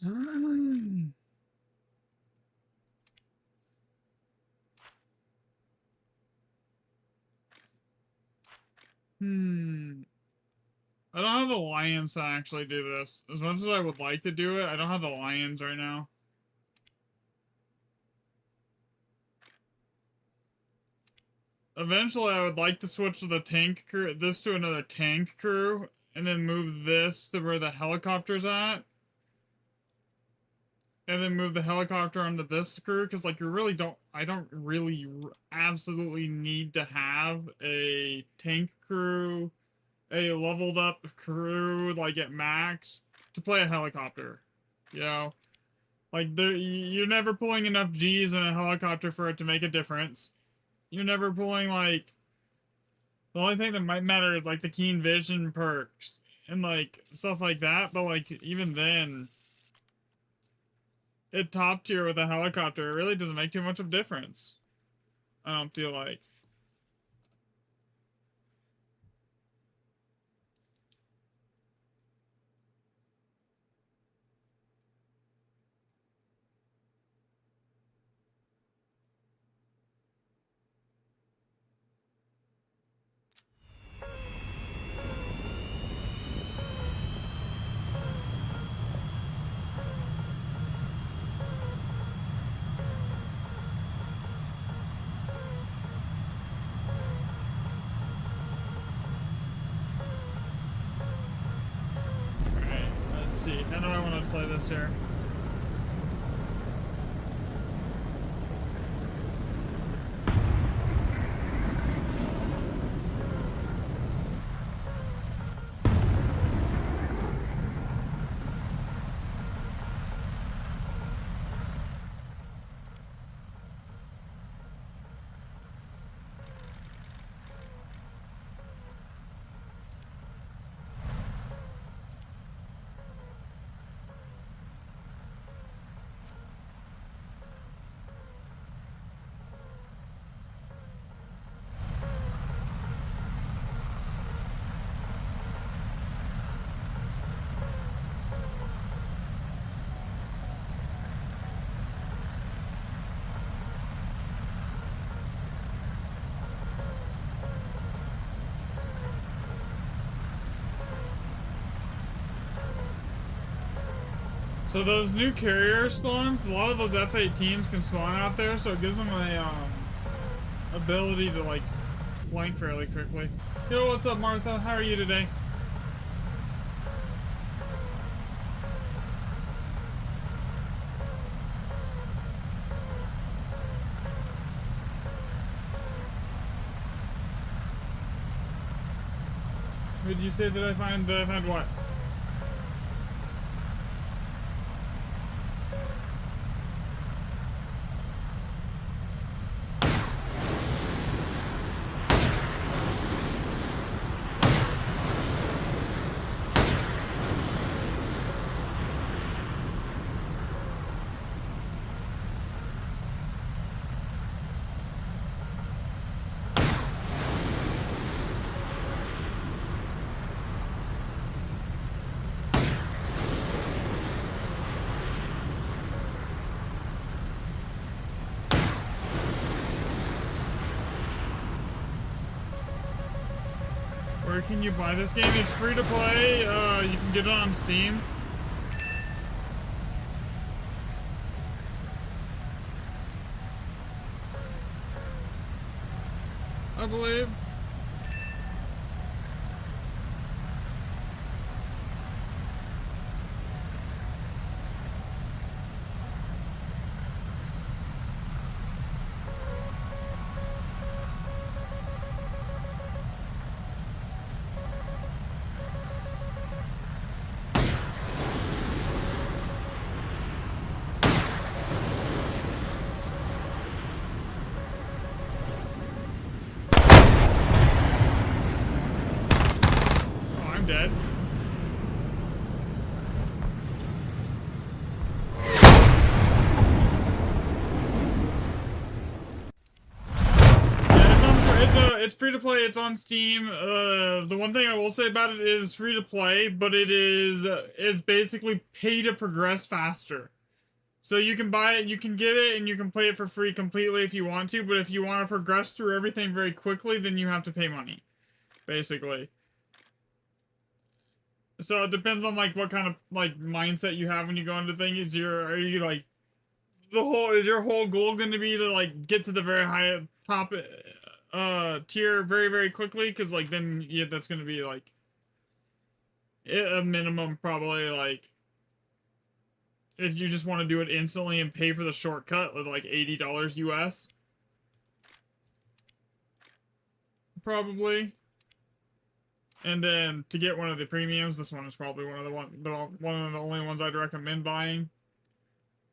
I don't have the lions to actually do this. As much as I would like to do it, I don't have the lions right now. Eventually, I would like to switch to the tank crew, this to another tank crew, and then move this to where the helicopter's at. And then move the helicopter onto this crew, because, like, I don't really absolutely need to have a tank crew, a leveled up crew, like, at max, to play a helicopter. You know? Like, you're never pulling enough G's in a helicopter for it to make a difference. You're never pulling, like, the only thing that might matter is, like, the keen vision perks, and, like, stuff like that, but, like, even then, at top tier with a helicopter, it really doesn't make too much of a difference. I don't feel like. Alright, let's see. How do I want to play this here? So those new carrier spawns, a lot of those F-18s can spawn out there, so it gives them a ability to, like, flank fairly quickly. Yo, what's up, Martha? How are you today? Did you say that I find what? Where can you buy this game? It's free to play. You can get it on Steam. I believe. Dead. Yeah, it's free to play. It's on Steam. The one thing I will say about it is free to play, but it is basically pay to progress faster. So you can buy it, you can get it, and you can play it for free completely if you want to. But if you want to progress through everything very quickly, then you have to pay money, basically. So it depends on like what kind of like mindset you have when you go into things. Are you like is your whole goal going to be to like get to the very high top tier very very quickly? Because like then yeah, that's going to be like a minimum probably like if you just want to do it instantly and pay for the shortcut with like $80 US. Probably. And then to get one of the premiums, this one is probably one of the only ones I'd recommend buying.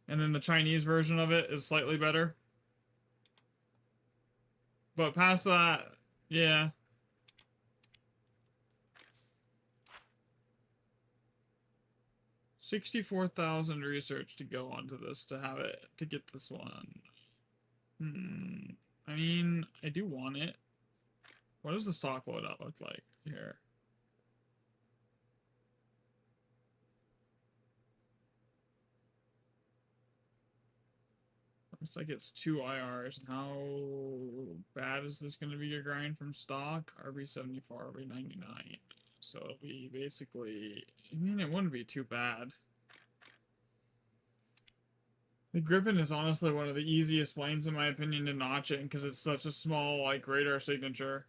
And then the Chinese version of it is slightly better. But past that, yeah. $64,000 research to go onto this to have it to get this one. I mean, I do want it. What does the stock loadout look like here? Looks like it's 2 IRs. How bad is this going to be your grind from stock? RB74, RB99. So it'll be basically... I mean, it wouldn't be too bad. The Griffin is honestly one of the easiest planes, in my opinion, to notch in, because it's such a small, like, radar signature.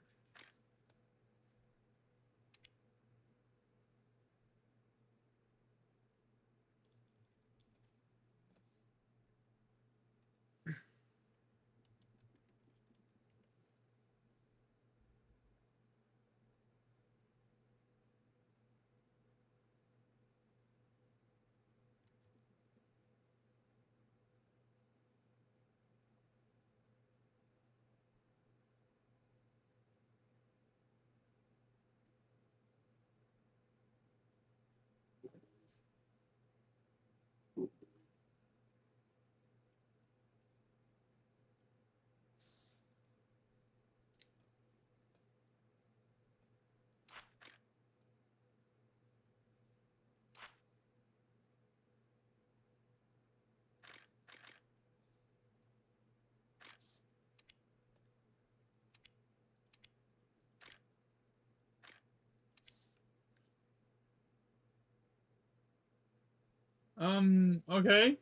Okay.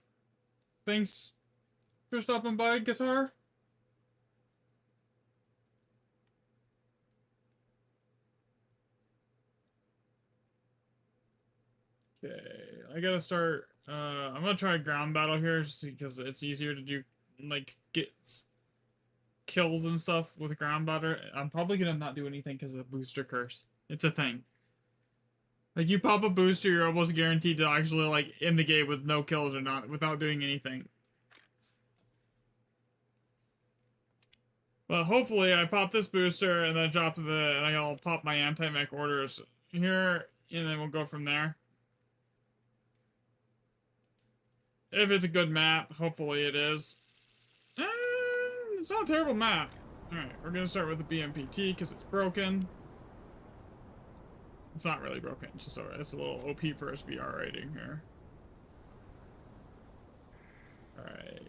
Thanks for stopping by, Guitar. Okay, I gotta start, I'm gonna try a ground battle here, just because it's easier to do, like, get kills and stuff with a ground battle. I'm probably gonna not do anything because of the booster curse. It's a thing. Like, you pop a booster, you're almost guaranteed to actually, like, end the game with no kills or not, without doing anything. But hopefully I pop this booster, and then and I'll pop my anti-mech orders here, and then we'll go from there. If it's a good map, hopefully it is. It's not a terrible map. Alright, we're gonna start with the BMPT, because it's broken. It's not really broken, it's just it's a little OP for SBR rating here. Alright.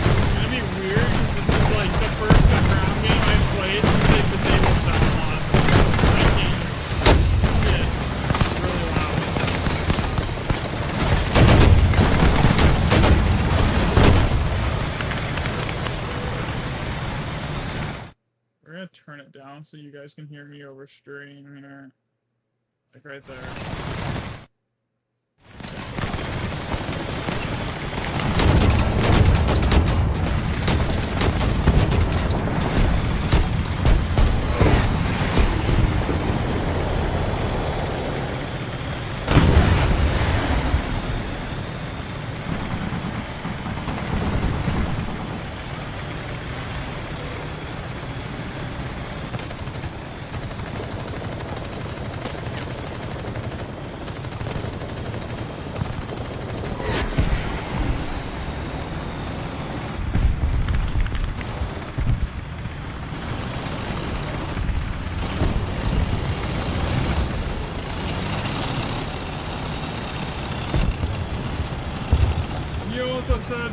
It's gonna be weird, because this is like the first ground game I've played since they've disabled sound mods. I can't hear shit. It's really loud. We're gonna turn it down so you guys can hear me over stream here. Like right there. edge.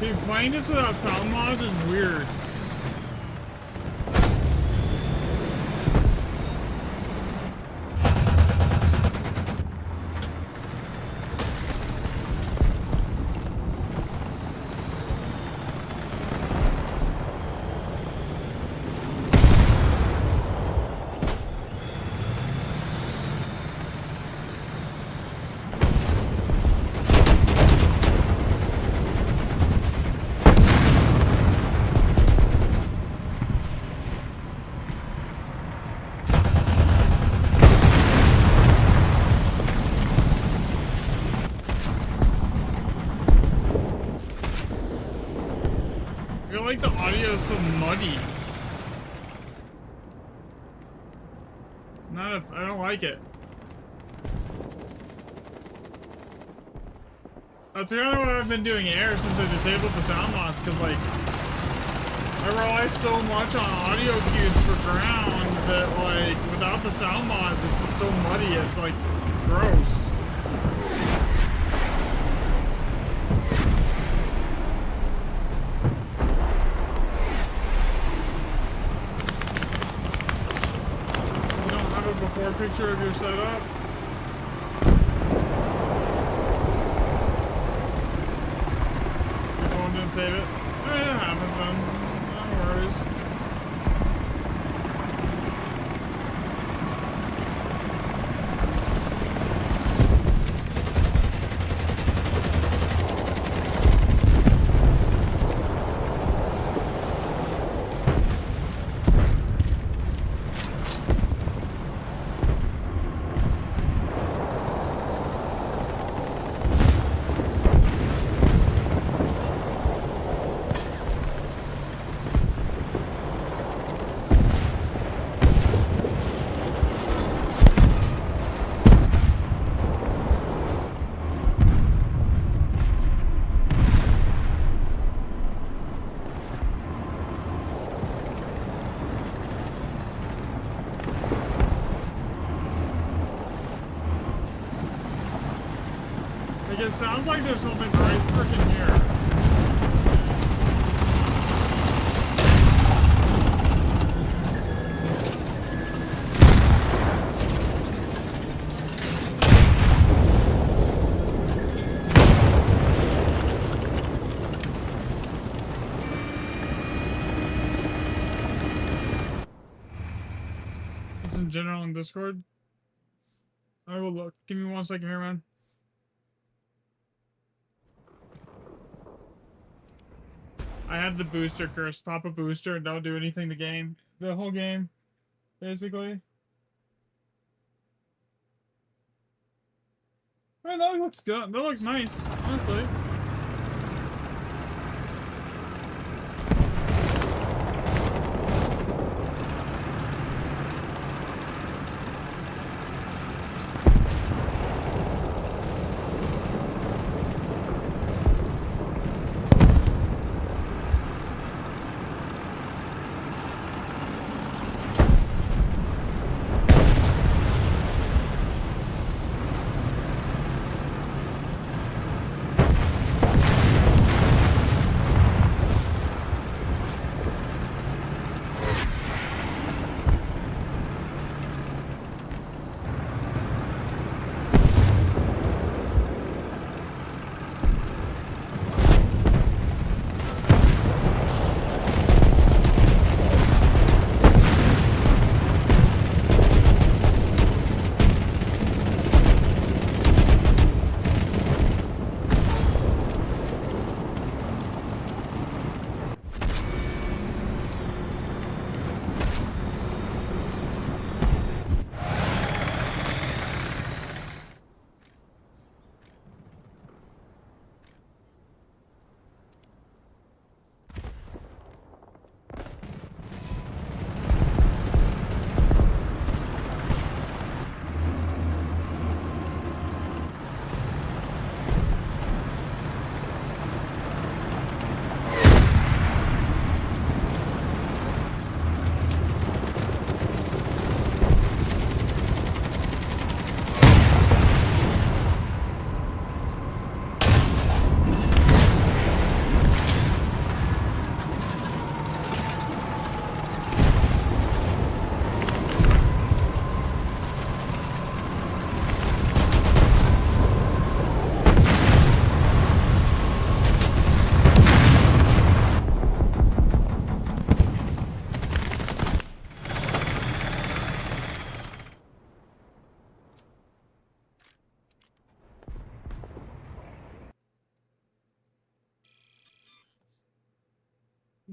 Dude, playing this without sound mods is weird. I feel like the audio is so muddy. I don't like it. That's kind of what I've been doing air since I disabled the sound mods, because like I rely so much on audio cues for ground that like without the sound mods it's just so muddy, it's like gross. Before picture of your setup. Your phone didn't save it. It happens then. No worries. It sounds like there's something right freaking here. It's in general in Discord. I will look. Give me 1 second here, man. I have the booster curse. Pop a booster and don't do anything to game. The whole game, basically. Well, that looks good. That looks nice, honestly.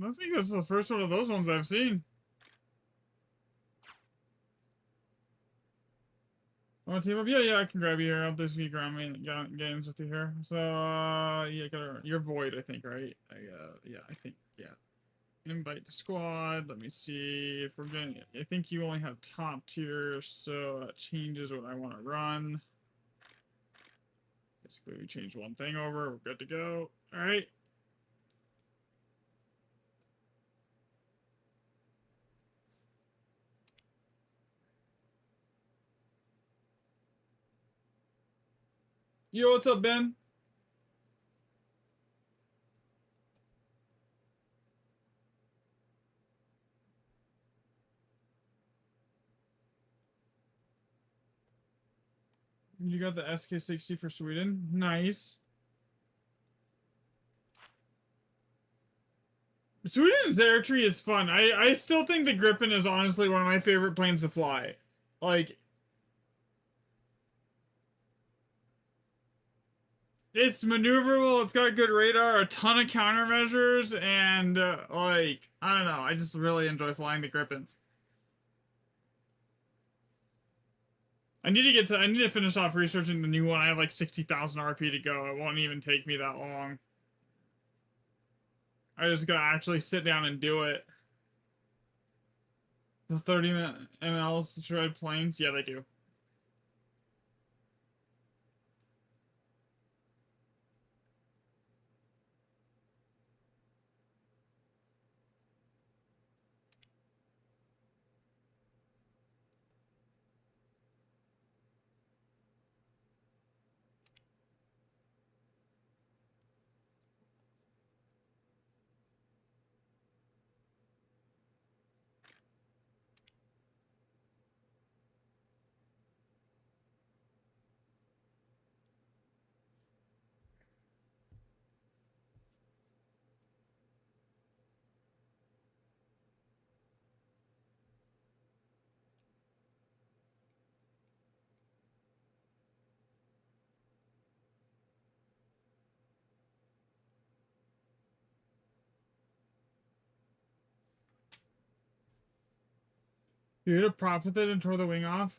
I think this is the first one of those ones I've seen. Want to team up? Yeah, I can grab you here. I'll do some ground games with you here. So, yeah, you're void, I think, right? Yeah, I think, yeah. Invite the squad. Let me see if we're gonna. I think you only have top tier, so that changes what I want to run. Basically, we change one thing over. We're good to go. All right. Yo, what's up, Ben? You got the SK60 for Sweden. Nice. Sweden's air tree is fun. I still think the Gripen is honestly one of my favorite planes to fly. Like, it's maneuverable, it's got good radar, a ton of countermeasures, and, like, I don't know, I just really enjoy flying the Gripens. I need to finish off researching the new one. I have like 60,000 RP to go. It won't even take me that long. I just gotta actually sit down and do it. The 30 mLs shred planes? Yeah, they do. You hit a prop with it and tore the wing off?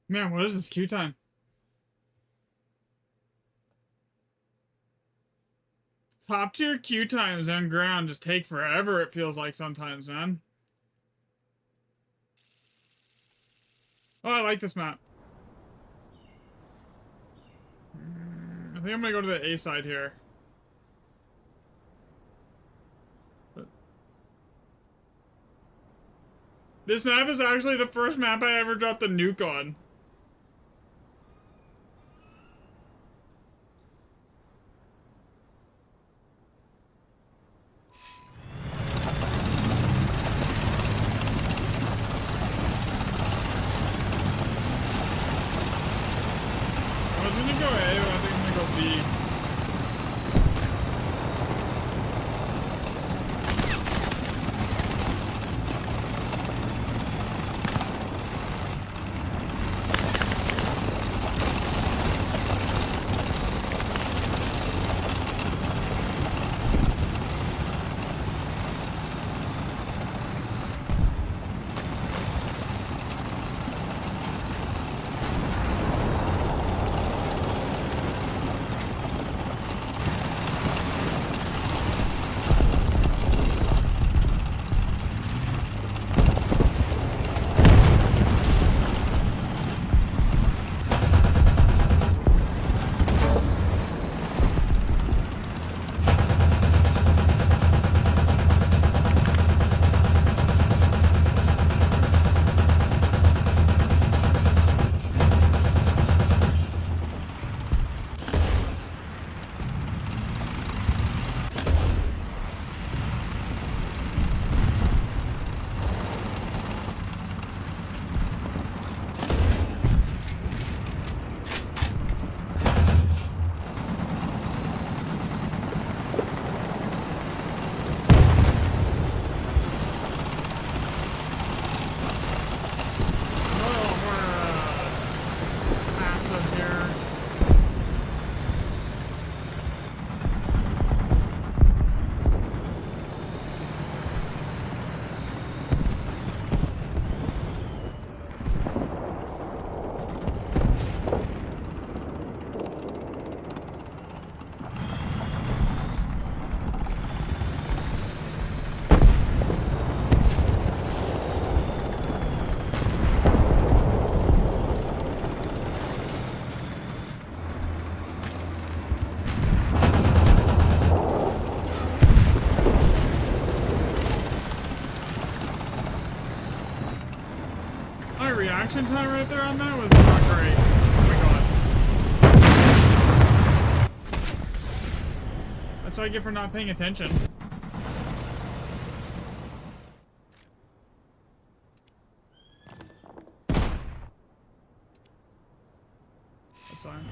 Man, what is this queue time? Top tier queue times on ground just take forever, it feels like sometimes, man. Oh, I like this map. I think I'm gonna go to the A side here. This map is actually the first map I ever dropped a nuke on. I was gonna go A, but I think I'm gonna go B. reaction time right there on that was not great. Oh my god. That's what I get for not paying attention. That's fine.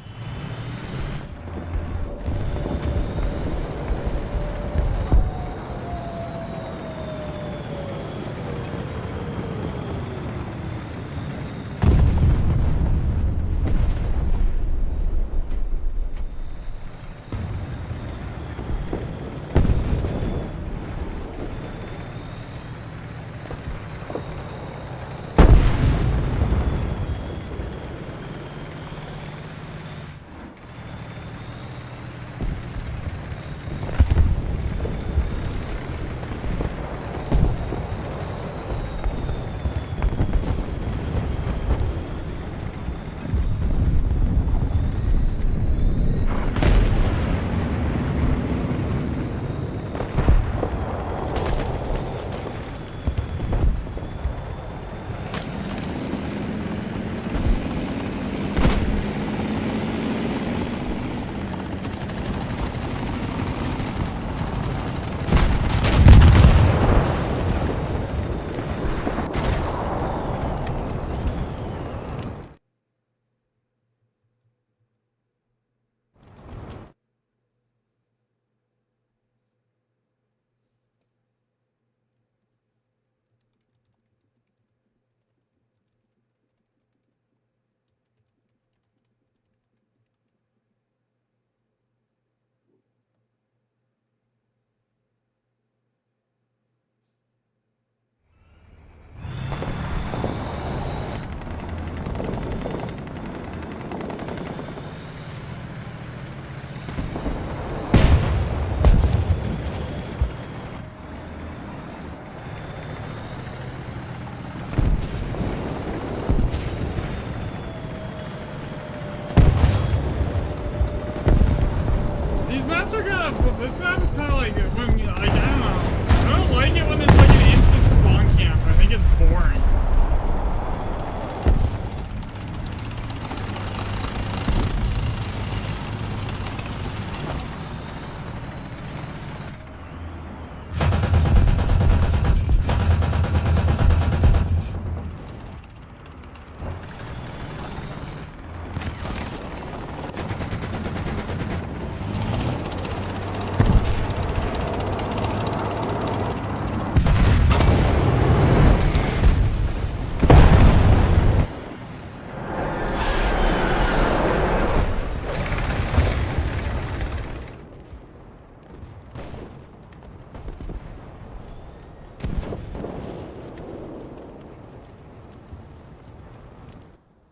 This map is kind of like when, like, I don't know. I don't like it when there's like an instant spawn camp. I think it's boring.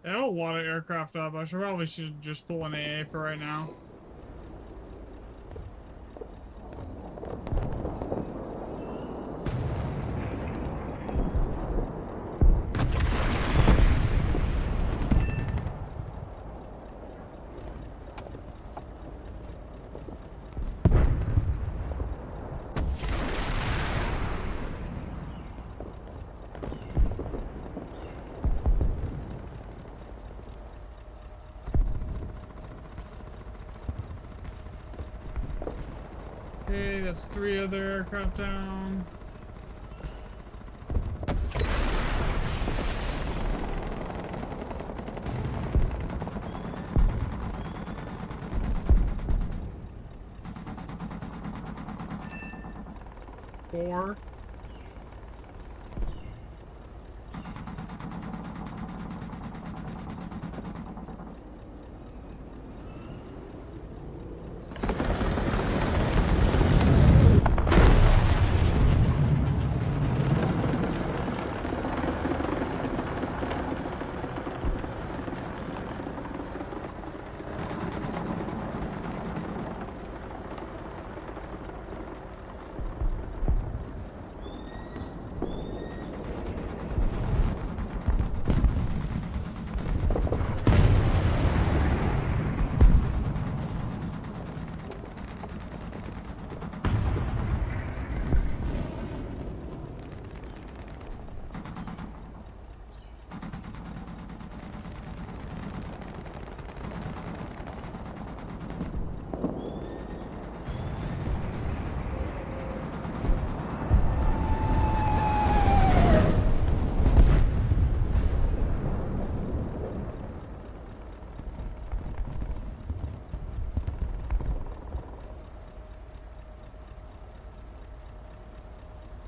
They have a lot of aircraft up. I should just pull an AA for right now. Okay, that's 3 other aircraft down. Four.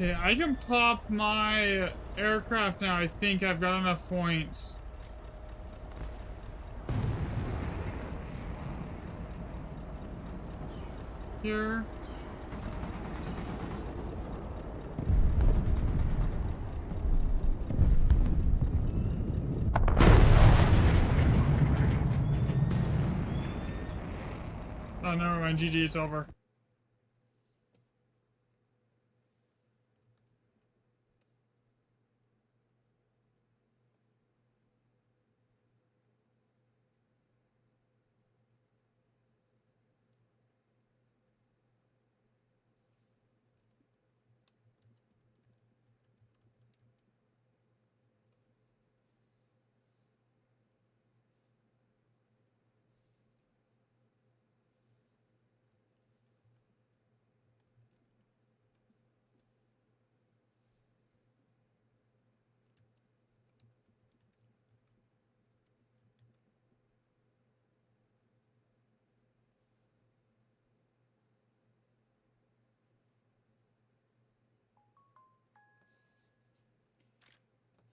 Okay, I can pop my aircraft now. I think I've got enough points. Here. Oh, never mind. GG, it's over.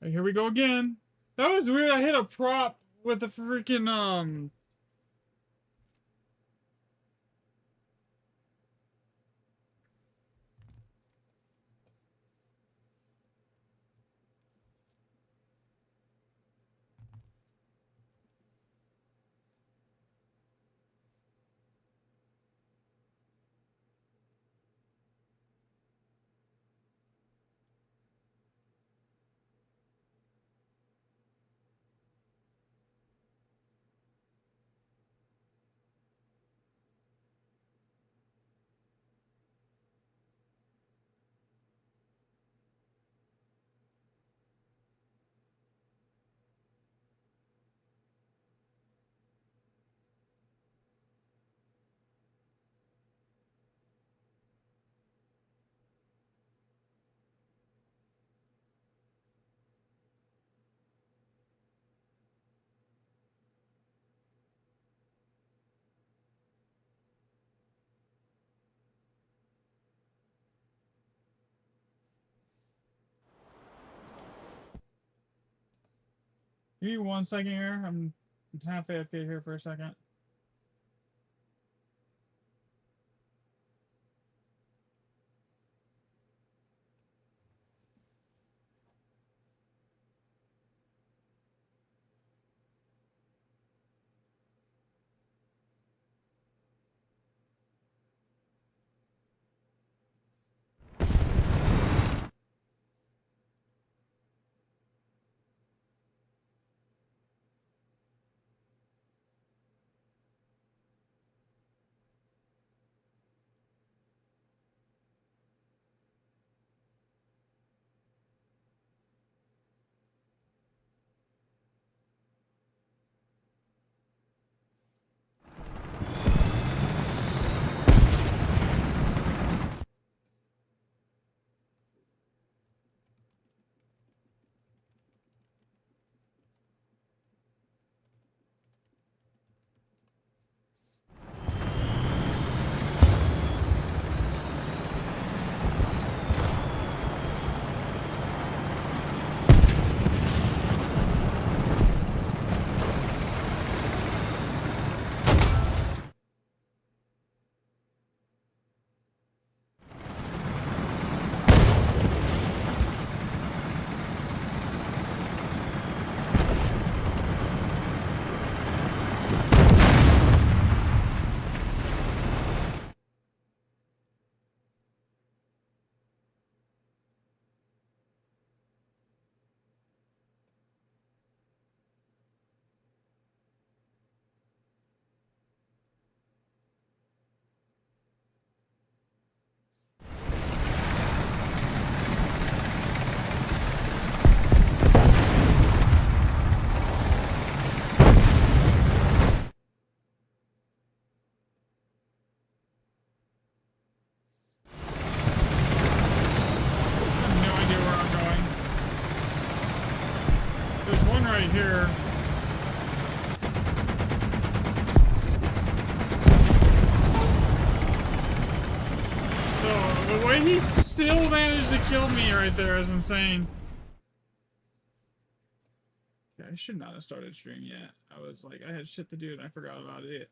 Right, here we go again. That was weird. I hit a prop with a freaking Give me 1 second here. I'm half AFK here for a second. Right here. So the The way he still managed to kill me right there is insane. Yeah, I should not have started stream yet. I was like, I had shit to do and I forgot about it.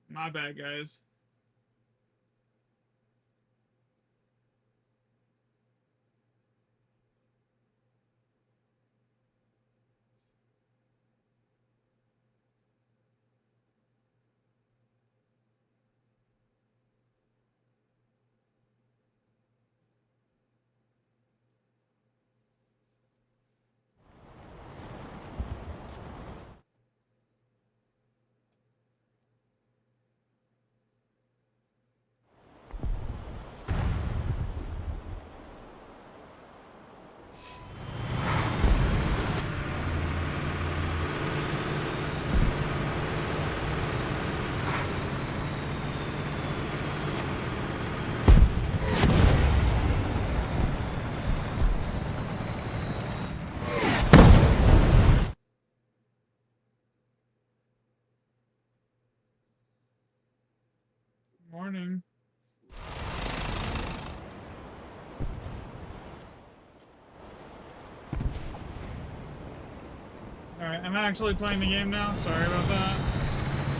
My bad, guys. Morning. Alright, I'm actually playing the game now. Sorry about that.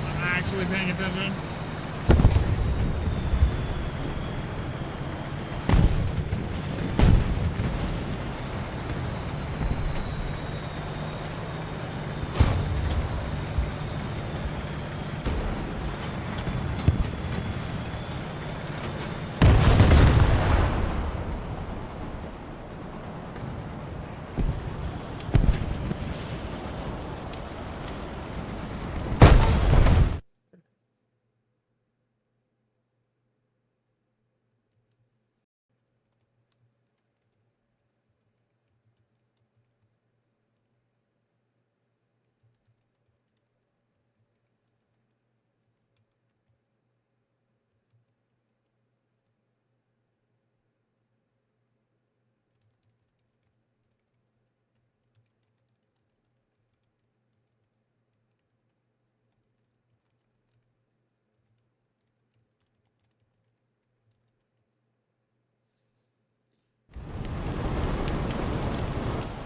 I'm actually paying attention.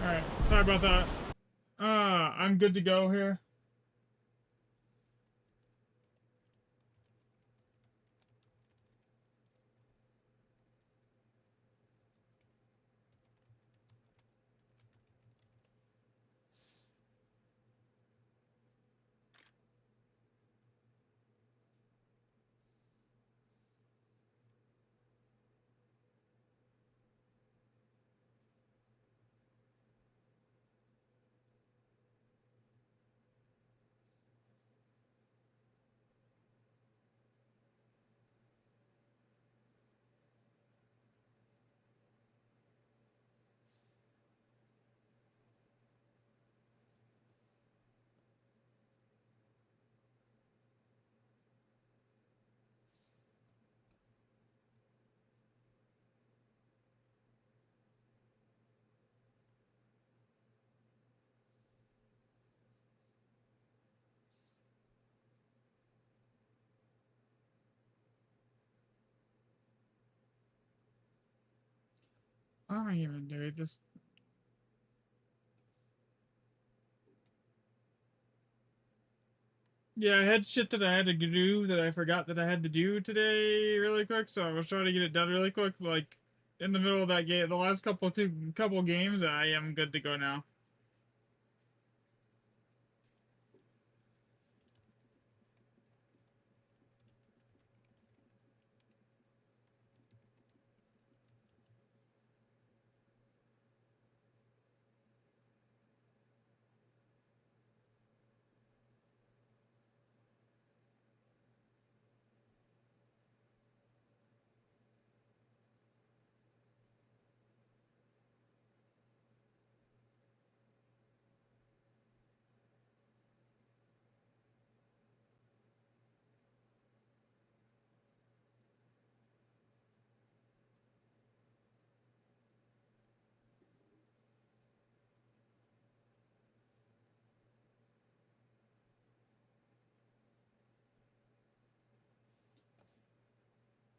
Alright, sorry about that. I'm good to go here. What am I even doing? This. Yeah, I had shit that I had to do that I forgot that I had to do today really quick, so I was trying to get it done really quick. Like, in the middle of that game, the last couple games, I am good to go now.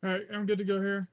Alright, I'm good to go here.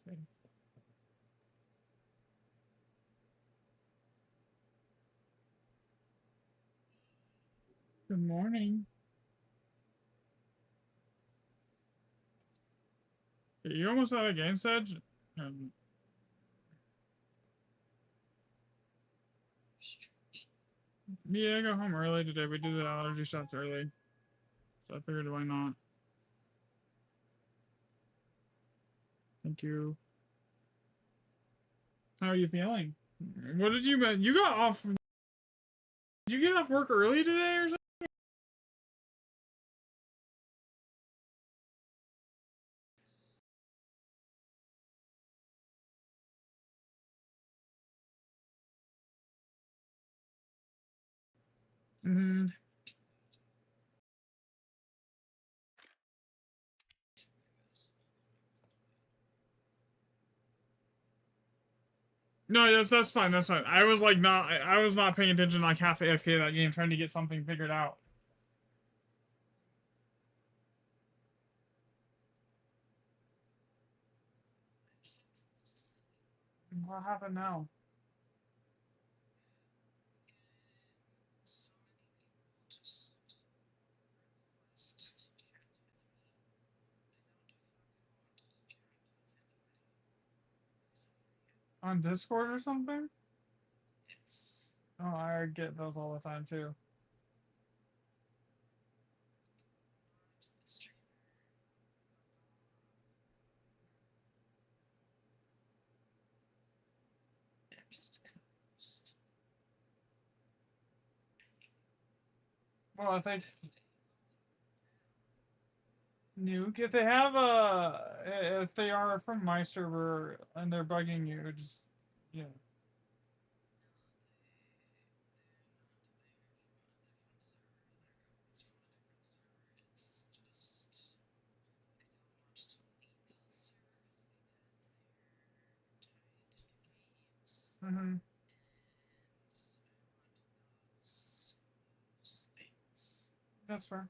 Okay. Good morning. You almost out of game, Sedge? Yeah, I got home early today. We did the allergy shots early. So I figured why not. Thank you. How are you feeling? What did you you got off did you get off work early today or something? Mm-hmm. No, that's fine. That's fine. I was like not. I was not paying attention. Like half AFK that game, trying to get something figured out. What happened now? On Discord or something? Oh, I get those all the time too. Well, I think Nuke, if they have if they are from my server and they're bugging you, just yeah. Mm-hmm. That's fair.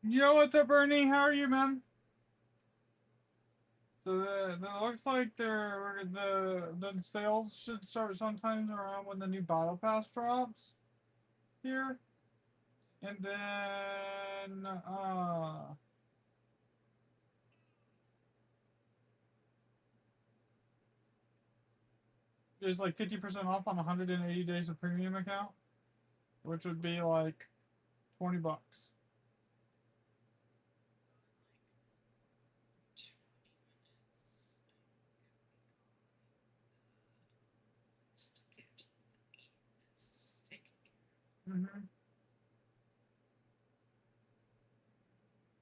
Yo, what's up, Bernie? How are you, man? So it looks like the sales should start sometime around when the new battle pass drops here, and then there's like 50% off on 180 days of premium account, which would be like $20.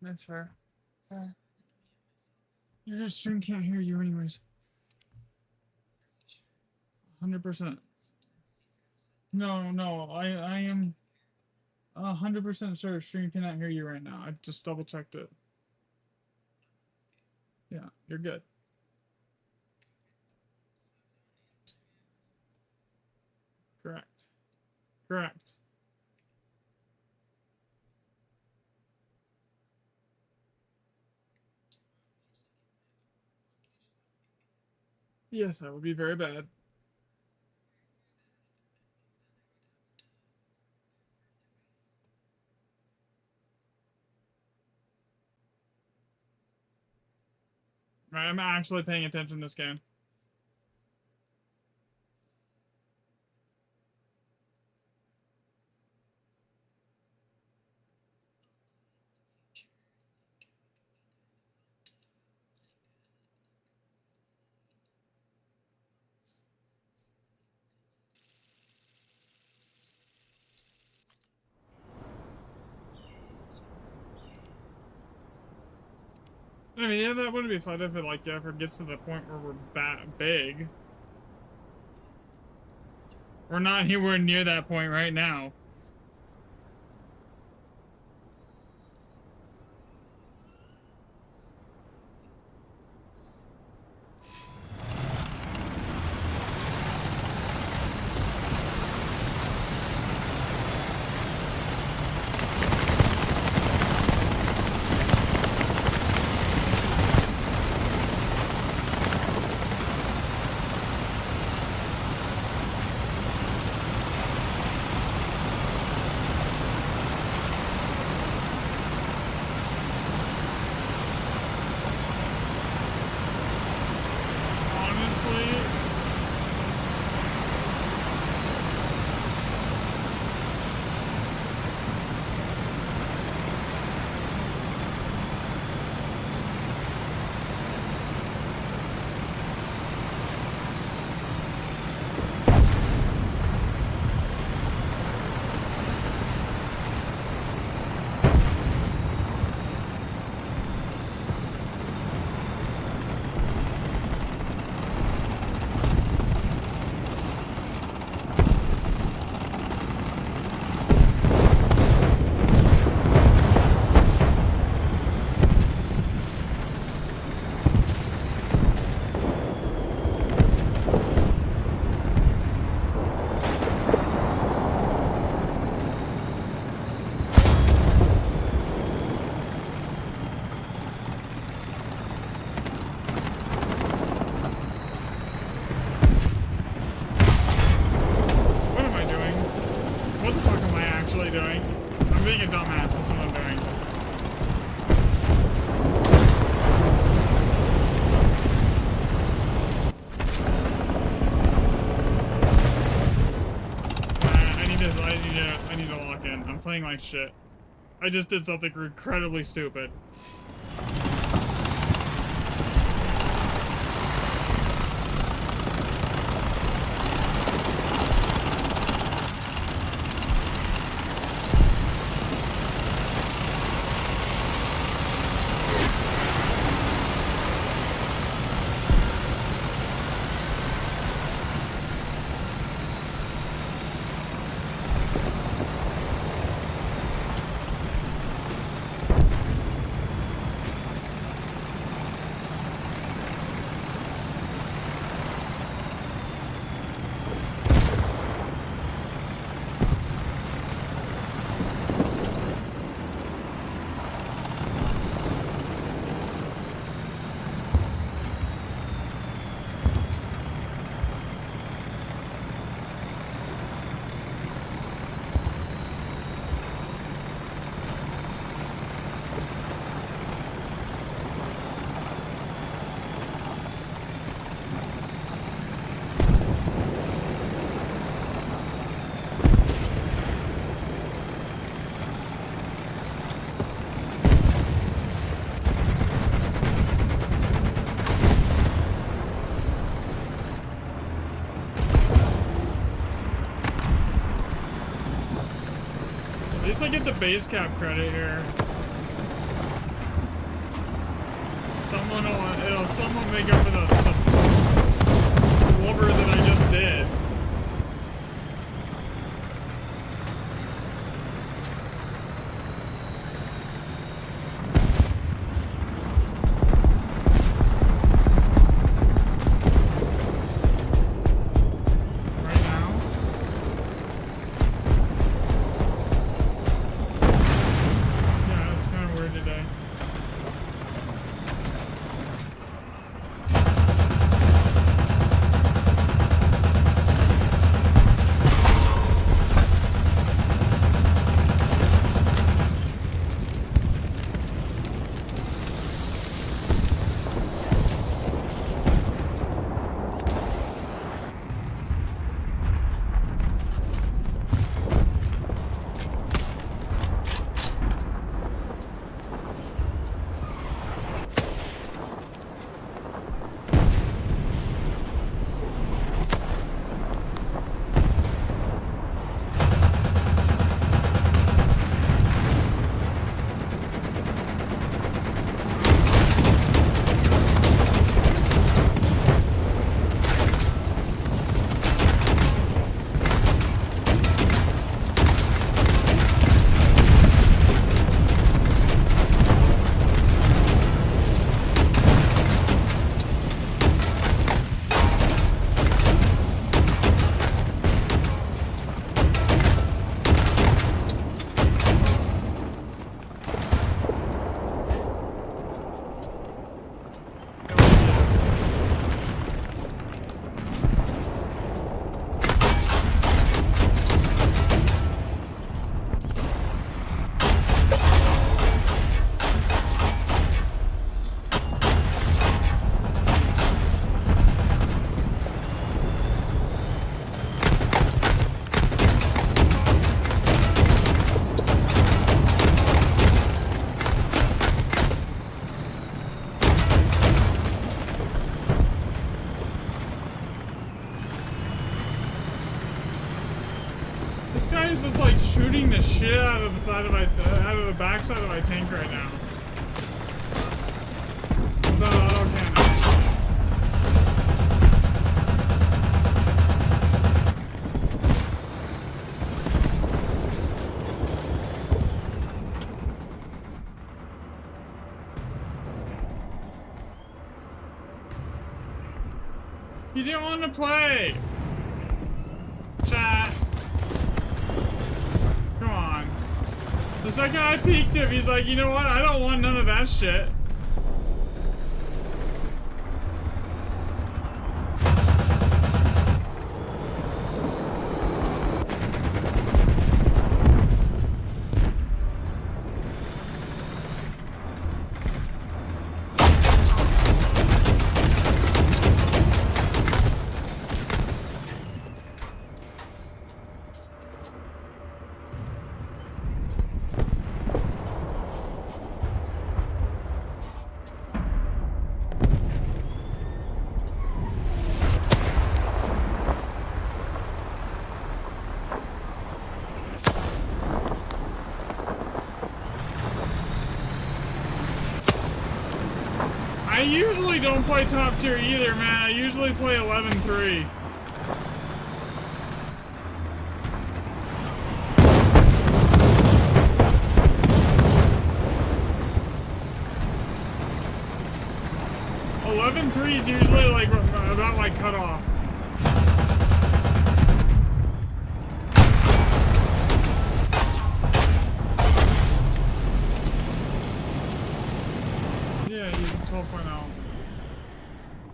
That's fair. Your stream can't hear you anyways. 100%. No, I am 100% sure stream cannot hear you right now. I just double checked it. Yeah, you're good. Correct. Correct. Yes, that would be very bad. Right, I'm actually paying attention to this game. I mean, yeah, that would be fun if it like ever gets to the point where we're big. We're not anywhere near that point right now. Playing like shit. I just did something incredibly stupid. least I get the base cap credit here. Someone make up for the blubber that I just did. This guy is just like shooting the shit out of the side of the back side of my tank right now. With that auto cannon. He didn't want to play. Chat. Come on. The second I peeked him, he's like, you know what? I don't want none of that shit. I usually don't play top tier either, man. I usually play 11-3. Is usually like about my cutoff. Yeah, he's 12.0.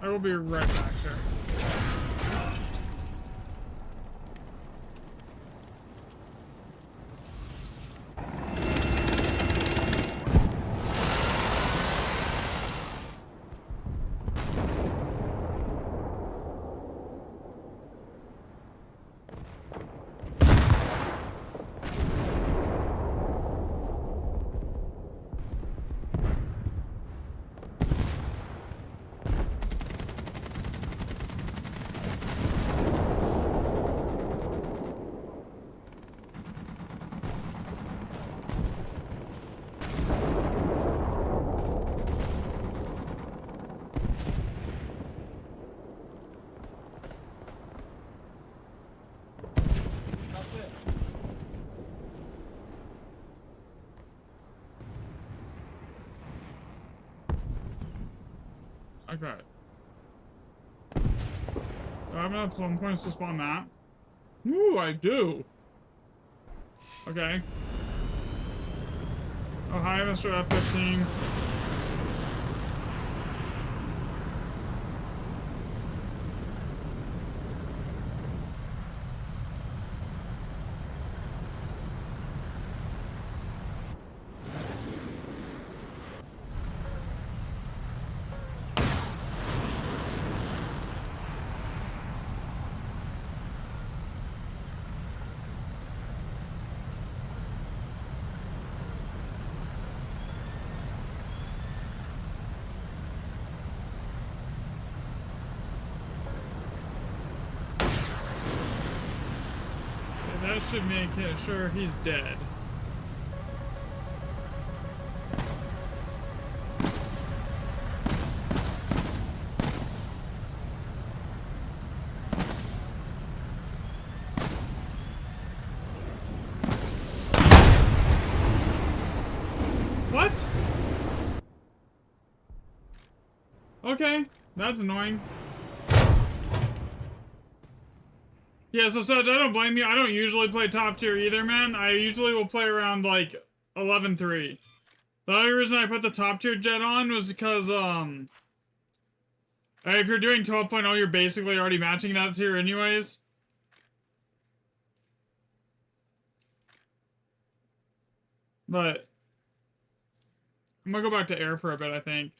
I will be right back there. Okay. Do I have enough spawn points to spawn that? Ooh, I do. Okay. Oh, hi, Mr. F-15. That should make sure he's dead. What? Okay, that's annoying. Yeah, so Sedge, I don't blame you. I don't usually play top tier either, man. I usually will play around, like, 11-3. The only reason I put the top tier jet on was because, if you're doing 12.0, you're basically already matching that tier anyways. But I'm gonna go back to air for a bit, I think.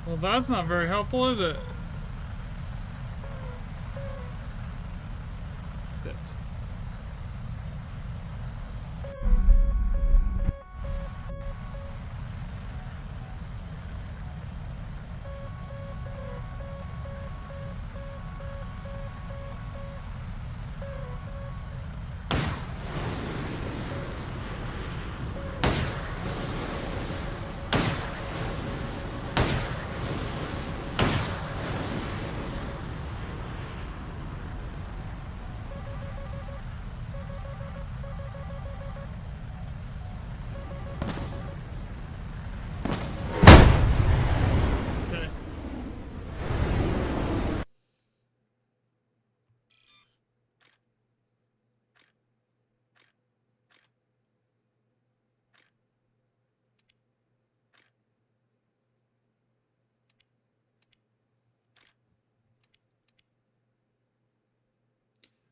Well, that's not very helpful, is it? Shit.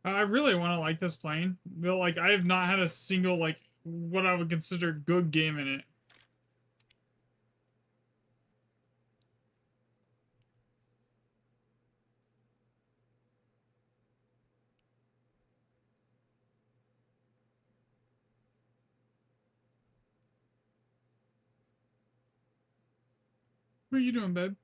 I really want to like this plane, but like I have not had a single like what I would consider good game in it. What are you doing, babe?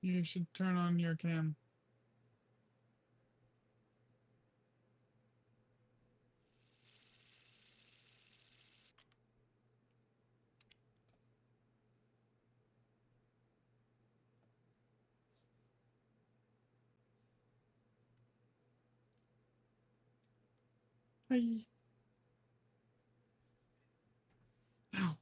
You should turn on your cam. Hi. Ow.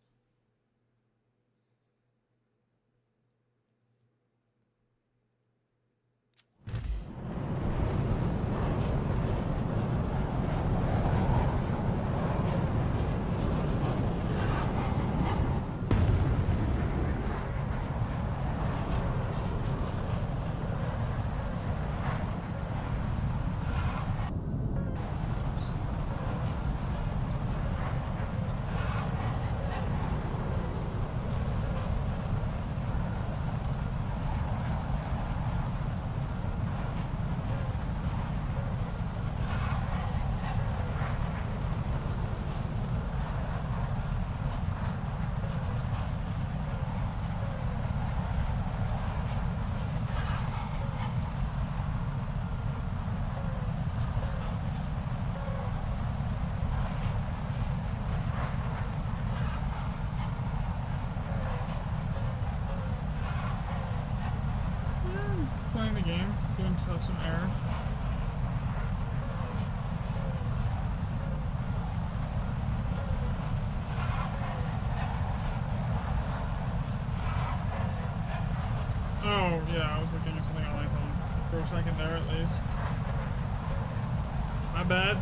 Playing the game, doing some error. Oh, yeah, I was looking at something on my phone for a second there, at least. My bad.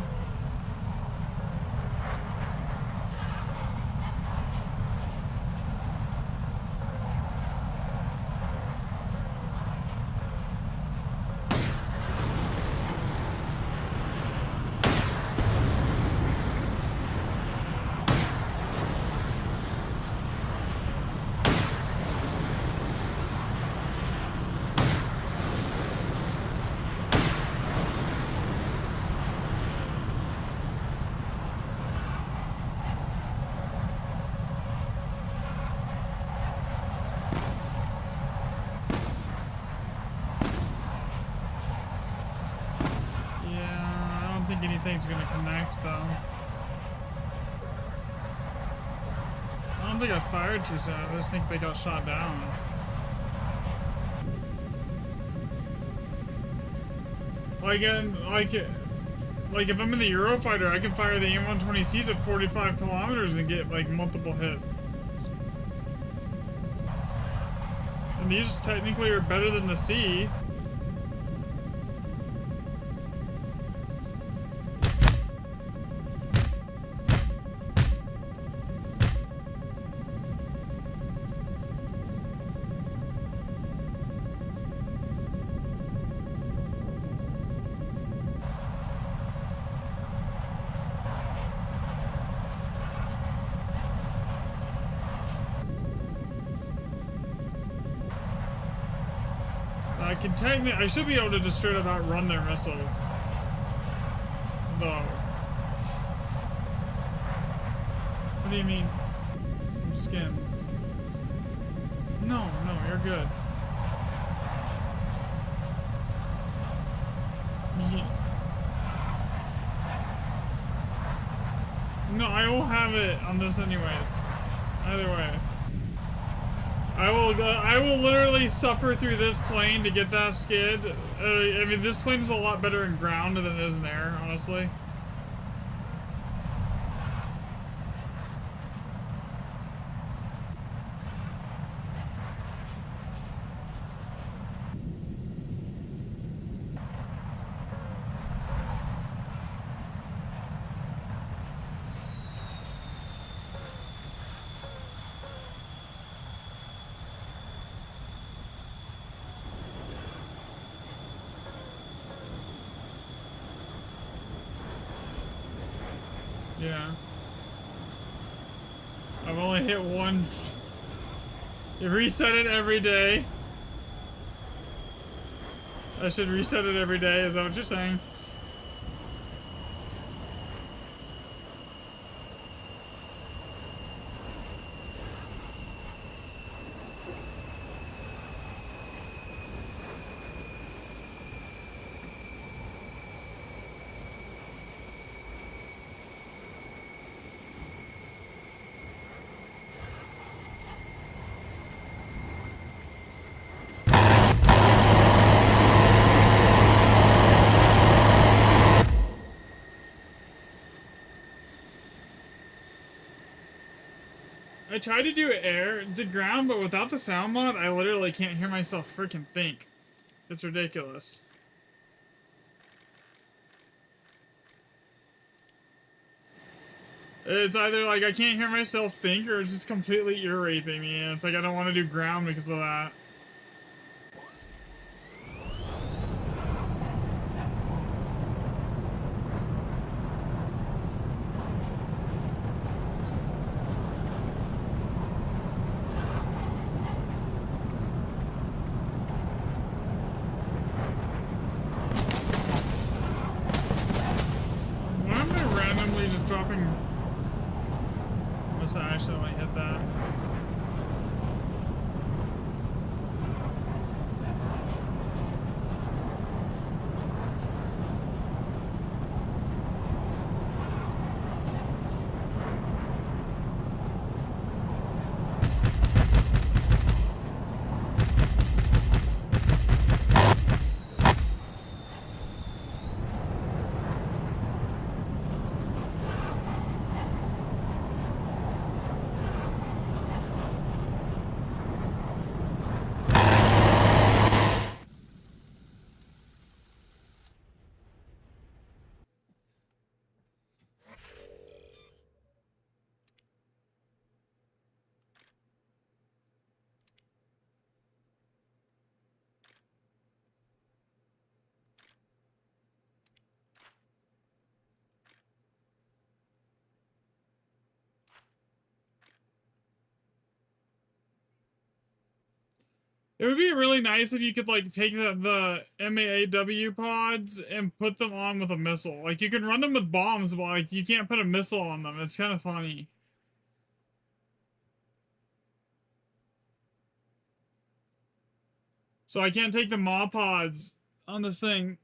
Anything's gonna connect though. I don't think I fired too soon. I just think they got shot down. Like if I'm in the Eurofighter, I can fire the M120Cs at 45 kilometers and get like multiple hits. And these technically are better than the C. I should be able to just straight up outrun their missiles. Though. What do you mean? Skins. No, you're good. No, I will have it on this anyways. Either way. I will literally suffer through this plane to get that skid. I mean, this plane is a lot better in ground than it is in air, honestly. Yeah. I've only hit one. You reset it every day. I should reset it every day, is that what you're saying? I tried to do air to ground, but without the sound mod, I literally can't hear myself freaking think. It's ridiculous. It's either like I can't hear myself think, or it's just completely ear raping me, and it's like I don't want to do ground because of that. Why am I randomly just dropping? Must have accidentally hit that. It would be really nice if you could like take the MAAW pods and put them on with a missile. Like you can run them with bombs, but like you can't put a missile on them. It's kind of funny. So I can't take the MAW pods on this thing.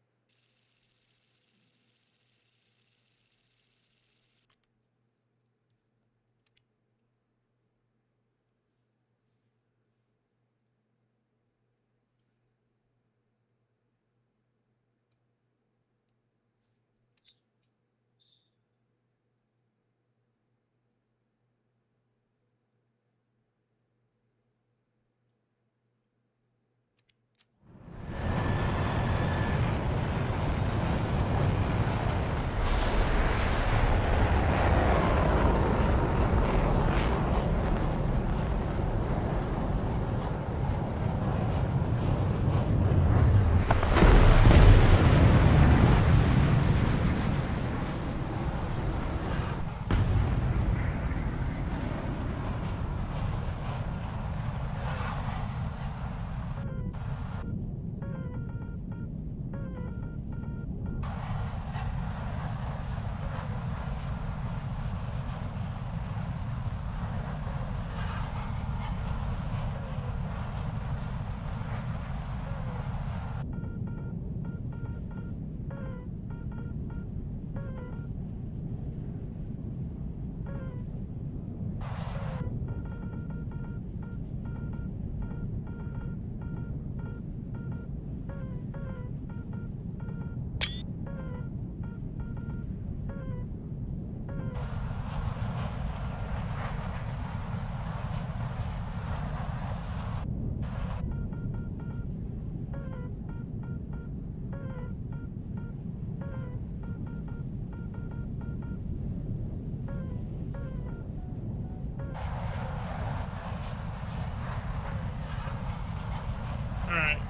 Alright.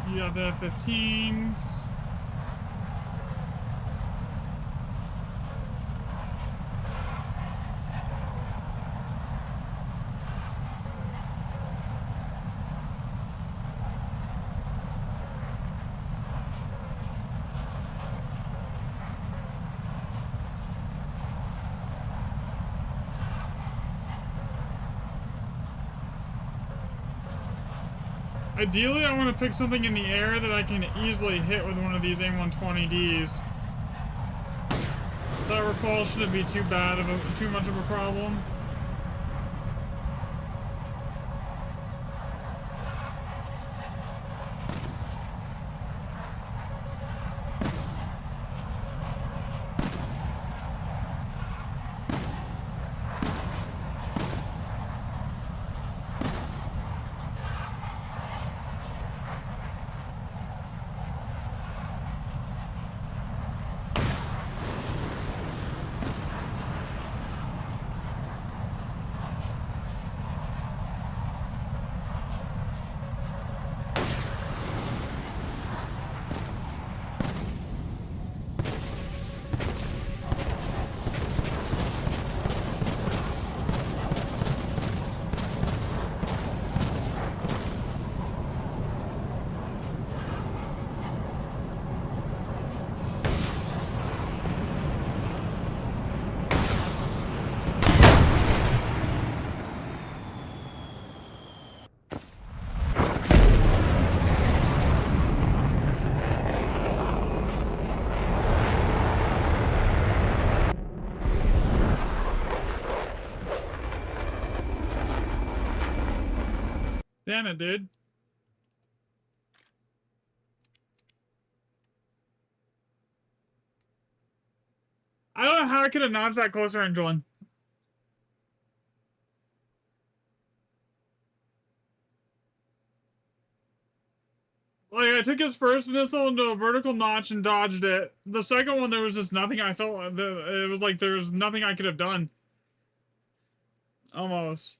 You got the F-15s. Ideally, I want to pick something in the air that I can easily hit with one of these A120Ds. That recall shouldn't be too much of a problem. Damn it, dude. I don't know how I could have notched that closer and joined. Like, I took his first missile into a vertical notch and dodged it. The second one, there was just nothing I felt... It was like there was nothing I could have done. Almost.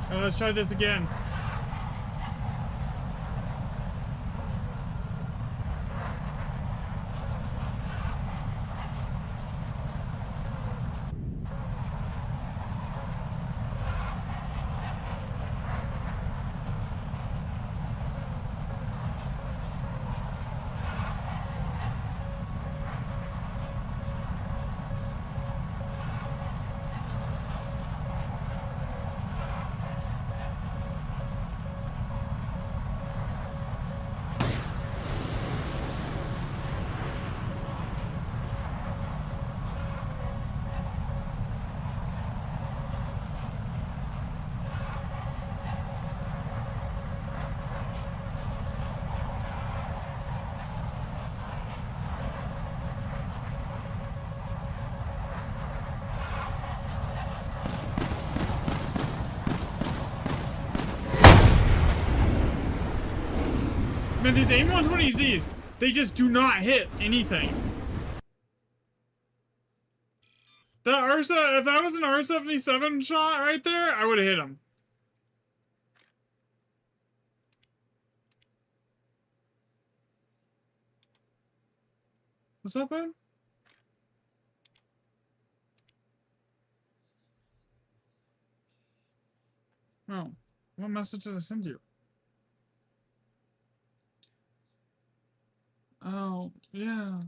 Let's try this again. Man, these AIM-120Zs, they just do not hit anything. That if that was an R-77 shot right there, I would have hit him. What's up, bud? Oh, what message did I send you? Oh, yeah.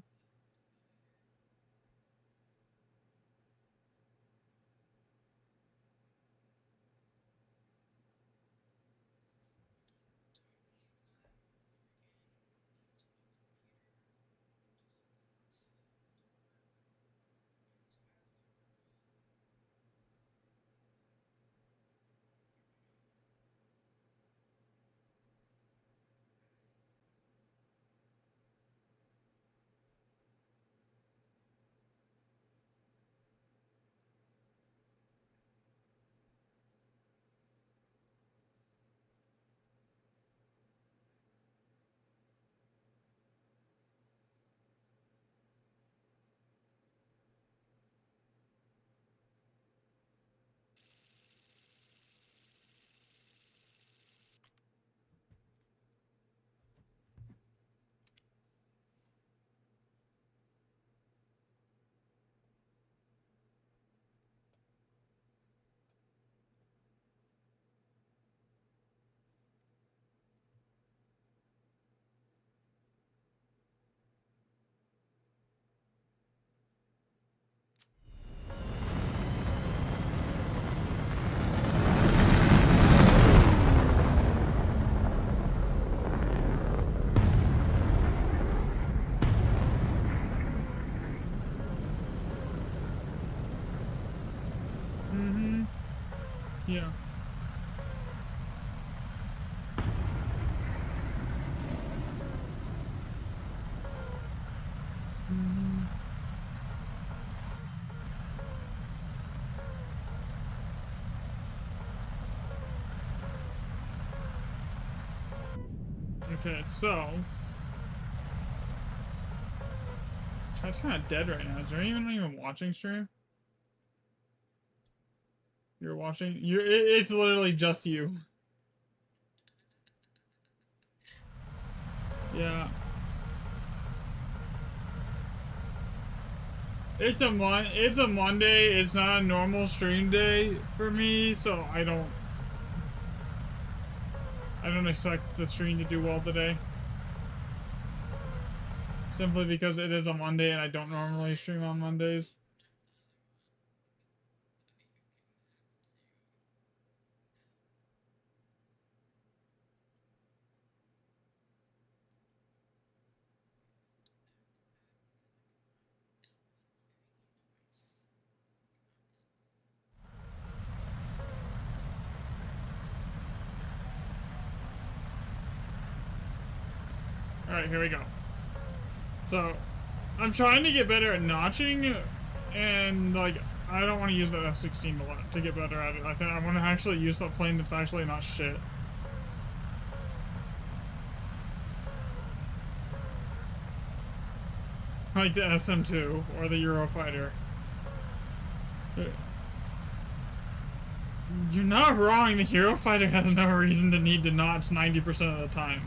Mm-hmm. Yeah. Mm-hmm. Okay, so chat's kind of dead right now. Is there anyone even watching stream? You're watching? It's literally just you. Yeah. It's a Monday. It's not a normal stream day for me, so I don't expect the stream to do well today. Simply because it is a Monday and I don't normally stream on Mondays. Alright, here we go. So, I'm trying to get better at notching, and, like, I don't want to use that F-16 a lot to get better at it. I think I want to actually use that plane that's actually not shit. Like the SM-2 or the Eurofighter. You're not wrong, the Eurofighter has no reason to need to notch 90% of the time.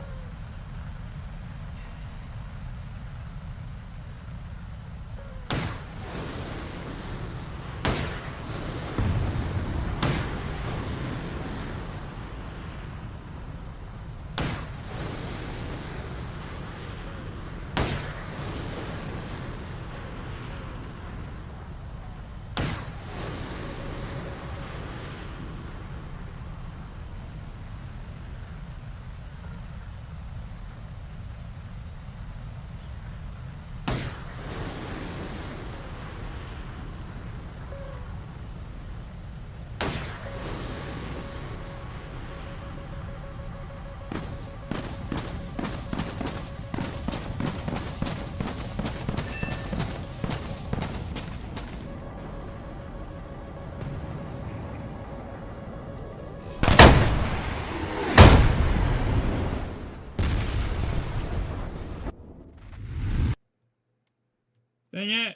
Dang it.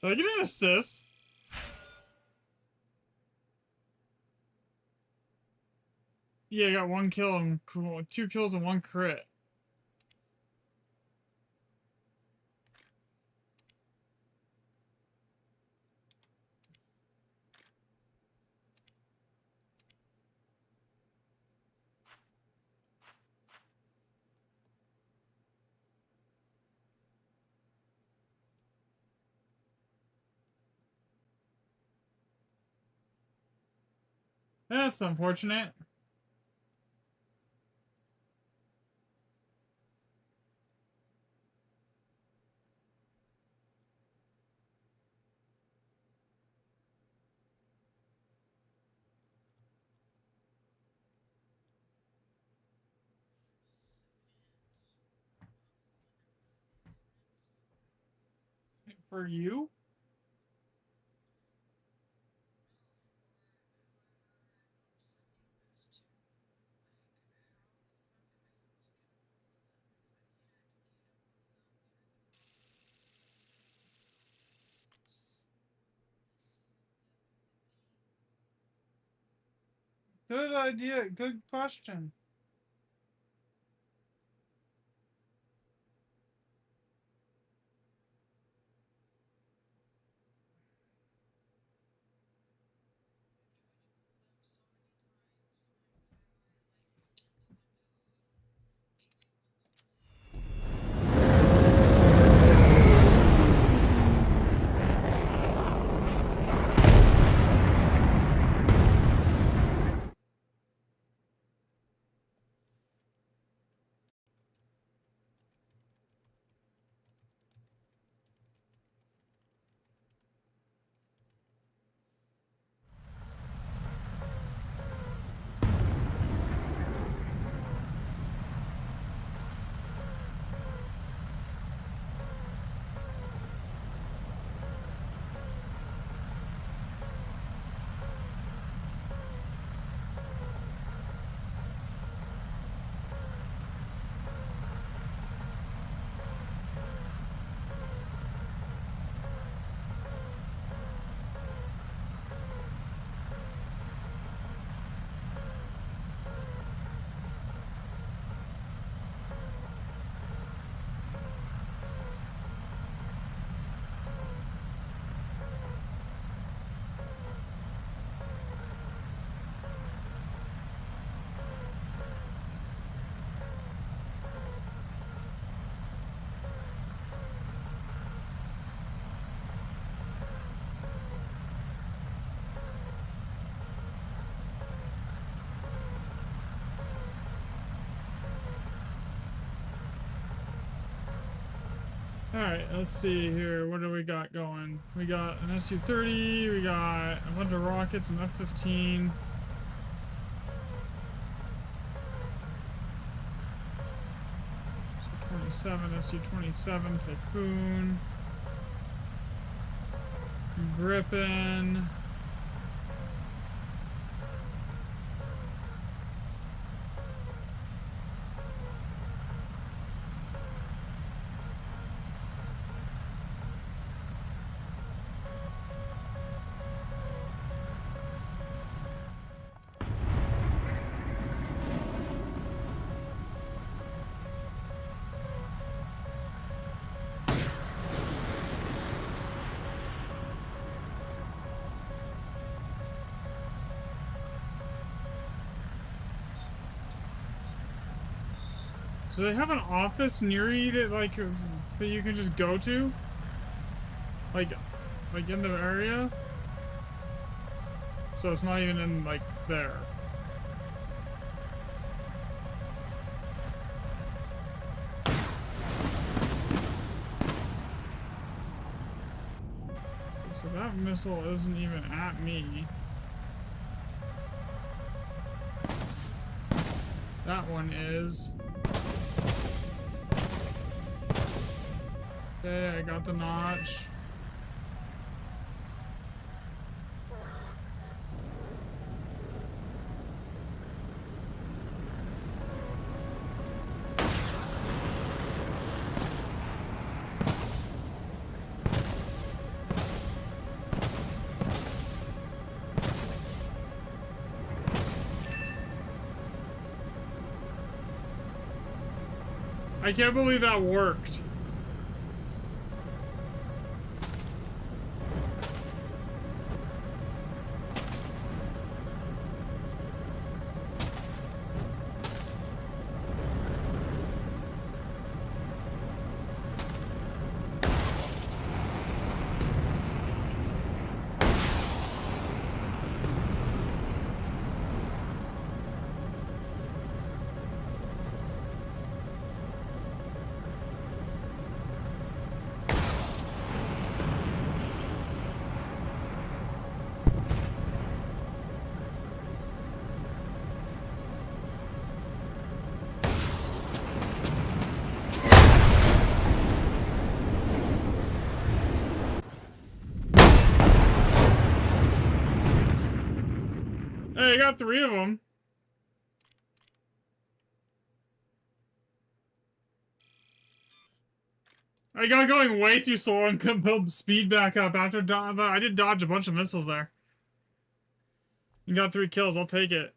Did I get an assist? Yeah, I got 1 kill and 2 kills and 1 crit. That's unfortunate. For you? Good idea. Good question. Alright, let's see here. What do we got going? We got an SU-30, we got a bunch of rockets, an F-15. SU-27, SU-27, Typhoon. Gripen. Do they have an office near you that that you can just go to? Like in the area? So it's not even in there. So that missile isn't even at me. That one is. Okay, I got the notch. I can't believe that worked. Hey, I got 3 of them. I got going way too slow and couldn't build speed back up after but I did dodge a bunch of missiles there. You got 3 kills, I'll take it.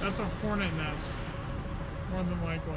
That's a hornet nest. More than likely.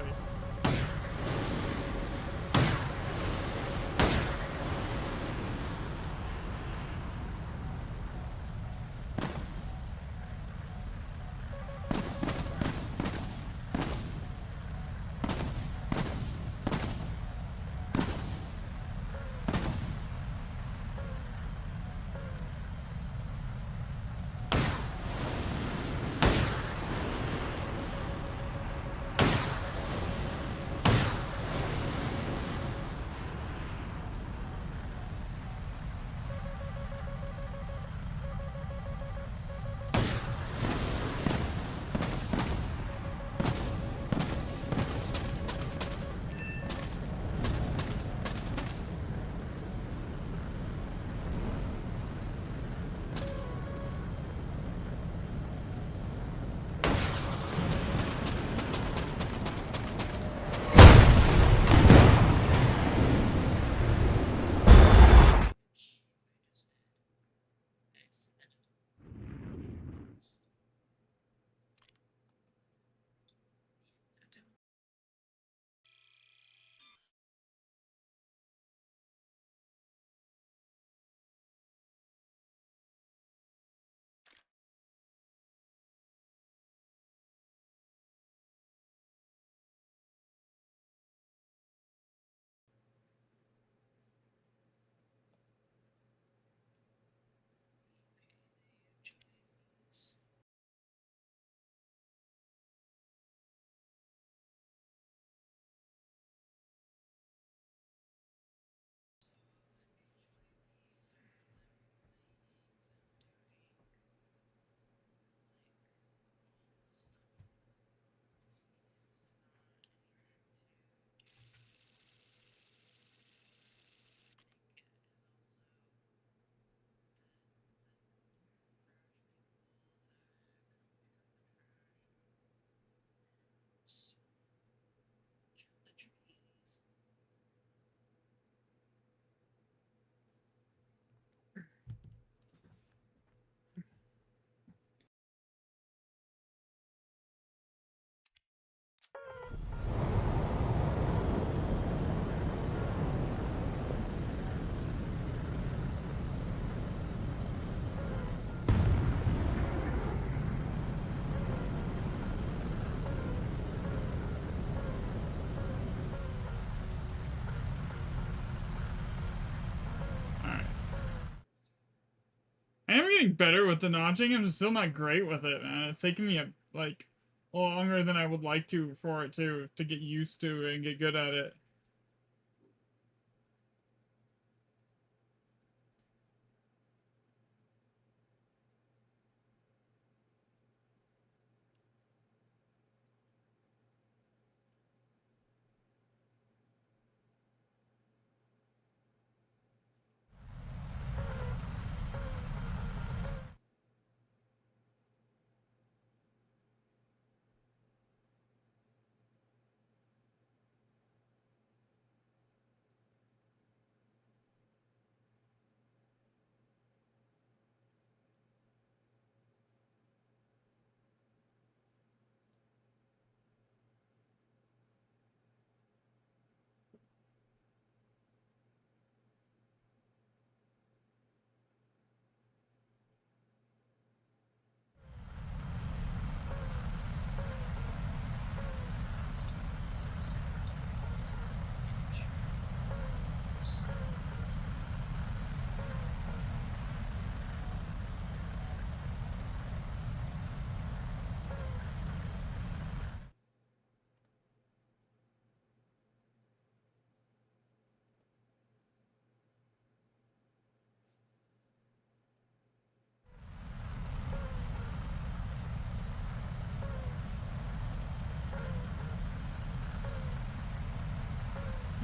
getting better with the notching. I'm still not great with it, man. It's taking me like longer than I would like to for it to get used to and get good at it.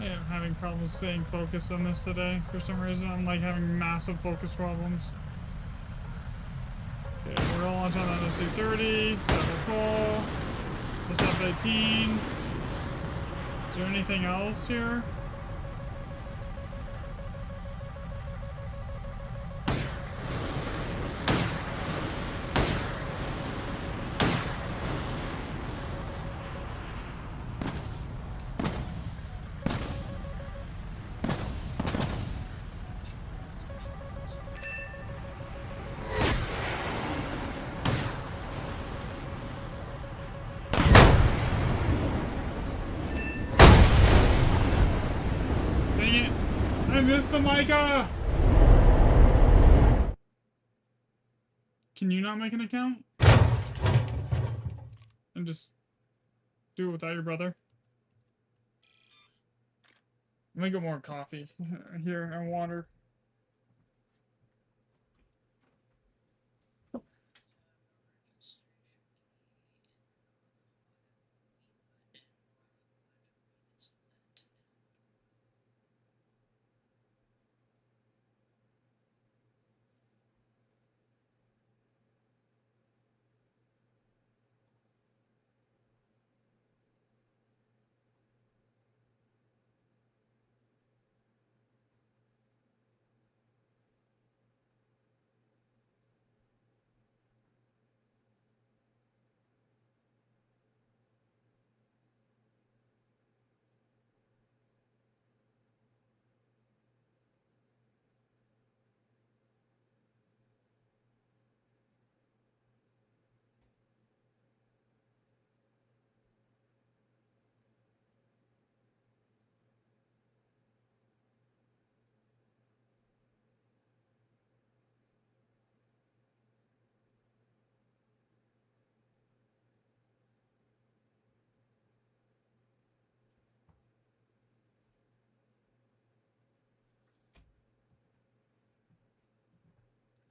Yeah, I'm having problems staying focused on this today. For some reason, I'm like having massive focus problems. Okay, we're all launch on that SC-30. Double full. This F-18. Is there anything else here? Dang it! I missed the Micah! Can you not make an account? And just do it without your brother? Let me get more coffee here and water.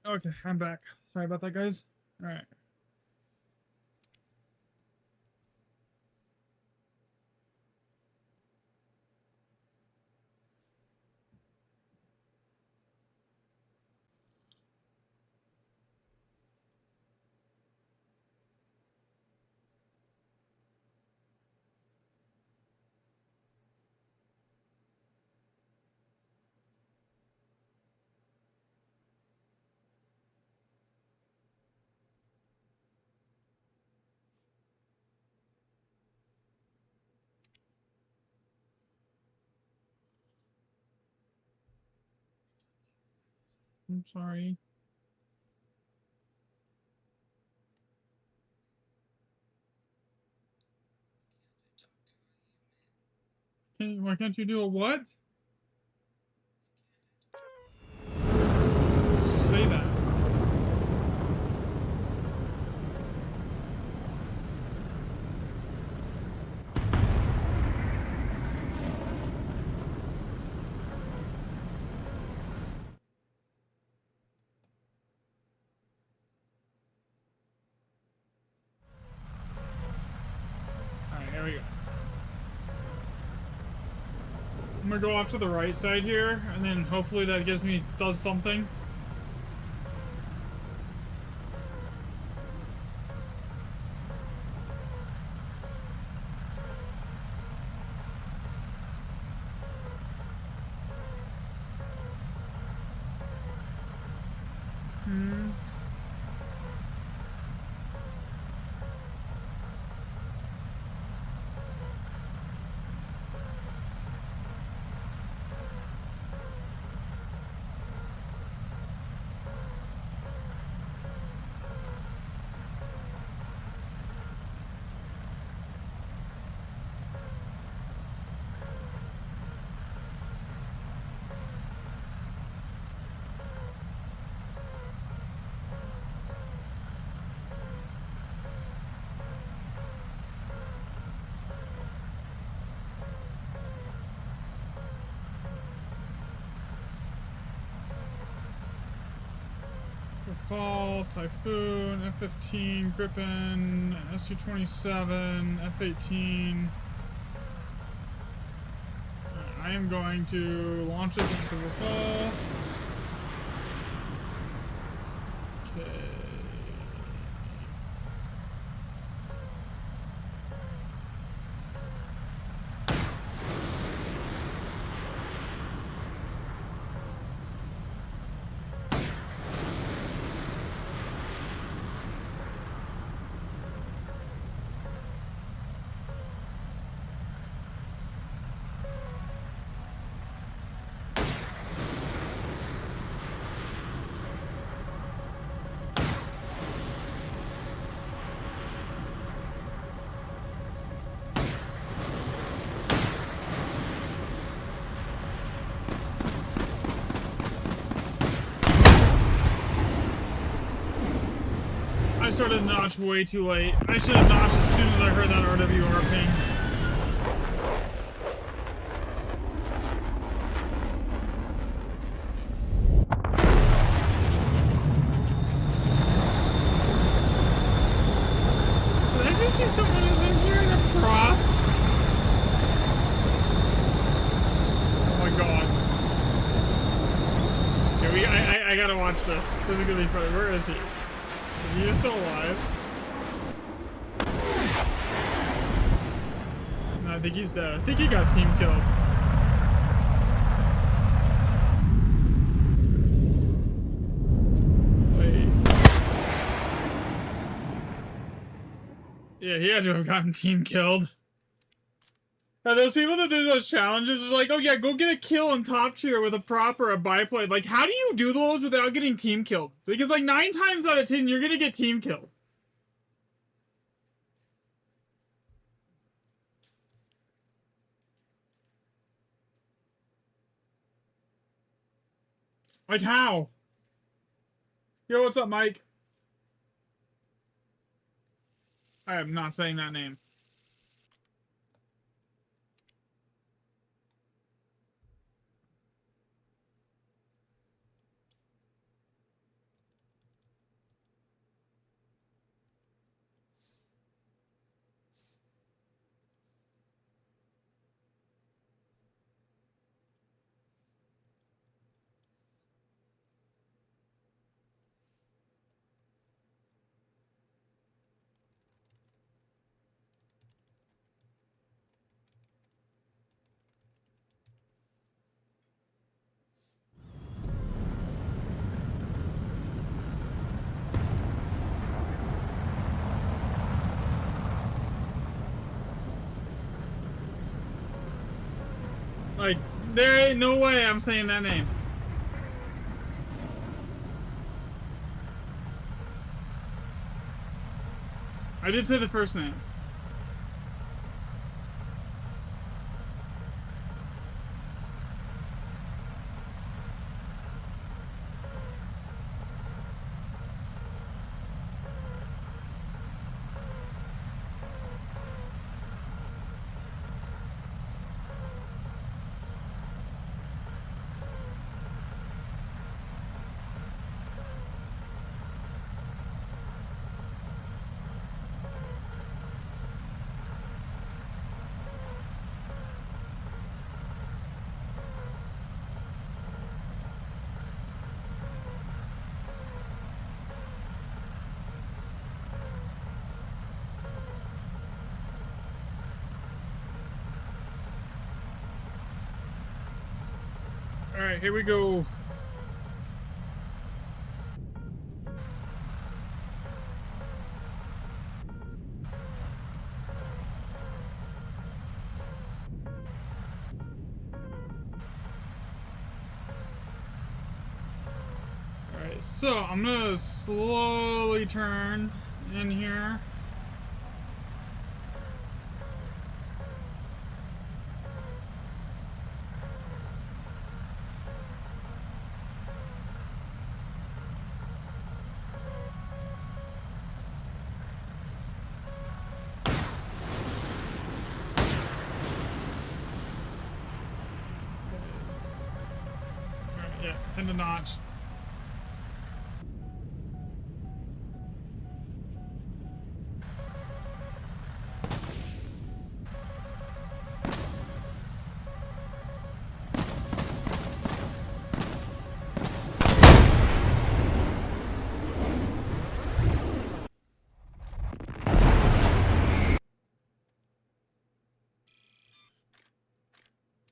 Okay, I'm back. Sorry about that, guys. Alright. I'm sorry. Why can't you do a what? Let's just say that. There we go. I'm gonna go off to the right side here, and then hopefully that does something. Fall, Typhoon, F-15, Gripen, Su-27, F-18. I am going to launch it into the fall. Okay. I started Notch way too late. I should have notched as soon as I heard that RWR ping. Did I just see someone who's in here in a prop? Oh my god. Okay, I gotta watch this. This is gonna be funny. Where is he? Is he still alive? No, I think he's dead. I think he got team killed. Wait. Yeah, he had to have gotten team killed. Now, those people that do those challenges is like, oh yeah, go get a kill in top tier with a prop or a biplane. Like, how do you do those without getting team killed? Because like 9 times out of 10, you're gonna get team killed. Like how? Yo, what's up, Mike? I am not saying that name. Like, there ain't no way I'm saying that name. I did say the first name. Alright, here we go. Alright, so I'm gonna slowly turn in here. Yeah, and a notch.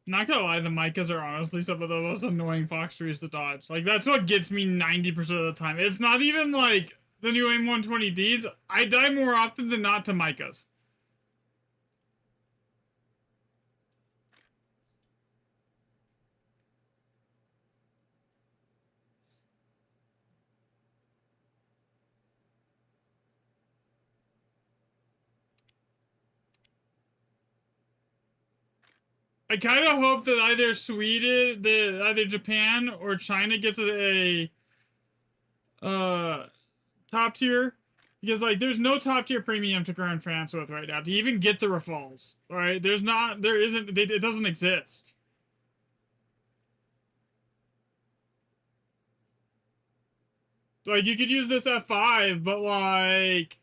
Not gonna lie, the Micas are honestly some of the most annoying fox trees to dodge. Like, that's what gets me 90% of the time. It's not even like the new M120Ds. I die more often than not to Micas. I kind of hope that either either Japan or China gets a top tier, because like there's no top tier premium to Grand France with right now to even get the Rafales. All right, there isn't, it doesn't exist. Like you could use this F5, but like,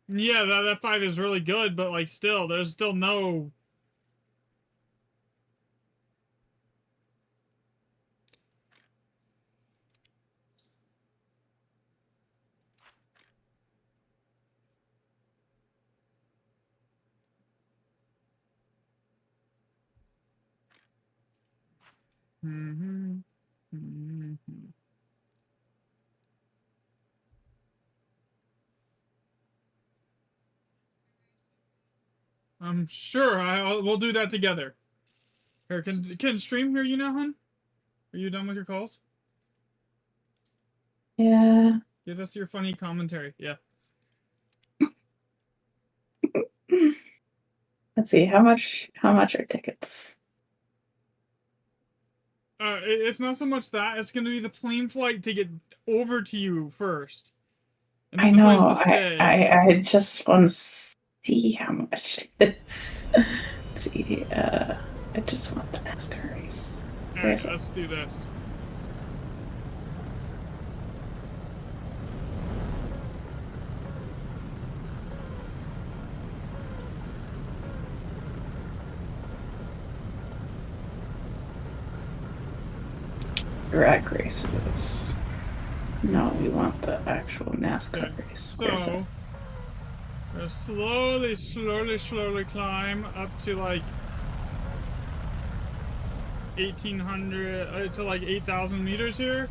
yeah, that F5 is really good, but like still, there's still no. Mm-hmm. Mm-hmm. I'm sure we'll do that together. Here, can stream hear you now, hun? Are you done with your calls? Yeah. Give us your funny commentary. Yeah. Let's see, how much are tickets? It's not so much that, it's gonna be the plane flight to get over to you first. And I then the place know, to stay. I just want to see how much it's. Let's see, I just want the NASCAR race. Alright, let's do this. Drag races. No, we want the actual NASCAR race. So, we're slowly climb up to like 1,800 to like 8,000 meters here,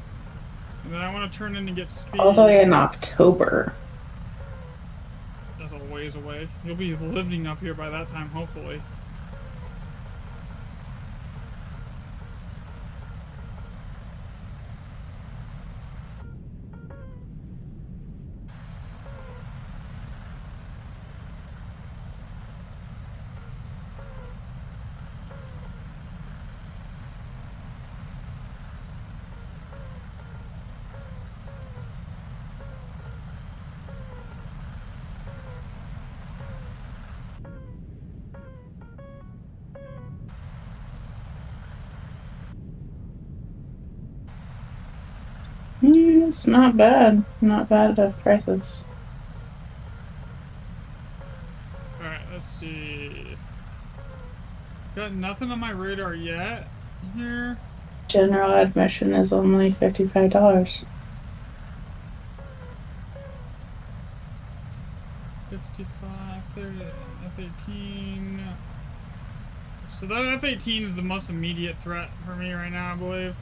and then I want to turn in and get speed. All the way in October. That's a ways away. You'll be living up here by that time, hopefully. It's not bad. Not bad of prices. Alright, let's see. Got nothing on my radar yet here. General admission is only $55. 55, 30, F18. So that F-18 is the most immediate threat for me right now, I believe.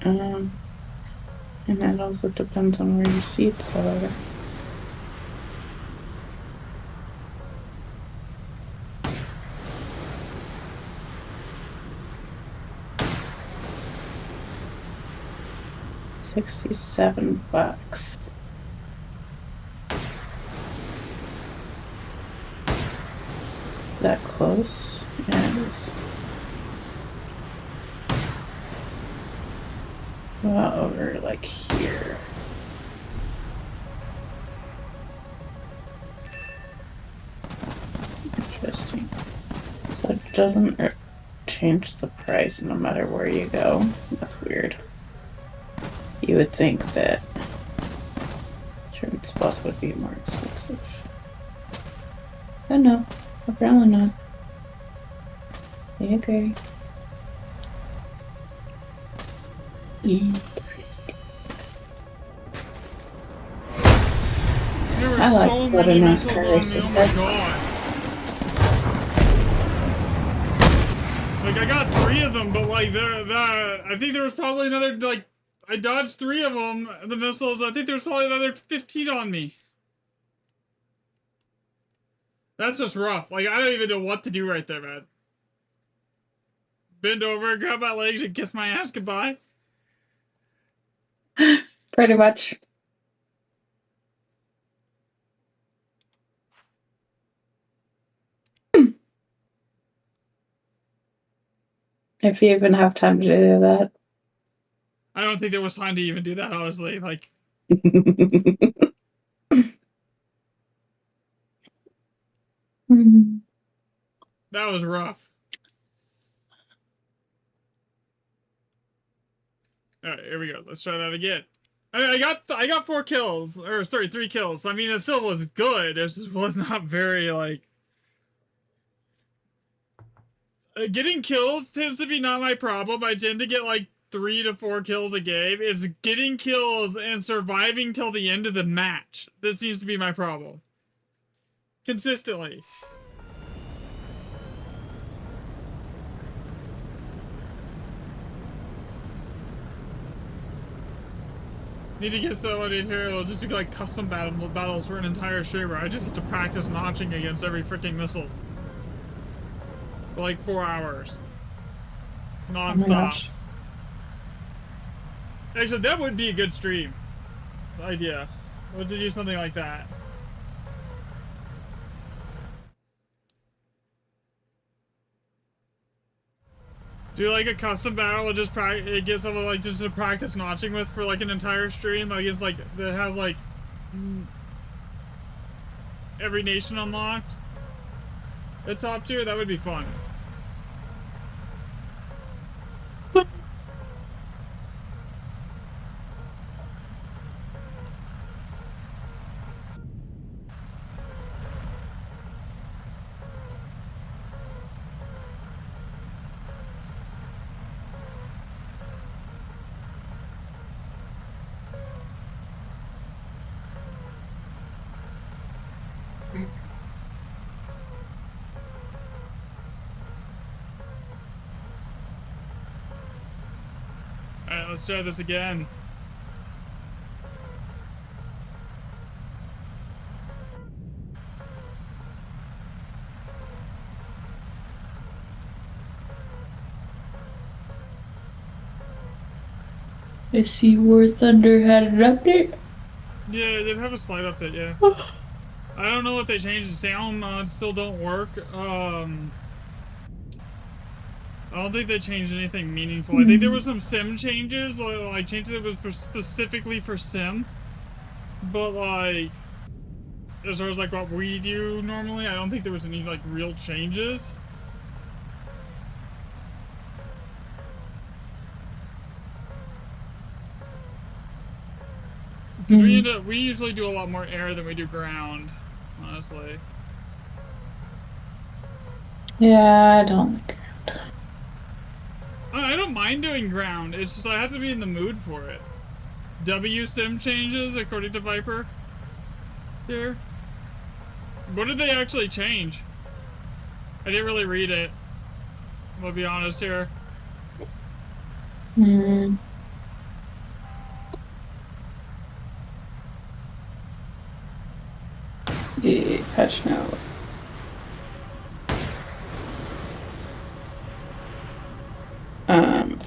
And it also depends on where your seats are. $67. Is that close? Yeah, it is. Well, over like here. Interesting. So it doesn't change the price no matter where you go. That's weird. You would think that certain spots would be more expensive. But no, apparently not. Okay. There were I like so what many a missiles NASCAR on race me, is oh my like. god. Like, I got 3 of them, but like, I think there was probably another, like, I dodged 3 of them, the missiles. I think there was probably another 15 on me. That's just rough. Like, I don't even know what to do right there, man. Bend over, grab my legs, and kiss my ass goodbye. Pretty much. If you even have time to do that. I don't think there was time to even do that, honestly. Like, that was rough. Alright, here we go. Let's try that again. I mean, I got 4 kills. Or, sorry, 3 kills. I mean, it still was good. It just was not very, like... getting kills tends to be not my problem. I tend to get, like, 3 to 4 kills a game. It's getting kills and surviving till the end of the match. This seems to be my problem. Consistently. Need to get someone in here who'll just do like custom battles for an entire stream where I just get to practice notching against every freaking missile. For like 4 hours. Non-stop. Actually, that would be a good stream. Idea. We'll do something like that. Do like a custom battle and just get someone like just to practice notching with for like an entire stream. Like it's like that has like every nation unlocked at top tier. That would be fun. Alright, let's try this again. I see War Thunder had an update. Yeah, it did have a slight update, yeah. I don't know what they changed. The sound mods still don't work. I don't think they changed anything meaningful. I think there was some sim changes, like changes that was specifically for sim. But like, as far as like what we do normally, I don't think there was any like real changes. Because we usually do a lot more air than we do ground, honestly. Yeah, I don't like I don't mind doing ground. It's just I have to be in the mood for it. W sim changes according to Viper. Here. What did they actually change? I didn't really read it. I'm gonna be honest here. Hmm. The patch note.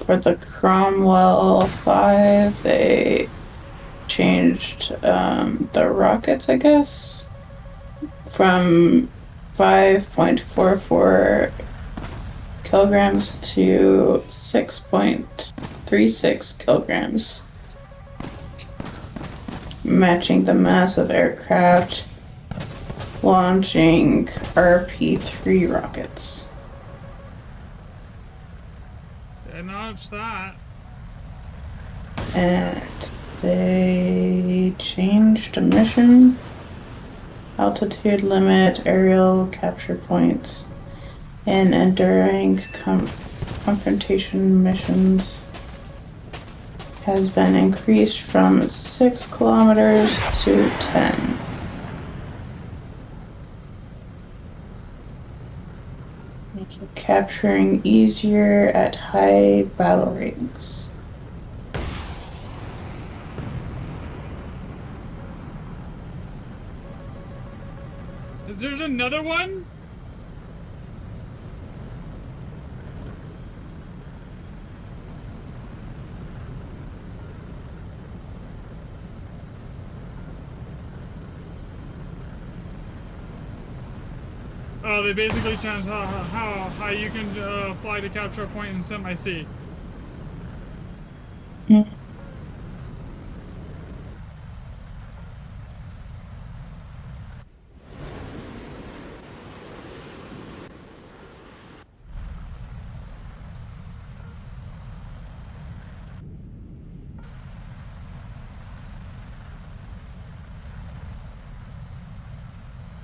For the Cromwell 5, they changed the rockets, I guess, from 5.44 kilograms to 6.36 kilograms, matching the mass of aircraft launching RP-3 rockets. They notched that. And they changed a mission, altitude limit, aerial capture points, and enduring confrontation missions has been increased from 6 kilometers to 10. Making capturing easier at high battle ratings. Is there another one? Oh, they basically changed how high you can fly to capture a point in sim. I see. Mm.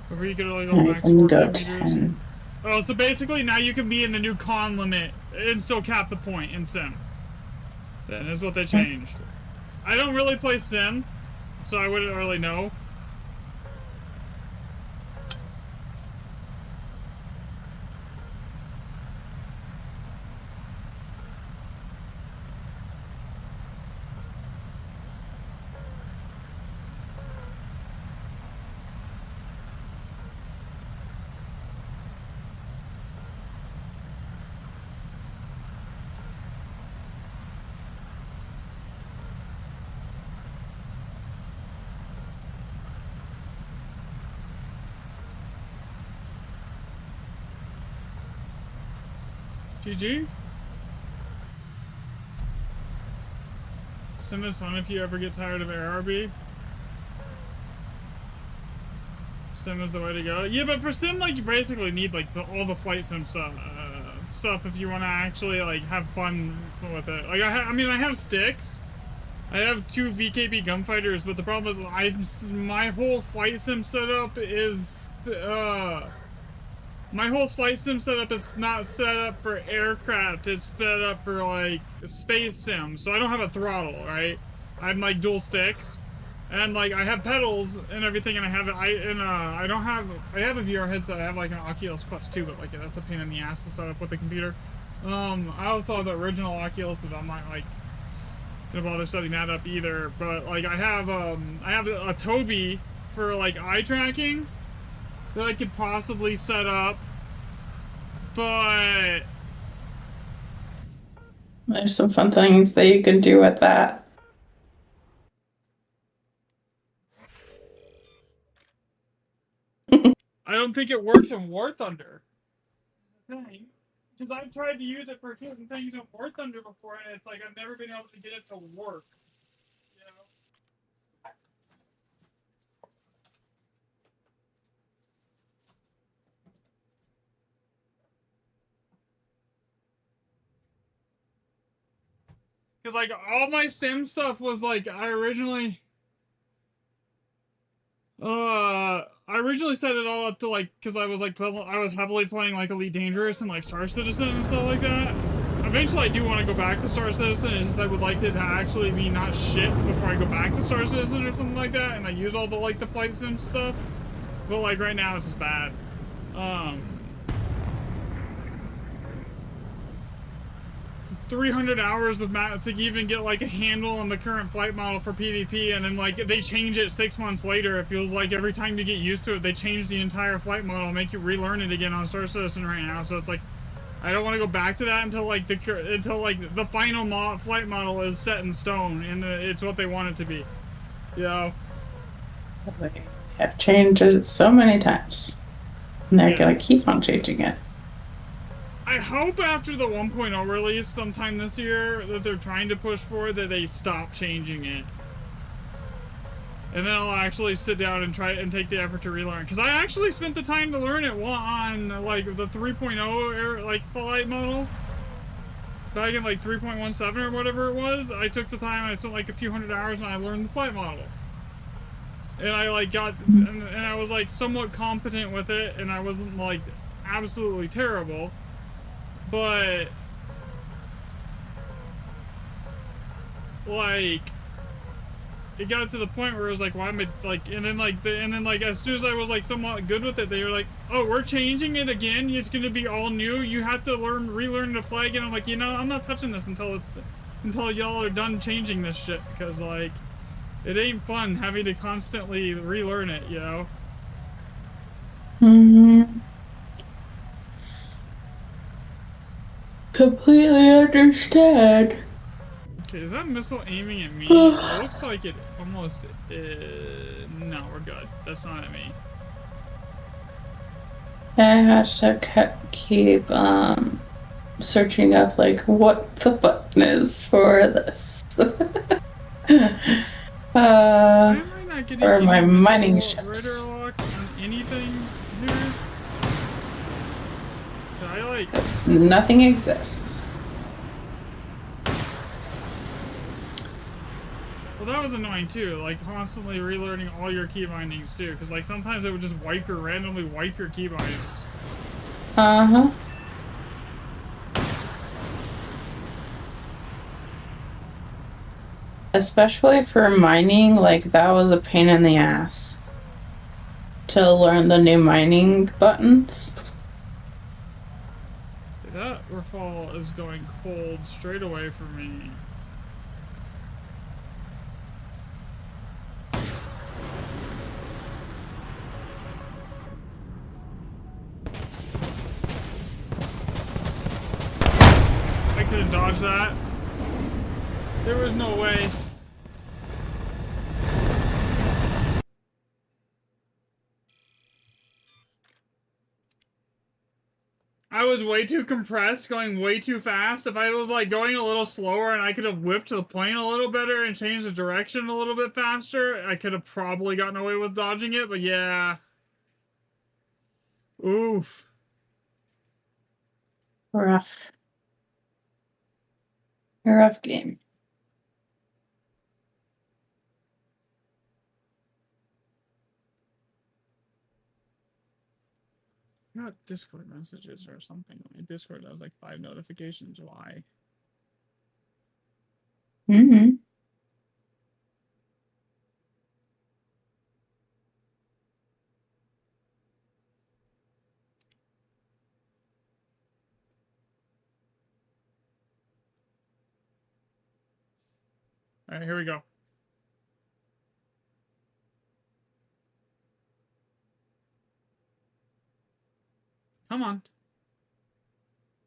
Before you could only go Now you max can 4 go kilometers. 10. Oh, so basically now you can be in the new con limit and still cap the point in sim. That is what they changed. I don't really play sim, so I wouldn't really know. GG. Sim is fun if you ever get tired of ARB. Sim is the way to go. Yeah, but for sim, like, you basically need like all the flight sim stuff if you want to actually like have fun with it. Like, I mean, I have sticks. I have 2 VKB gunfighters, but the problem is my whole flight sim setup is my whole flight sim setup is not set up for aircraft. It's set up for like space sim. So I don't have a throttle, right? I'm like dual sticks, and like I have pedals and everything, and I have I have a VR headset. I have like an Oculus Quest 2, but like that's a pain in the ass to set up with the computer. I also have the original Oculus, and I'm not like gonna bother setting that up either. But like I have a Toby for like eye tracking that I could possibly set up, but There's some fun things that you can do with that. I don't think it works in War Thunder. Because I've tried to use it for certain things in War Thunder before, and it's like I've never been able to get it to work. You know? Because like all my sim stuff was like I originally set it all up to like, because I was heavily playing like Elite Dangerous and like Star Citizen and stuff like that. Eventually I do want to go back to Star Citizen. It's just I would like it to actually be not shit before I go back to Star Citizen or something like that, and I use all the like the flight sim stuff. But like right now it's just bad. 300 hours of to even get like a handle on the current flight model for PvP, and then like they change it 6 months later. It feels like every time you get used to it, they change the entire flight model, make you relearn it again on Star Citizen right now. So it's like I don't want to go back to that until like the final flight model is set in stone and it's what they want it to be. You know? They have changed it so many times, and they're gonna keep on changing it. I hope after the 1.0 release sometime this year that they're trying to push for, that they stop changing it. And then I'll actually sit down and try and take the effort to relearn. Because I actually spent the time to learn it on like the 3.0 like flight model. Back in like 3.17 or whatever it was. I took the time, I spent like a few hundred hours and I learned the flight model. And I like got, and I was like somewhat competent with it, and I wasn't like absolutely terrible. But like it got to the point where it was like, why am I like, and then like as soon as I was like somewhat good with it, they were like, oh, we're changing it again, it's gonna be all new, you have to relearn to fly again. I'm like, you know, I'm not touching this until y'all are done changing this shit, because like it ain't fun having to constantly relearn it, you know. Completely understand. Okay, is that missile aiming at me? It looks like it almost is. No, we're good. That's not at me. I had to keep searching up like what the button is for this. Why am I not getting or my mining ships? Ritter locks on anything here? I like nothing exists. Well, that was annoying too, like constantly relearning all your key bindings too, because like sometimes it would just randomly wipe your key bindings. Especially for mining, like that was a pain in the ass to learn the new mining buttons. That Rafale is going cold straight away for me. I could have dodged that. There was no way. I was way too compressed, going way too fast. If I was like going a little slower and I could have whipped the plane a little better and changed the direction a little bit faster, I could have probably gotten away with dodging it, but yeah. Oof. Rough. A rough game. I got Discord messages or something. My Discord has like 5 notifications. Why? Alright, here we go. Come on.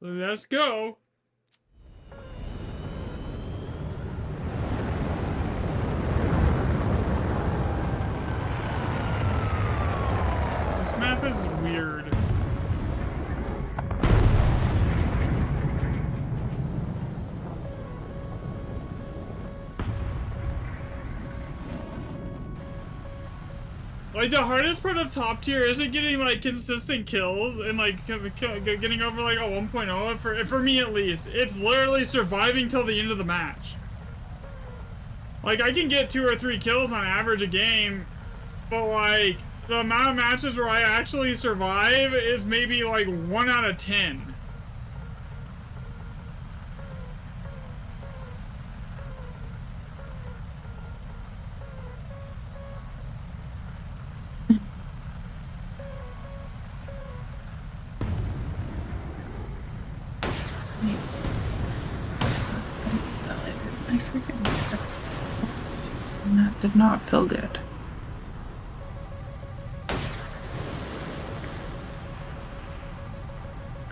Let's go. This map is weird. Like, the hardest part of top tier isn't getting, like, consistent kills and, like, getting over, like, a 1.0, for me at least. It's literally surviving till the end of the match. Like, I can get 2 or 3 kills on average a game, but, like, the amount of matches where I actually survive is maybe, like, 1 out of 10. I freaking. That did not feel good.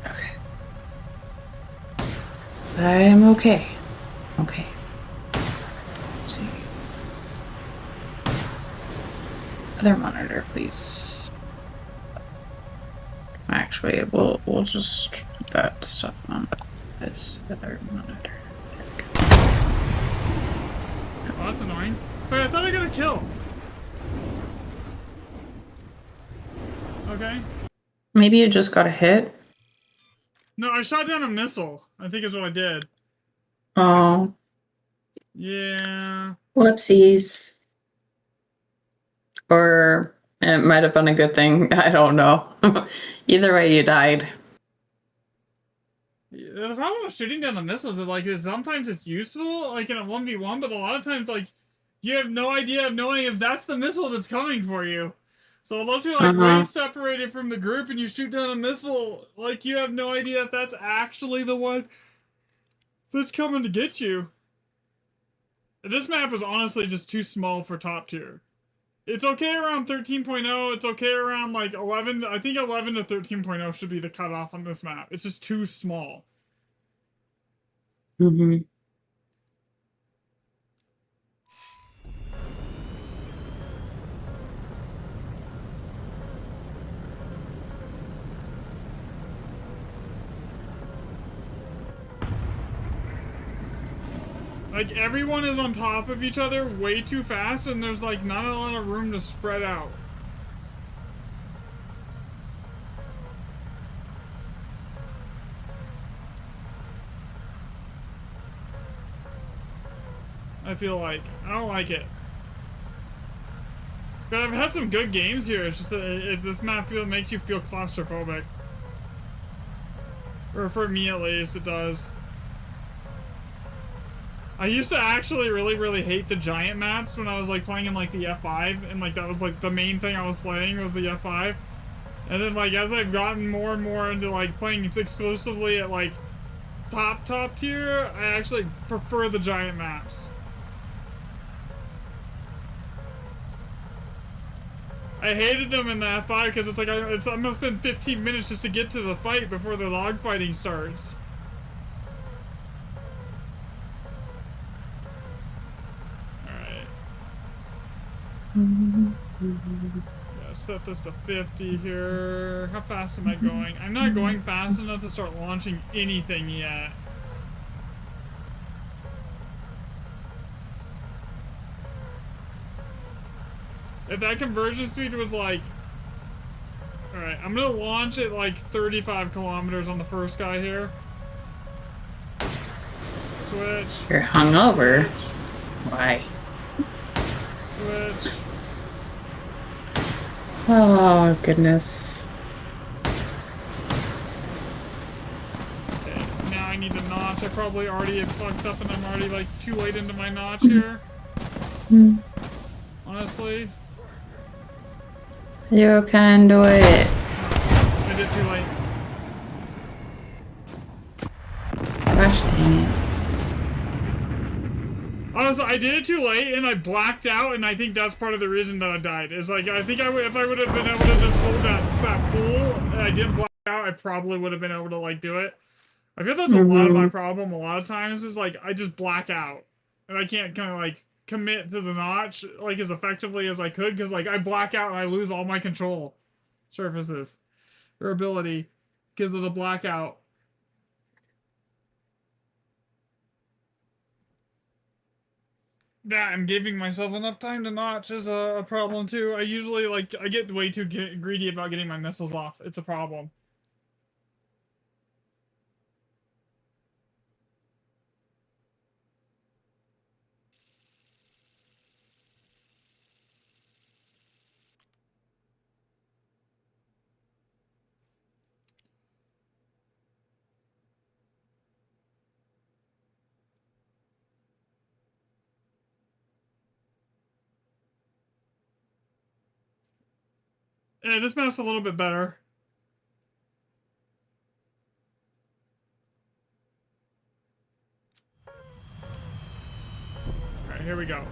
Okay. But I am okay. Okay. Let's see. Other monitor, please. Actually, we'll just put that stuff on this other monitor. Oh, that's annoying. Wait, I thought I got a kill. Okay. Maybe you just got a hit. No, I shot down a missile. I think is what I did. Oh. Yeah. Whoopsies. Or it might have been a good thing. I don't know. Either way, you died. The problem with shooting down the missiles is like sometimes it's useful, like in a 1v1, but a lot of times like you have no idea of knowing if that's the missile that's coming for you. So unless you're like way separated from the group and you shoot down a missile, like you have no idea if that's actually the one that's coming to get you. This map is honestly just too small for top tier. It's okay around 13.0, it's okay around like 11, I think 11 to 13.0 should be the cutoff on this map. It's just too small. Mm-hmm. Like, everyone is on top of each other way too fast, and there's, like, not a lot of room to spread out. I feel like. I don't like it. But I've had some good games here, it's just that this map makes you feel claustrophobic. Or for me at least, it does. I used to actually really hate the giant maps when I was like playing in like the F5, and like that was like the main thing I was playing was the F5. And then like as I've gotten more and more into like playing exclusively at like top tier, I actually prefer the giant maps. I hated them in the F5 because it's like I'm gonna spend 15 minutes just to get to the fight before the log fighting starts. Yeah, set this to 50 here. How fast am I going? I'm not going fast enough to start launching anything yet. If that conversion speed was like... Alright, I'm gonna launch at like 35 kilometers on the first guy here. Switch. You're hungover. Switch. Why? Switch. Oh, goodness. Okay, now I need to notch. I probably already have fucked up and I'm already like too late into my notch here. Honestly. You can do it. I did too late. Gosh dang it. Honestly, I did it too late and I blacked out, and I think that's part of the reason that I died. Is like I think if I would have been able to just hold that pool and I didn't black out, I probably would have been able to like do it. I feel that's a lot of my problem. A lot of times is like I just black out and I can't kind of like commit to the notch like as effectively as I could because like I black out and I lose all my control surfaces or ability because of the blackout. That and giving myself enough time to notch is a problem too. I usually like I get way too greedy about getting my missiles off. It's a problem. Yeah, this map's a little bit better. Alright, here we go.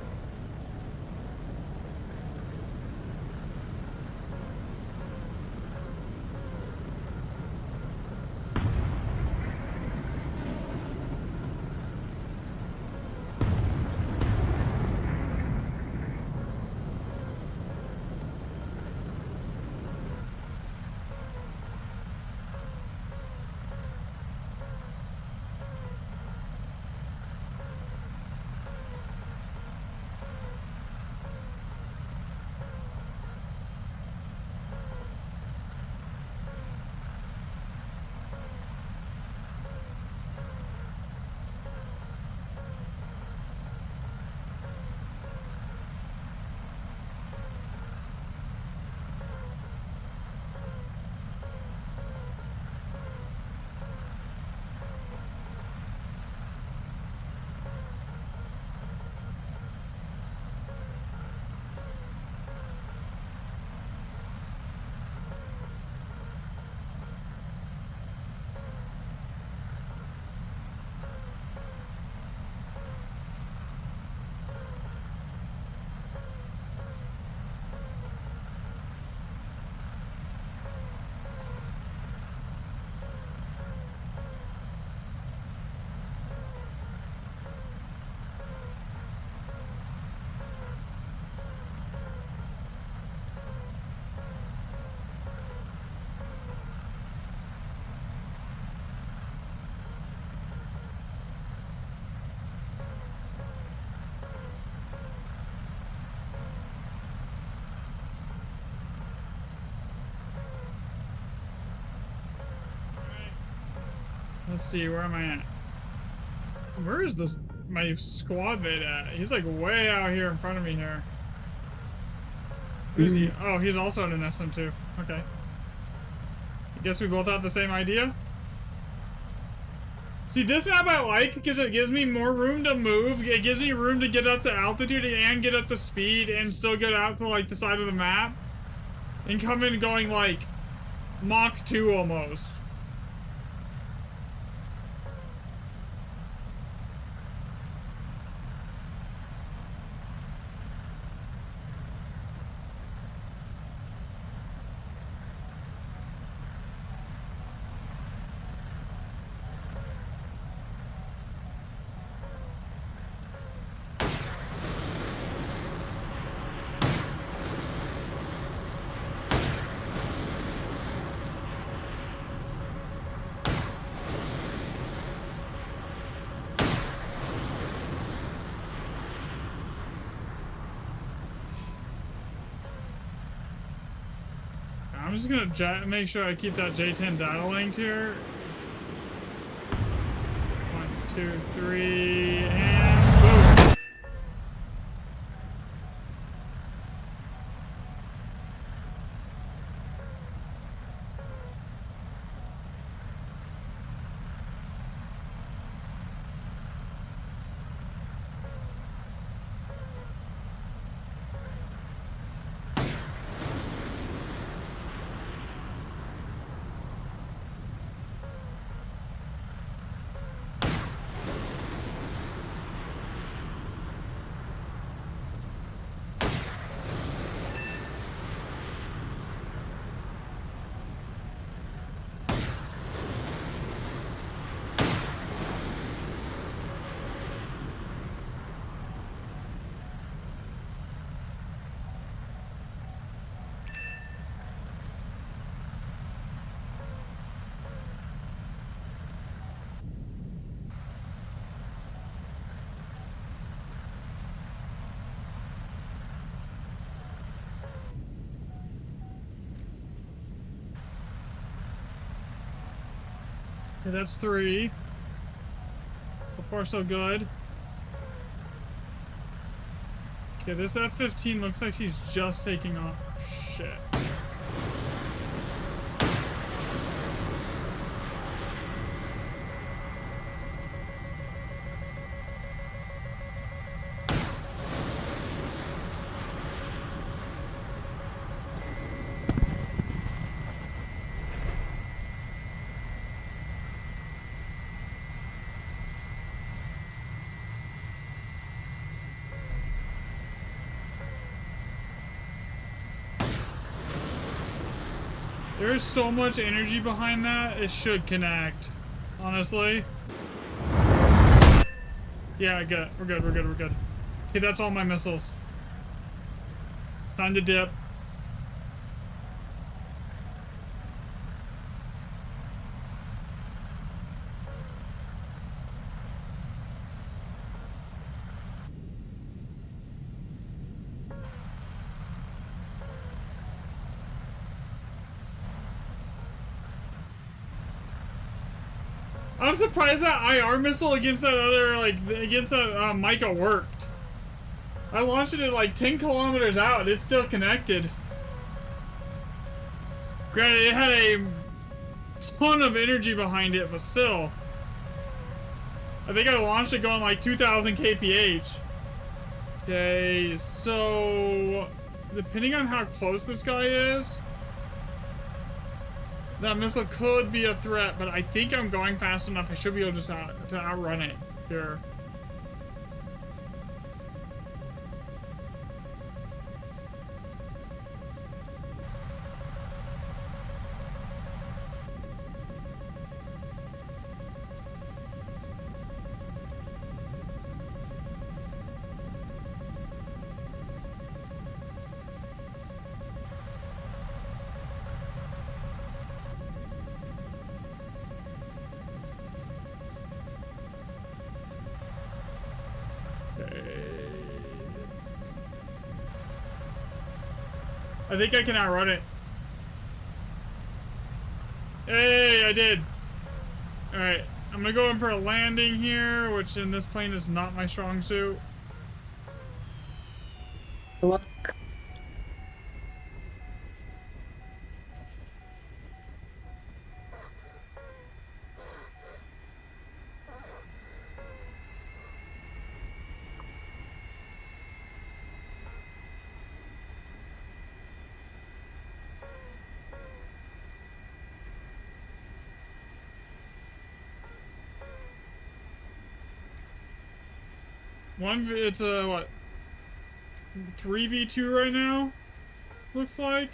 Let's see, where am I at? Where is this, my squad mate at? He's like way out here in front of me here. Who's he? Oh, he's also in an SM2. Okay. I guess we both have the same idea? See, this map I like because it gives me more room to move. It gives me room to get up to altitude and get up to speed and still get out to like the side of the map. And come in going like Mach 2 almost. I'm just gonna make sure I keep that J10 data linked here. 1, 2, 3, and boom. Okay, that's 3. So far, so good. Okay, this F-15 looks like she's just taking off. Shit. There's so much energy behind that, it should connect. Honestly. Yeah, good. We're good, we're good, we're good. Okay, that's all my missiles. Time to dip. I'm surprised that IR missile against that other, like, against that Micah worked. I launched it at like 10 kilometers out, it's still connected. Granted, it had a ton of energy behind it, but still. I think I launched it going like 2,000 kph. Okay, so depending on how close this guy is, that missile could be a threat, but I think I'm going fast enough. I should be able to outrun it here. I think I can outrun it. Hey, I did. Alright, I'm gonna go in for a landing here, which in this plane is not my strong suit. Look. It's a, what? 3v2 right now? Looks like.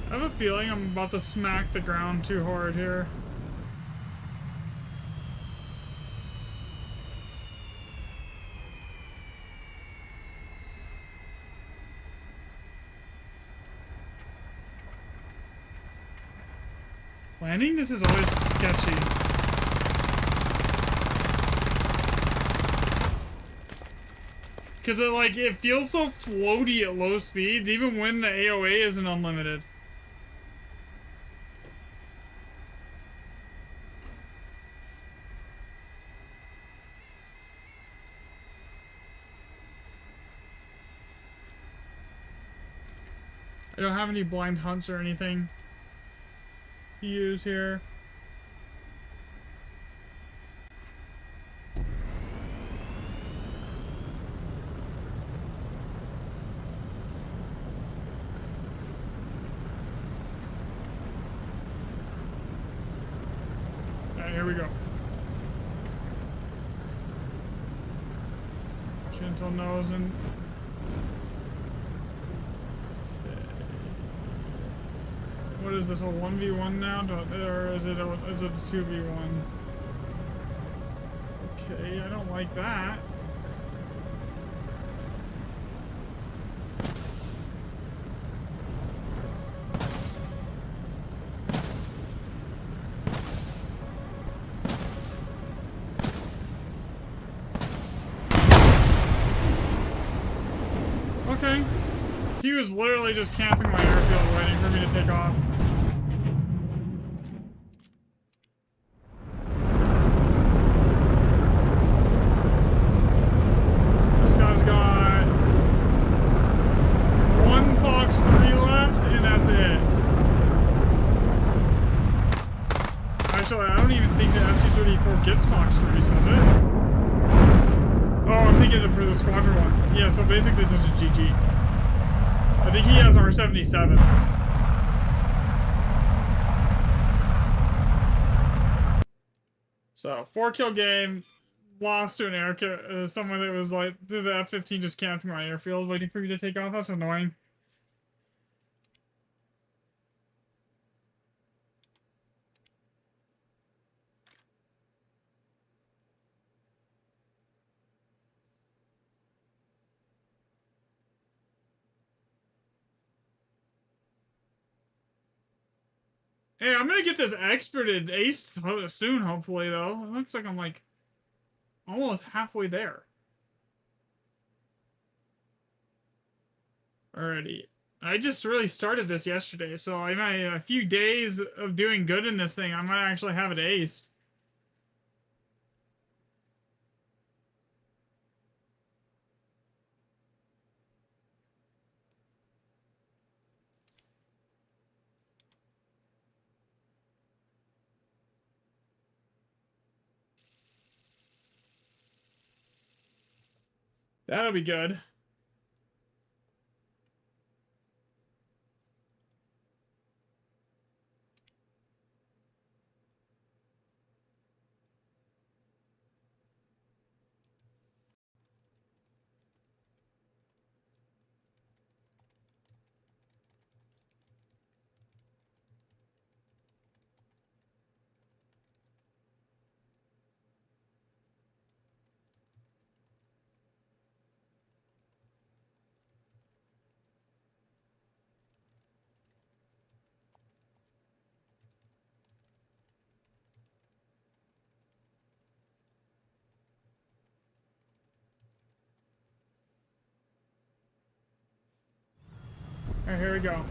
I have a feeling I'm about to smack the ground too hard here. Landing this is always sketchy. Because it feels so floaty at low speeds, even when the AOA isn't unlimited. I don't have any blind hunts or anything to use here. Alright, here we go. Gentle nose and... What is this, a 1v1 now? Or is it a 2v1? Okay, I don't like that. Okay. He was literally just camping my airfield waiting for me to take off. don't even think the SU-34 gets Fox trees, does it? Oh, I'm thinking for the Squadron one. Yeah, so basically it's just a GG. I think he has R-77s. So, 4-kill game, lost to an air someone that was like, the F-15 just camping my airfield waiting for me to take off. That's annoying. Hey, I'm gonna get this experted ace soon, hopefully, though. It looks like I'm, like, almost halfway there. Alrighty. I just really started this yesterday, so I might, a few days of doing good in this thing, I might actually have it aced. That'll be good. Alright, here we go.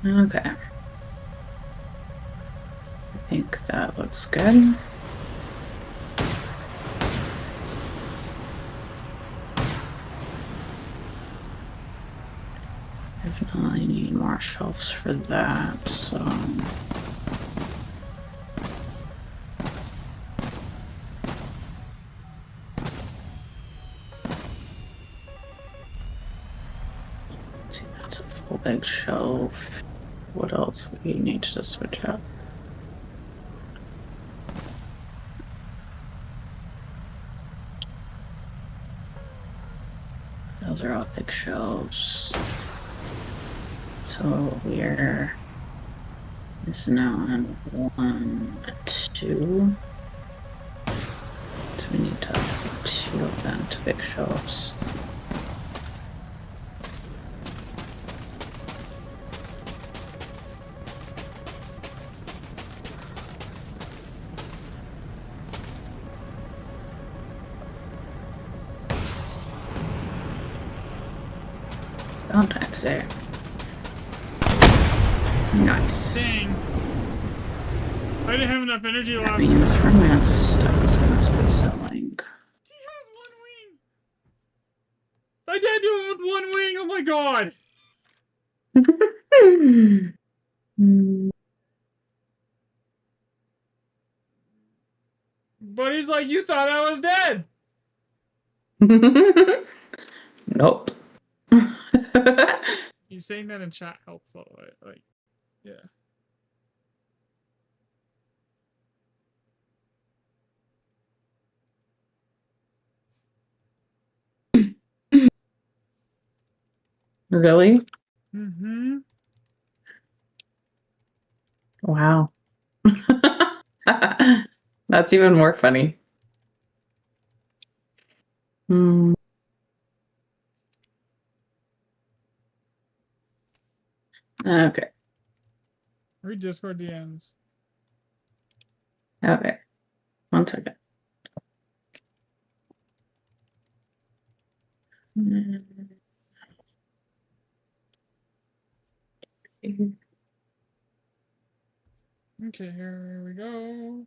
Okay. I think that looks good. Definitely need more shelves for that, so... See, that's a full big shelf. What else we need to switch out? Those are all big shelves. So we're is now on 1, 2. So we need to put 2 of them to big shelves. Valentine's Day. Nice. Dang. I didn't have enough energy left. That means romance stuff is going to be selling. He has 1 wing! I did do it with 1 wing! Oh my god! But he's like, you thought I was dead. Nope. He's saying that in chat helpful. Like, yeah. Really? Mm-hmm. Wow. That's even more funny. Hmm. Okay. Read Discord DMs. Okay. 1 second. Okay, here we go.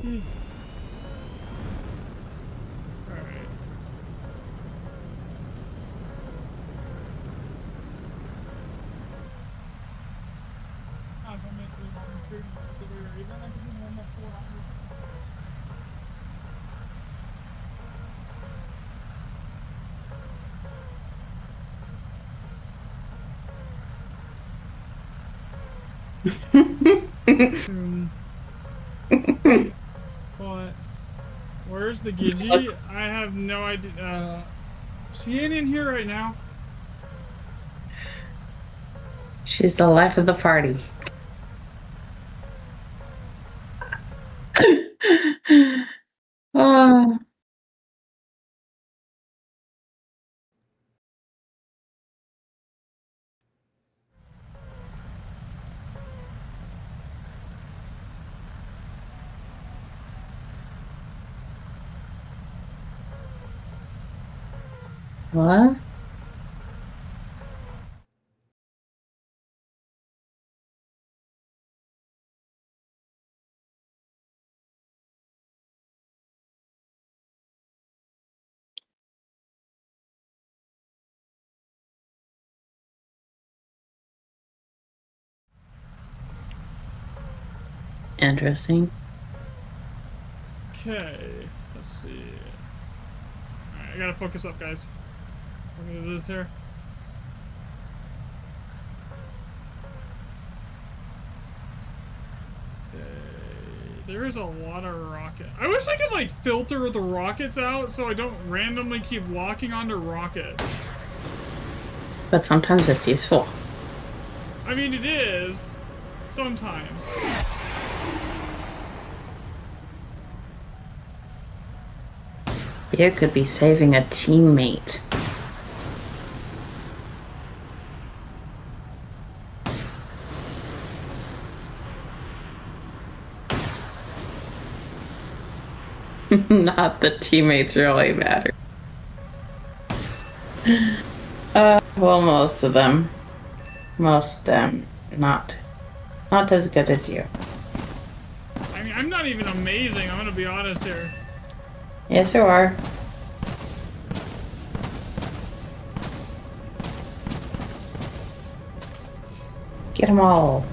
Alright. I'm gonna make this on 30 minutes later, even like if you want my 4 hours. But where's the Gigi? I have no idea. She ain't in here right now. She's the life of the party. Oh. What? Interesting. Okay, let's see. Alright, I gotta focus up, guys. We're gonna do this here. Okay, there is a lot of rocket. I wish I could like filter the rockets out so I don't randomly keep locking onto rockets. But sometimes it's useful. I mean, it is. Sometimes. You could be saving a teammate. Not the teammates really matter. Well, most of them. Most of them. Not as good as you. I mean, I'm not even amazing, I'm gonna be honest here. Yes, you are. Get them all.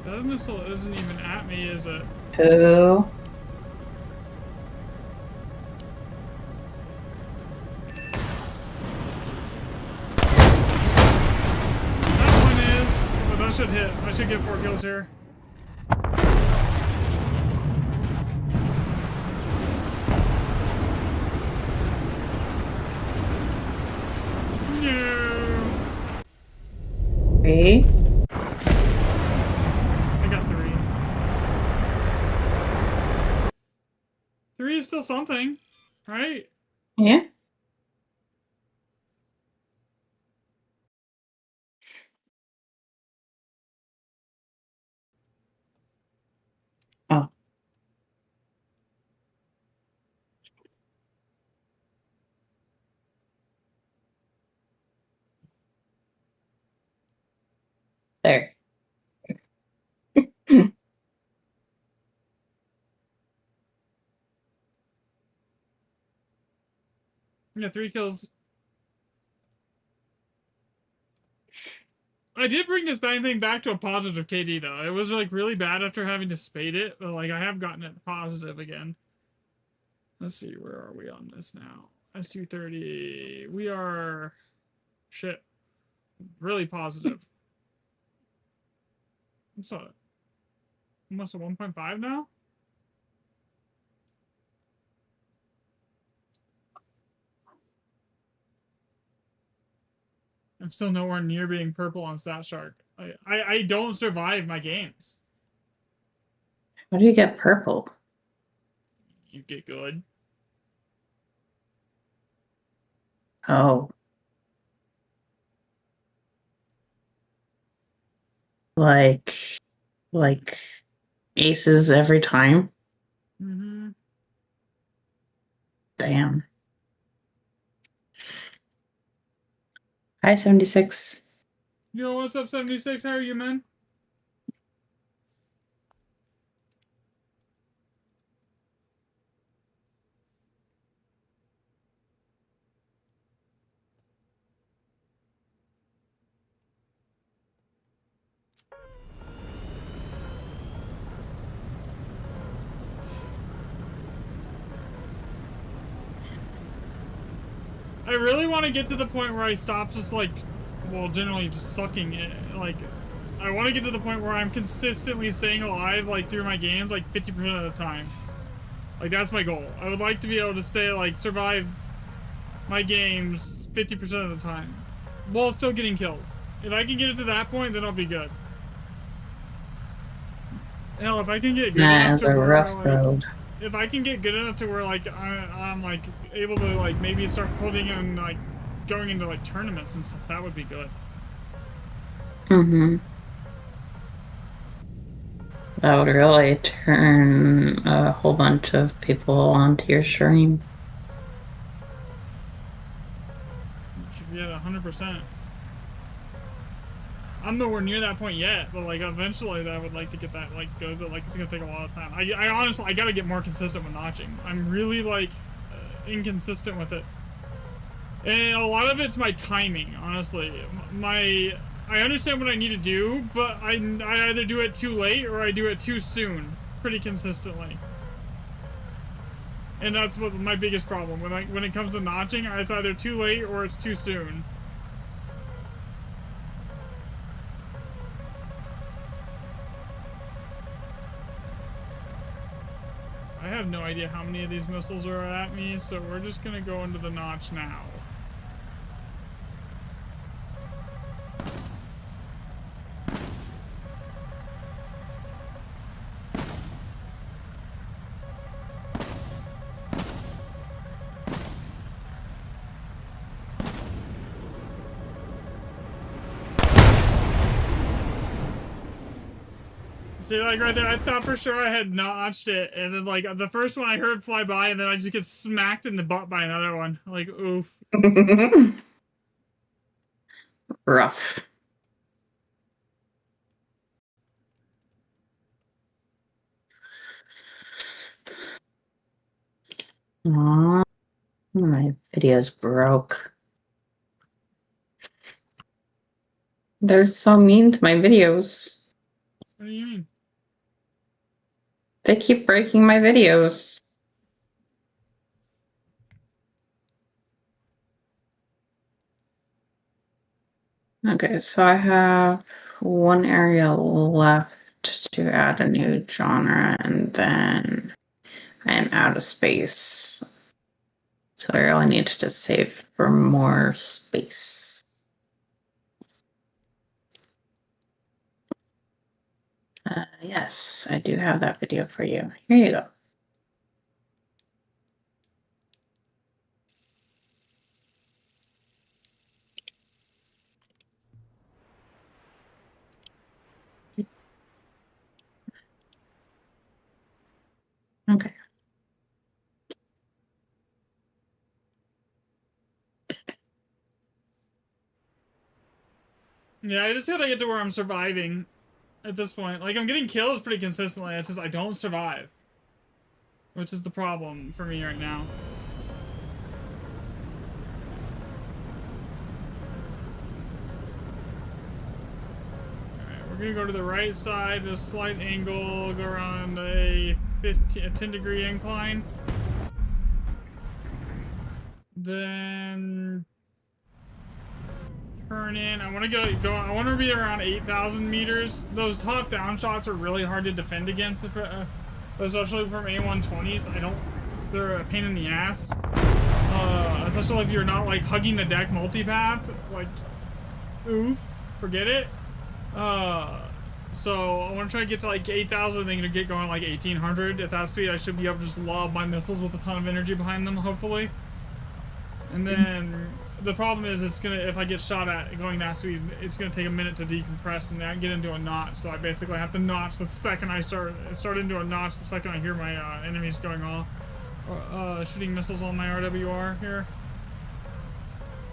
That missile isn't even at me, is it? Two. That one is. Oh, that should hit. I should get 4 kills here. No. 3. I got 3. 3 is still something, right? Yeah. Oh. There. Yeah, 3 kills. I did bring this bang thing back to a positive KD though. It was like really bad after having to spade it, but like I have gotten it positive again. Let's see, where are we on this now? SU30. We are shit. Really positive. What's that? Almost a 1.5 now? I'm still nowhere near being purple on Stat Shark. I don't survive my games. How do you get purple? You get good. Oh. Like aces every time? Mm-hmm. Damn. Hi, 76. Yo, what's up, 76? How are you, man? I really want to get to the point where I stop just like, well, generally just sucking it. Like, I want to get to the point where I'm consistently staying alive, like, through my games, like, 50% of the time. Like, that's my goal. I would like to be able to stay, like, survive my games 50% of the time while still getting kills. If I can get it to that point, then I'll be good. Hell, if I can get good That enough is to a where, rough like, road. if I can get good enough to where, like, I'm like, able to, like, maybe start putting in, like, going into, like, tournaments and stuff, that would be good. Mm-hmm. That would really turn a whole bunch of people onto your stream. Yeah, 100%. I'm nowhere near that point yet, but like eventually I would like to get that like good, but like it's gonna take a lot of time. I honestly I gotta get more consistent with notching. I'm really like inconsistent with it, and a lot of it's my timing. Honestly, I understand what I need to do, but I either do it too late or I do it too soon, pretty consistently. And that's what my biggest problem when it comes to notching. It's either too late or it's too soon. I have no idea how many of these missiles are at me, so we're just gonna go into the notch now. See, like right there, I thought for sure I had notched it, and then like the first one I heard fly by, and then I just get smacked in the butt by another one. Like, oof. Rough. Aw, my videos broke. They're so mean to my videos. What do you mean? They keep breaking my videos. Okay, so I have one area left to add a new genre, and then I'm out of space. So I really need to just save for more space. Yes, I do have that video for you. Here you go. Okay. Yeah, I just gotta get to where I'm surviving at this point. Like, I'm getting kills pretty consistently. It's just I don't survive. Which is the problem for me right now. Alright, we're gonna go to the right side, a slight angle, go around a 10-degree incline. Then turn in. I want to go. I want to be around 8,000 meters. Those top-down shots are really hard to defend against, especially from A120s. They're a pain in the ass. Especially if you're not like hugging the deck multipath. Like, oof, forget it. So I want to try to get to like 8,000, then to get going like 1,800. At that speed, I should be able to just lob my missiles with a ton of energy behind them, hopefully. And then the problem is, if I get shot at going that speed, it's gonna take a minute to decompress and then get into a notch. So I basically have to notch the second I start into a notch the second I hear my enemies going off, shooting missiles on my RWR here.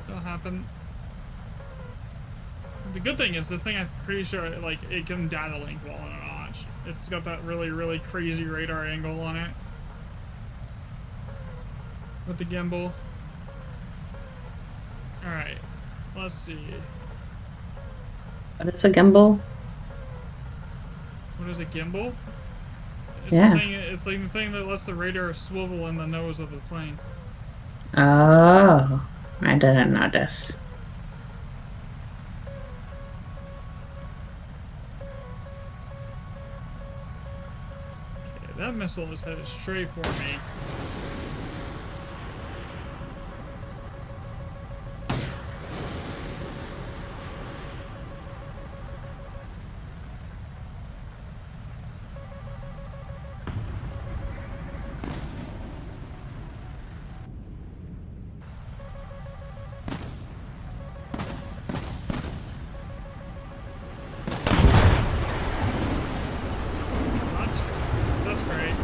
That'll happen. The good thing is this thing, I'm pretty sure like it can data link while in a notch. It's got that really crazy radar angle on it with the gimbal. Alright, let's see. But it's a gimbal. What is a gimbal? It's Yeah. It's like the thing that lets the radar swivel in the nose of the plane. Oh, I didn't notice. Okay, that missile is headed straight for me. That's great.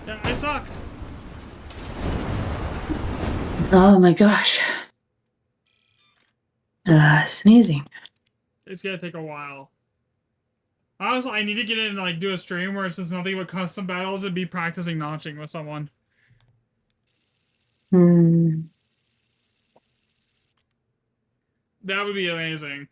Yeah, I suck. Oh my gosh. Sneezing. It's gonna take a while. Also, I need to get in and like do a stream where it's just nothing but custom battles and be practicing notching with someone. Hmm. That would be amazing.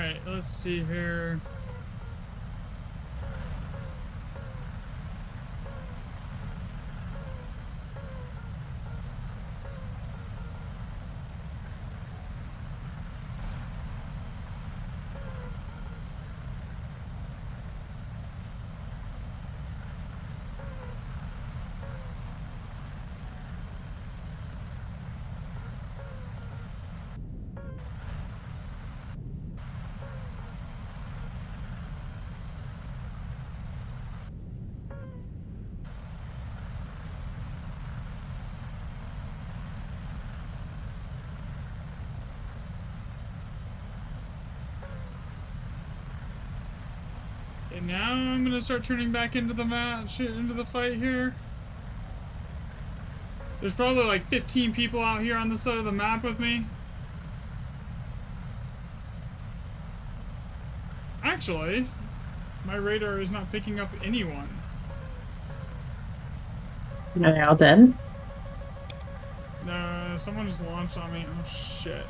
Alright, let's see here. Okay, now I'm gonna start turning back into the match, into the fight here. There's probably like 15 people out here on this side of the map with me. Actually, my radar is not picking up anyone. Are they all dead? No, someone just launched on me. Oh shit.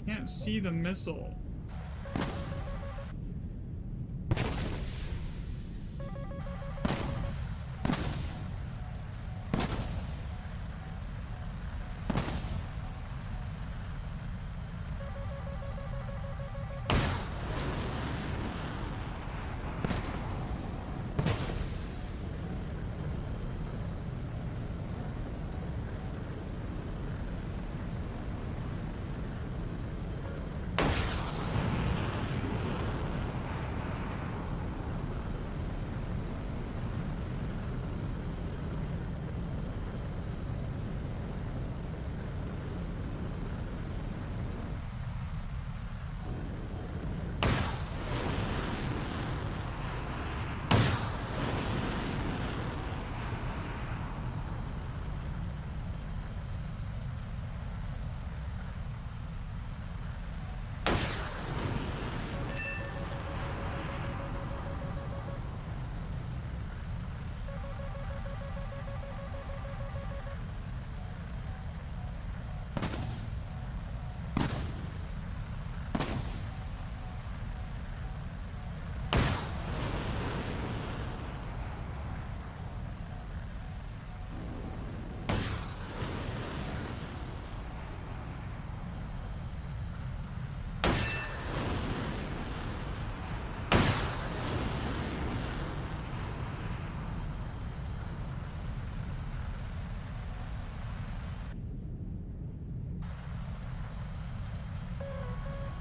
Can't see the missile.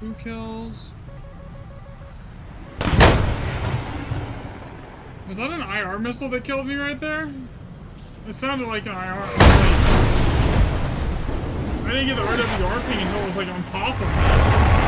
Who kills? Was that an IR missile that killed me right there? It sounded like an IR. I didn't get the RWR ping until it was like on top of me.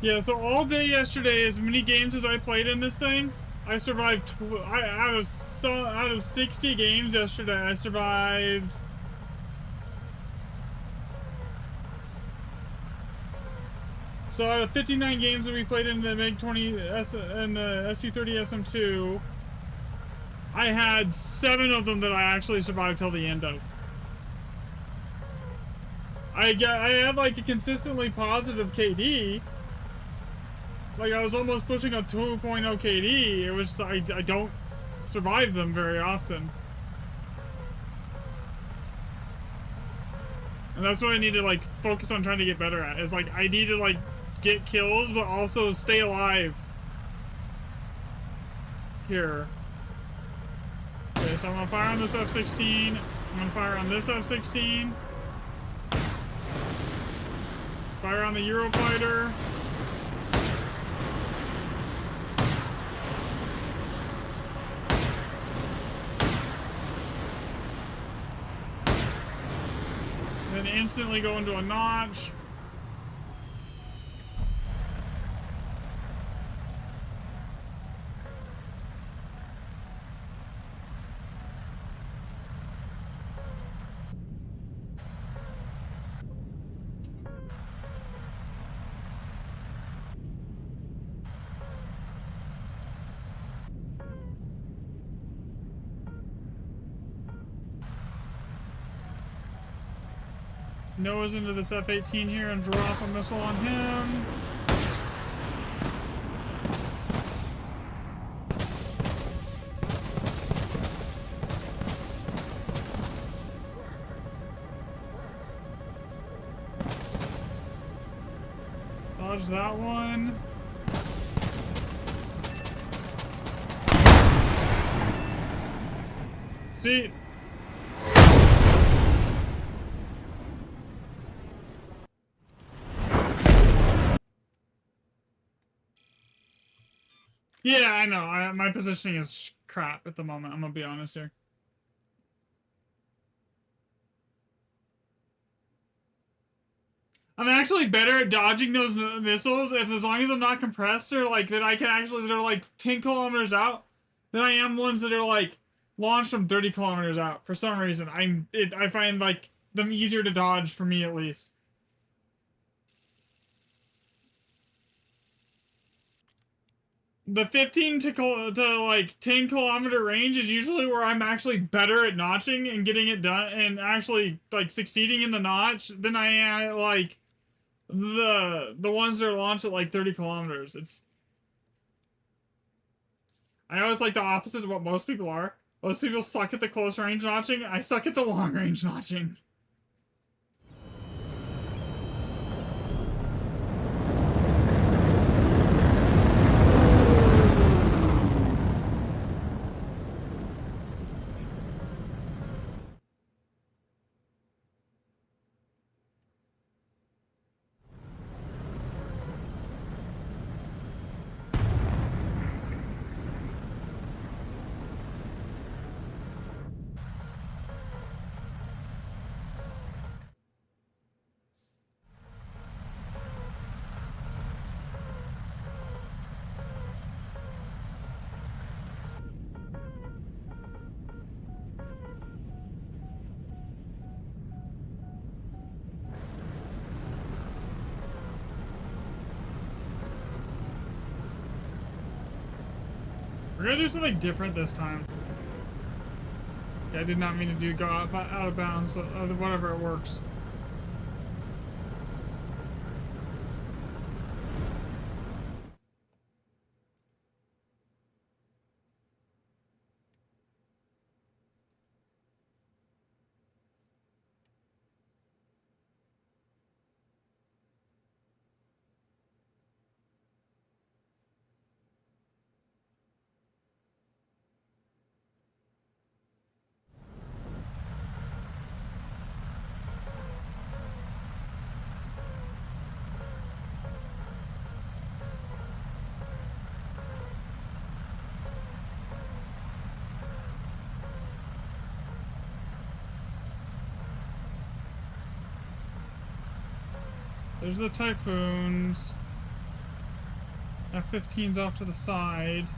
Yeah, so all day yesterday, as many games as I played in this thing, I survived. Out of 60 games yesterday, I survived. So out of 59 games that we played in the MiG 20 S and the SU-30 SM2, I had 7 of them that I actually survived till the end of. I had like a consistently positive KD. Like I was almost pushing a 2.0 KD. It was I don't survive them very often. And that's what I need to like focus on trying to get better at. Is like I need to like get kills but also stay alive. Here. Okay, so I'm gonna fire on this F-16. I'm gonna fire on this F-16. Fire on the Eurofighter. Then instantly go into a notch. Noah's into this F-18 here and drop a missile on him. Dodge that one. See? Yeah, I know. My positioning is crap at the moment. I'm gonna be honest here. I'm actually better at dodging those missiles as long as I'm not compressed or like that I can actually, they're like 10 kilometers out, than I am ones that are like launched from 30 kilometers out. For some reason, I find like them easier to dodge for me at least. The 15 to like 10 kilometer range is usually where I'm actually better at notching and getting it done and actually like succeeding in the notch than I am like the ones that are launched at like 30 kilometers. I always like the opposite of what most people are. Most people suck at the close range notching. I suck at the long range notching. We're gonna do something different this time. Okay, I did not mean to go out of bounds, but whatever, it works. There's the Typhoons. F-15's off to the side.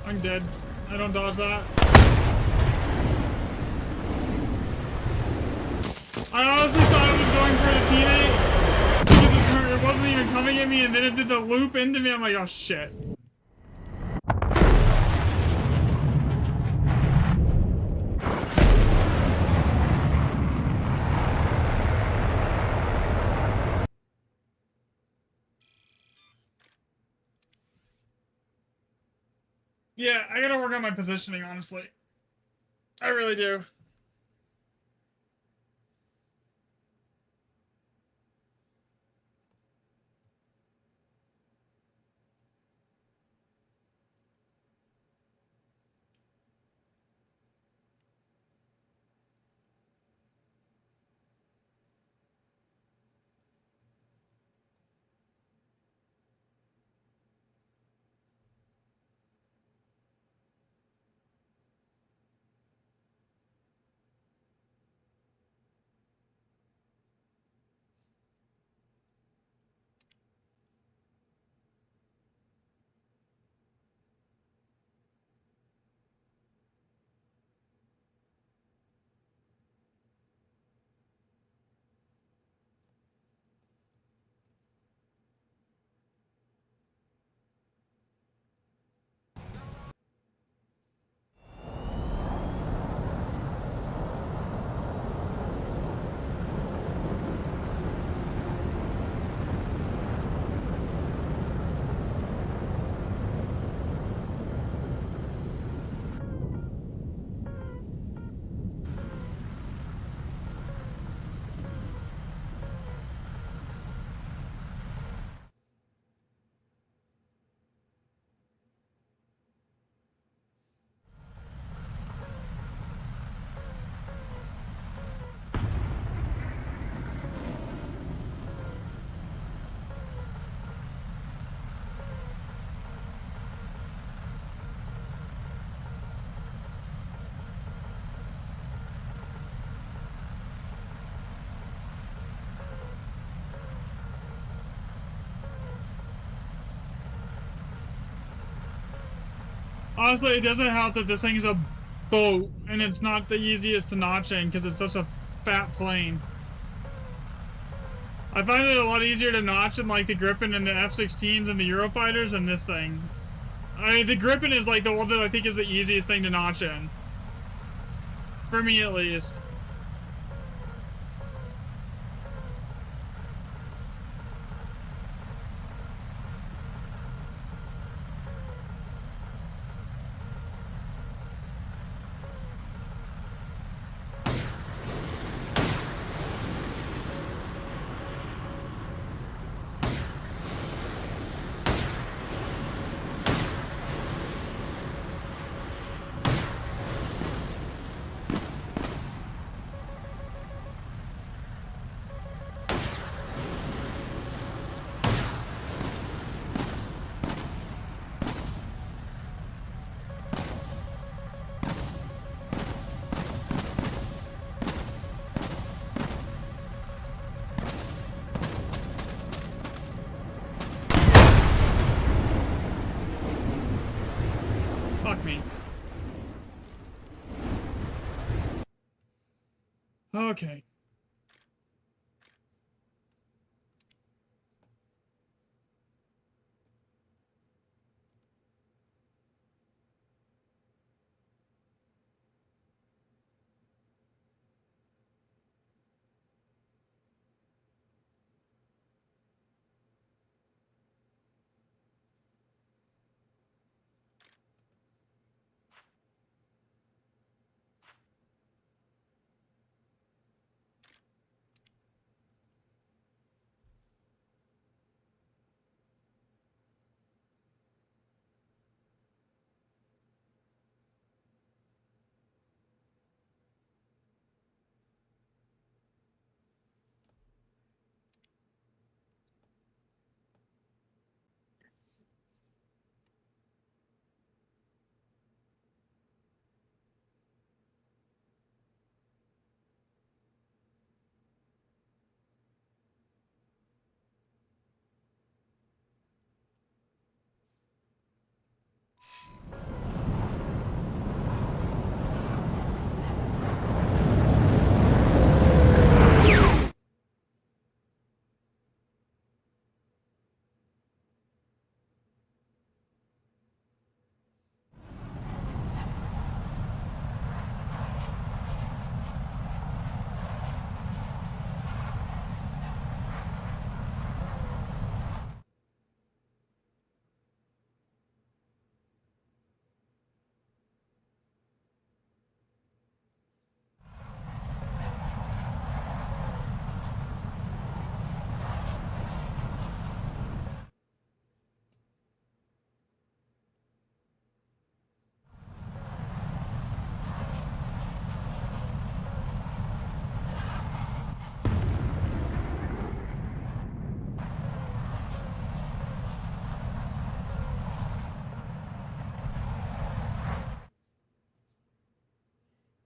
I'm dead. I don't dodge that. I honestly thought it was going for the teammate because it wasn't even coming at me, and then it did the loop into me. I'm like, oh shit. Yeah, I gotta work on my positioning, honestly. I really do. Honestly, it doesn't help that this thing is a boat, and it's not the easiest to notch in because it's such a fat plane. I find it a lot easier to notch in like the Gripen and the F-16s and the Eurofighters than this thing. I mean, the Gripen is like the one that I think is the easiest thing to notch in. For me, at least. Fuck me. Okay.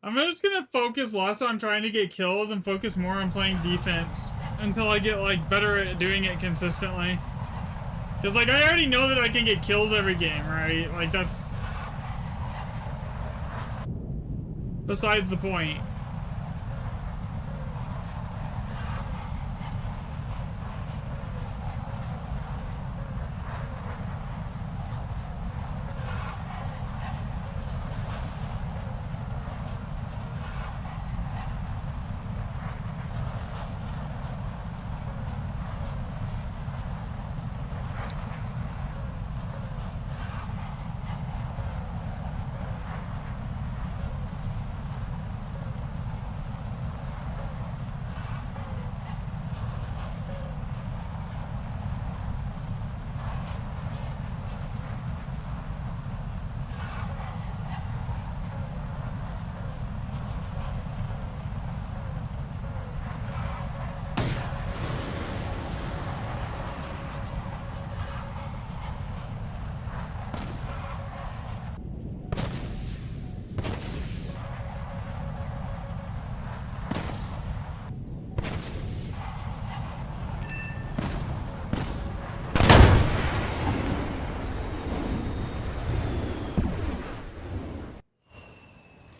I'm just gonna focus less on trying to get kills and focus more on playing defense until I get like better at doing it consistently. Cause like I already know that I can get kills every game, right? Like that's besides the point.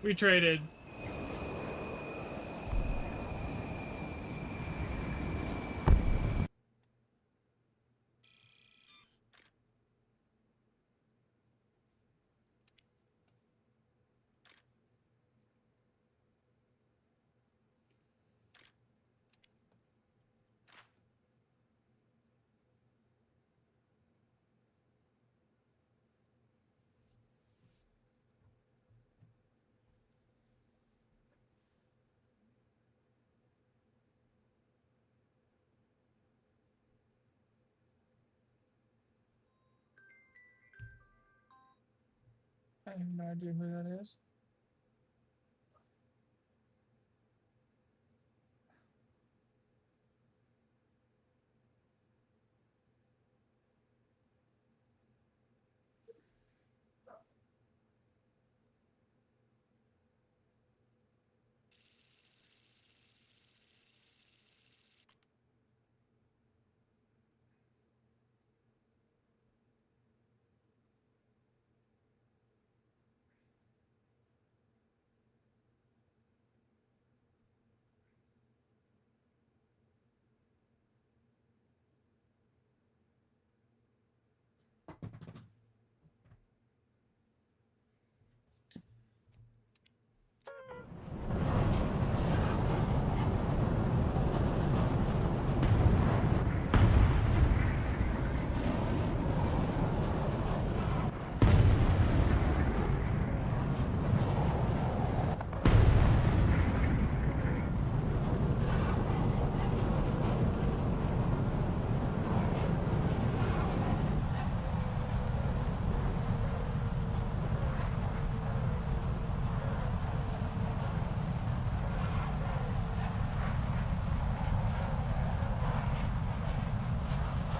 We traded. I have no idea who that is.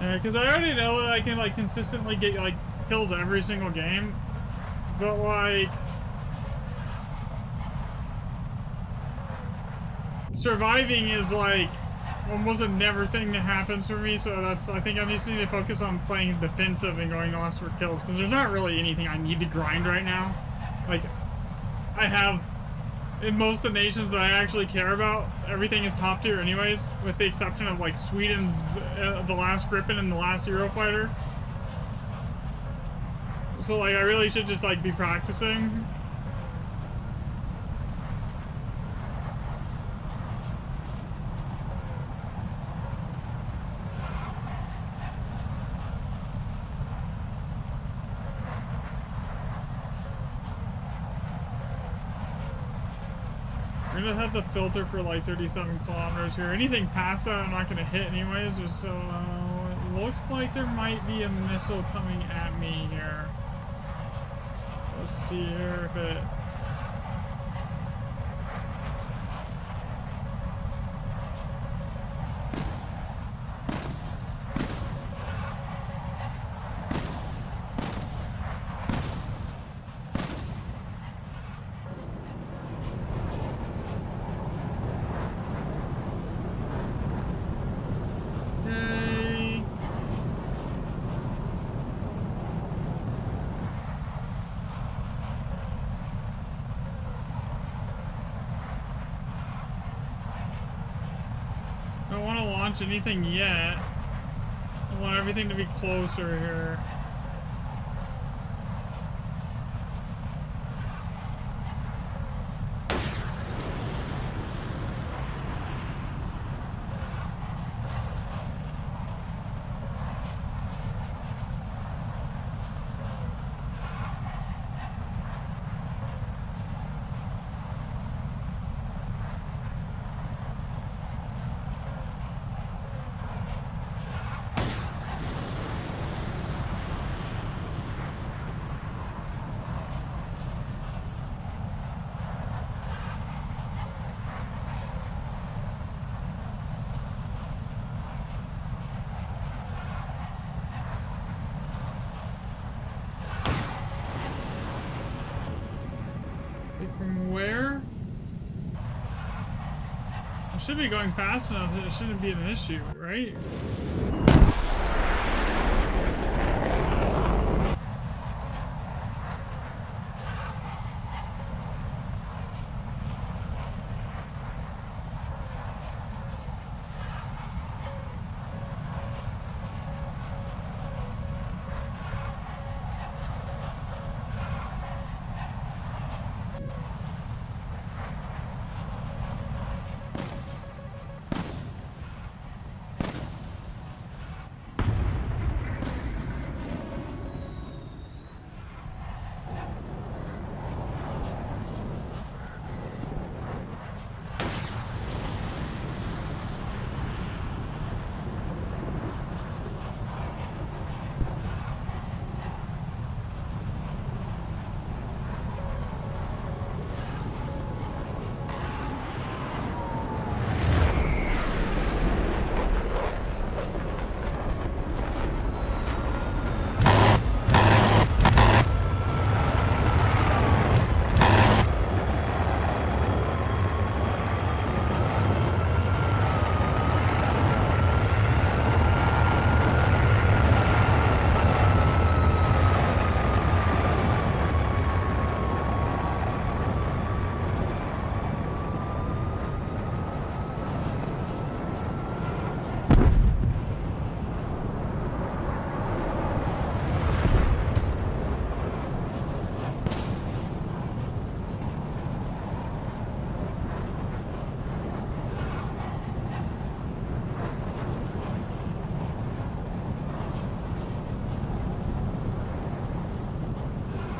Because I already know that I can like consistently get like kills every single game, but like surviving is like almost a never thing that happens for me. So that's I think I just need to focus on playing defensive and going less for kills because there's not really anything I need to grind right now. Like I have. In most of the nations that I actually care about, everything is top tier anyways, with the exception of like Sweden's the last Gripen and the last Eurofighter. So like I really should just like be practicing. I'm gonna have the filter for like 37 kilometers here. Anything past that I'm not gonna hit anyways, so it looks like there might be a missile coming at me here. Let's see here if it... launch anything yet. I want everything to be closer here. From where? I should be going fast enough that it shouldn't be an issue, right?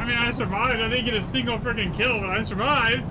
I mean, I survived. I didn't get a single freaking kill, but I survived.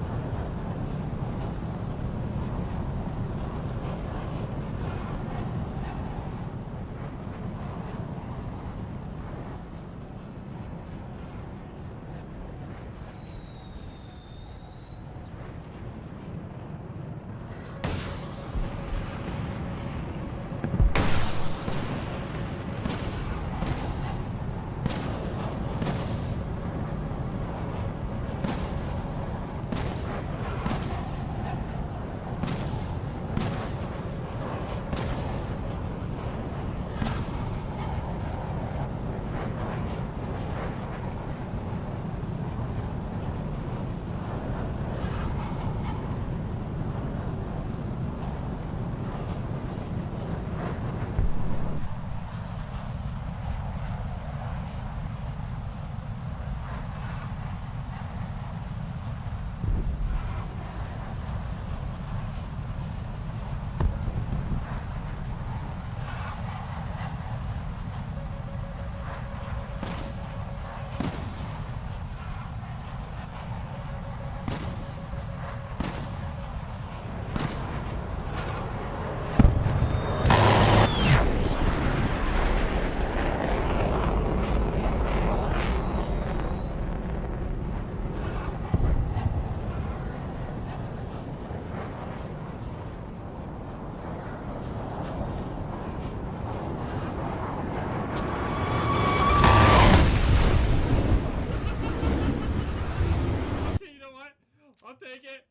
Take it.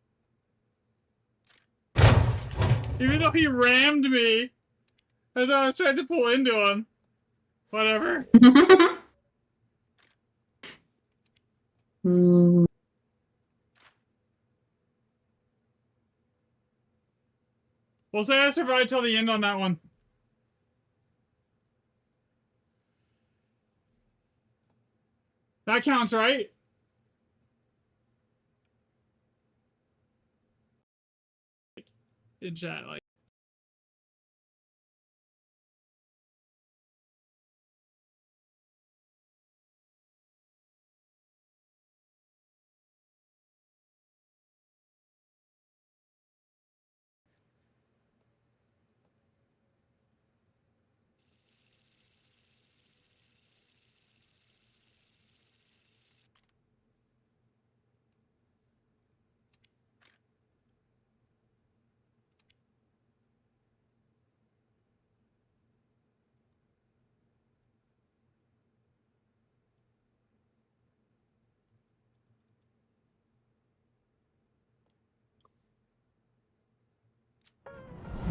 Even though he rammed me as I was trying to pull into him. Whatever. We'll say I survived till the end on that one. That counts, right? In chat, like.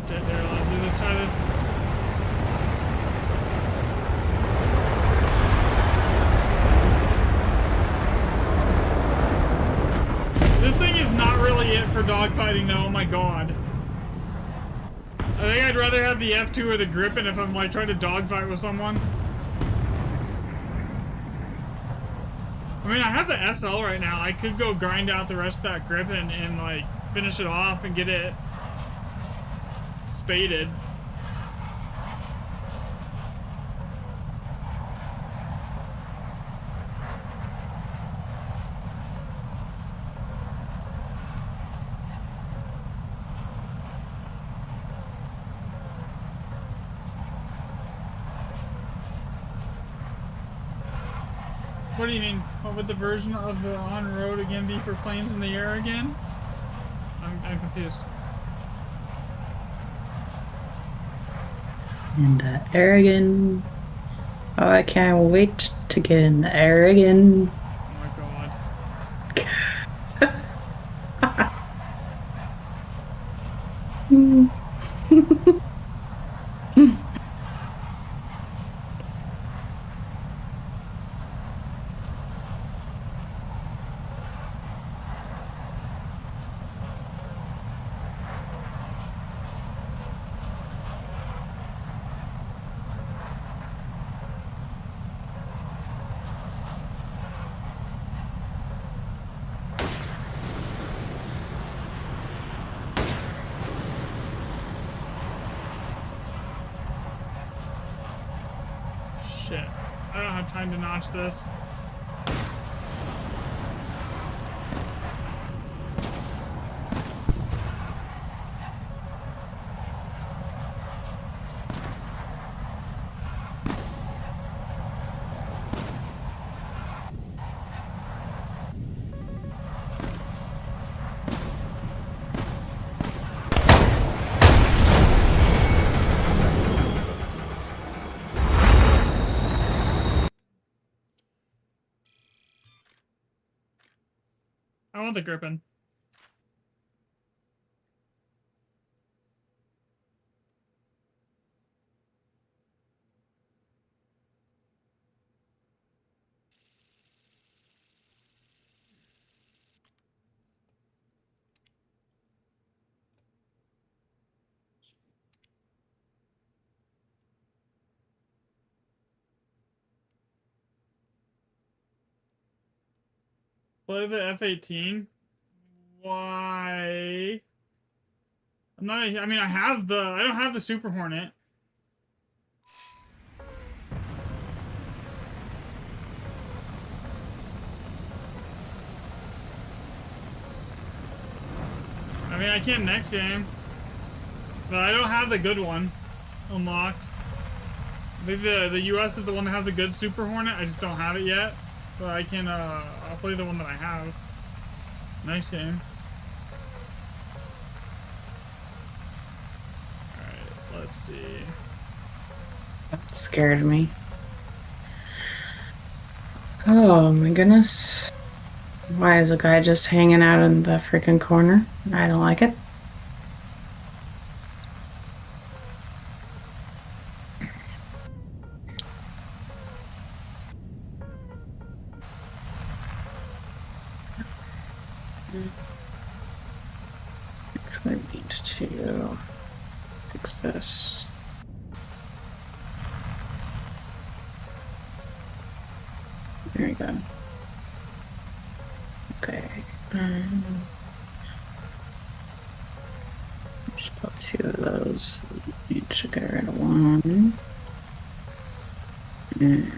Okay, there, I'll do this side. This is... This thing is not really it for dogfighting though, oh my god. I think I'd rather have the F2 or the Gripen if I'm like trying to dogfight with someone. I mean, I have the SL right now. I could go grind out the rest of that Gripen and like finish it off and get it spaded. What do you mean? What would the version of the on-road again be for planes in the air again? I'm confused. In the air again. Oh, I can't wait to get in the air again. Oh my god. Shit. I don't have time to notch this. I want the Gripen. Play the F-18? Why? I'm not. I mean, I don't have the Super Hornet. I mean, I can next game, but I don't have the good one unlocked. I think the US is the one that has the good Super Hornet. I just don't have it yet, but I can. I'll play the one that I have. Next game. All right, let's see. That scared me. Oh my goodness. Why is a guy just hanging out in the freaking corner? I don't like it. Actually, need to fix this. There we go. Okay. Just put 2 of those. Need to get rid of 1. And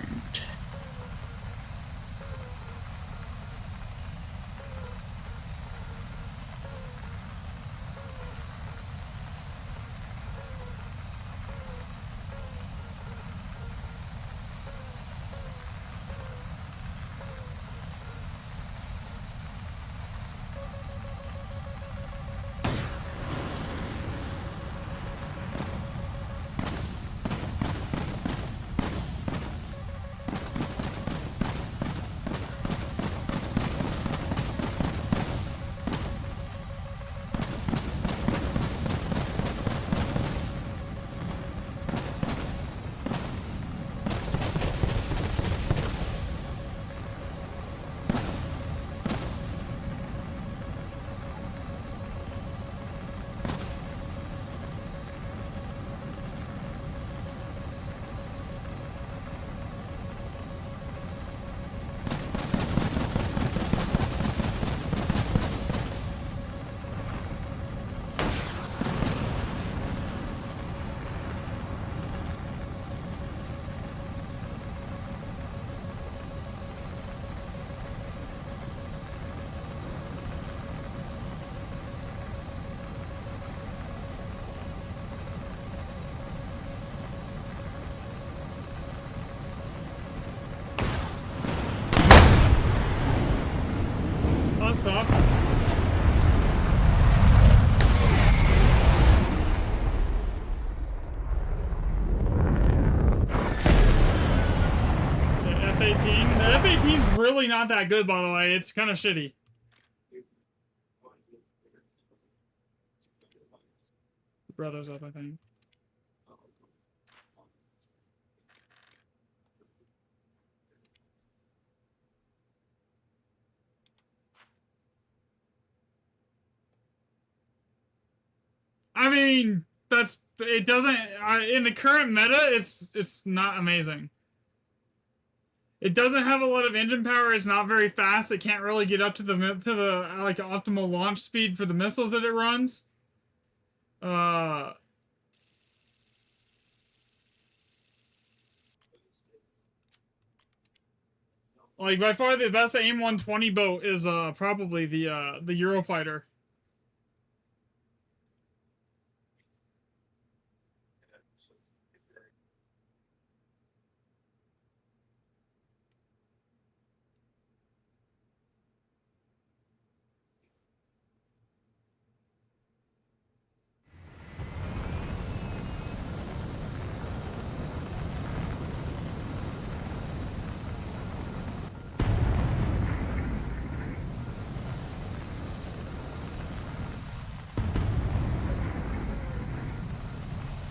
That sucked. The F-18. The F-18's really not that good, by the way. It's kind of shitty. Brother's up, I think. I mean, it doesn't in the current meta. It's not amazing. It doesn't have a lot of engine power. It's not very fast. It can't really get up to the like optimal launch speed for the missiles that it runs. Like by far the best AIM 120 boat is probably the Eurofighter.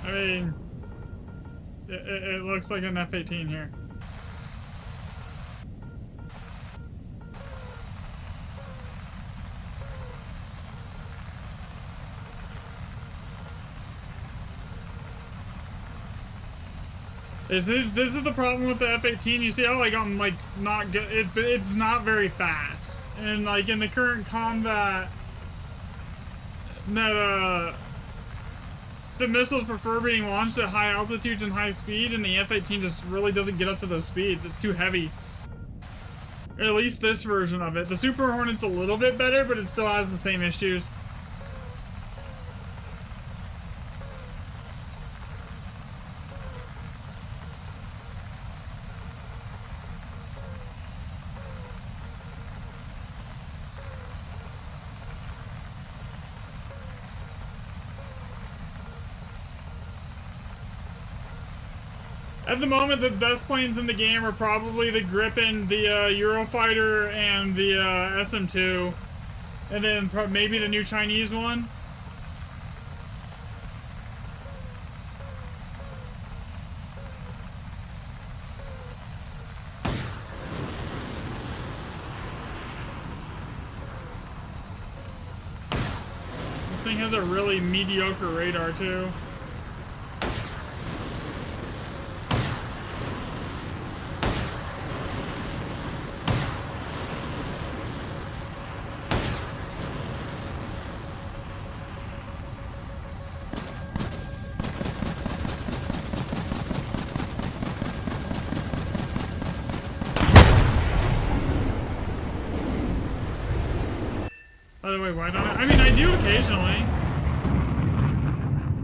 I mean, it looks like an F-18 here. This is the problem with the F-18. You see how like I'm like not good. It's not very fast, and like in the current combat meta, the missiles prefer being launched at high altitudes and high speed, and the F-18 just really doesn't get up to those speeds. It's too heavy. At least this version of it. The Super Hornet's a little bit better, but it still has the same issues. At the moment, the best planes in the game are probably the Gripen, the Eurofighter, and the SM-2. And then maybe the new Chinese one. This thing has a really mediocre radar, too. away white on it. I mean, I do occasionally.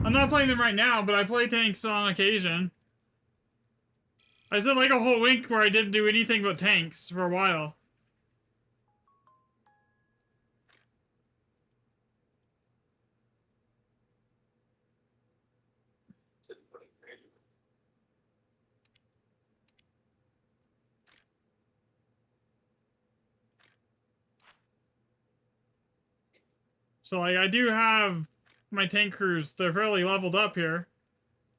I'm not playing them right now, but I play tanks on occasion. I said like a whole week where I didn't do anything but tanks for a while. So like I do have my tank crews, they're fairly leveled up here.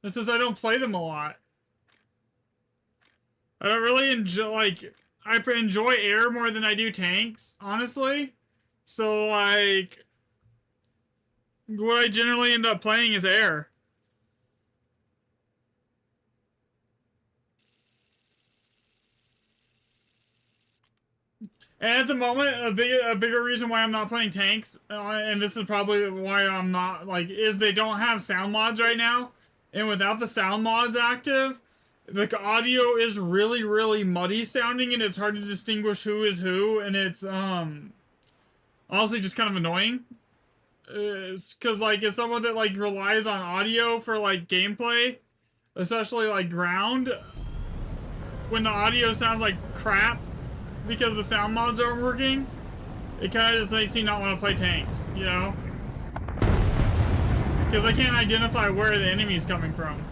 This is I don't play them a lot. I don't really enjoy, like, I enjoy air more than I do tanks, honestly. So like, what I generally end up playing is air. And at the moment, a bigger reason why I'm not playing tanks, and this is probably why I'm not, like, is they don't have sound mods right now. And without the sound mods active, the audio is really, really muddy sounding, and it's hard to distinguish who is who, and it's, honestly just kind of annoying. Because, like, as someone that, like, relies on audio for, like, gameplay, especially, like, ground, when the audio sounds like crap, because the sound mods aren't working, it kind of just makes me not want to play tanks, you know? Because I can't identify where the enemy's coming from.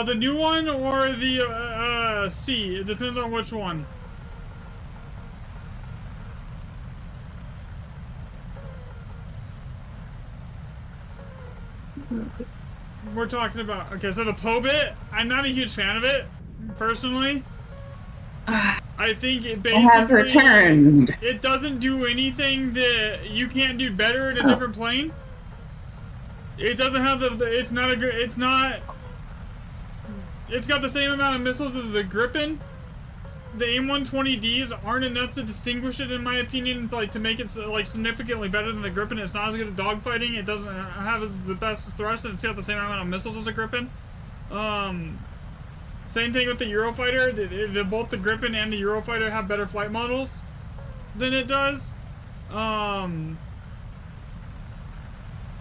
The new one or the, C? It depends on which one. We're talking about, okay, so the Pobit, I'm not a huge fan of it, personally. I think it basically... I have returned. It doesn't do anything that you can't do better in a different plane. It doesn't have it's not a, it's not... It's got the same amount of missiles as the Gripen. The AIM-120Ds aren't enough to distinguish it, in my opinion, like to make it like significantly better than the Gripen. It's not as good at dogfighting. It doesn't have the best thrust, and it's got the same amount of missiles as a Gripen. Same thing with the Eurofighter. Both the Gripen and the Eurofighter have better flight models than it does.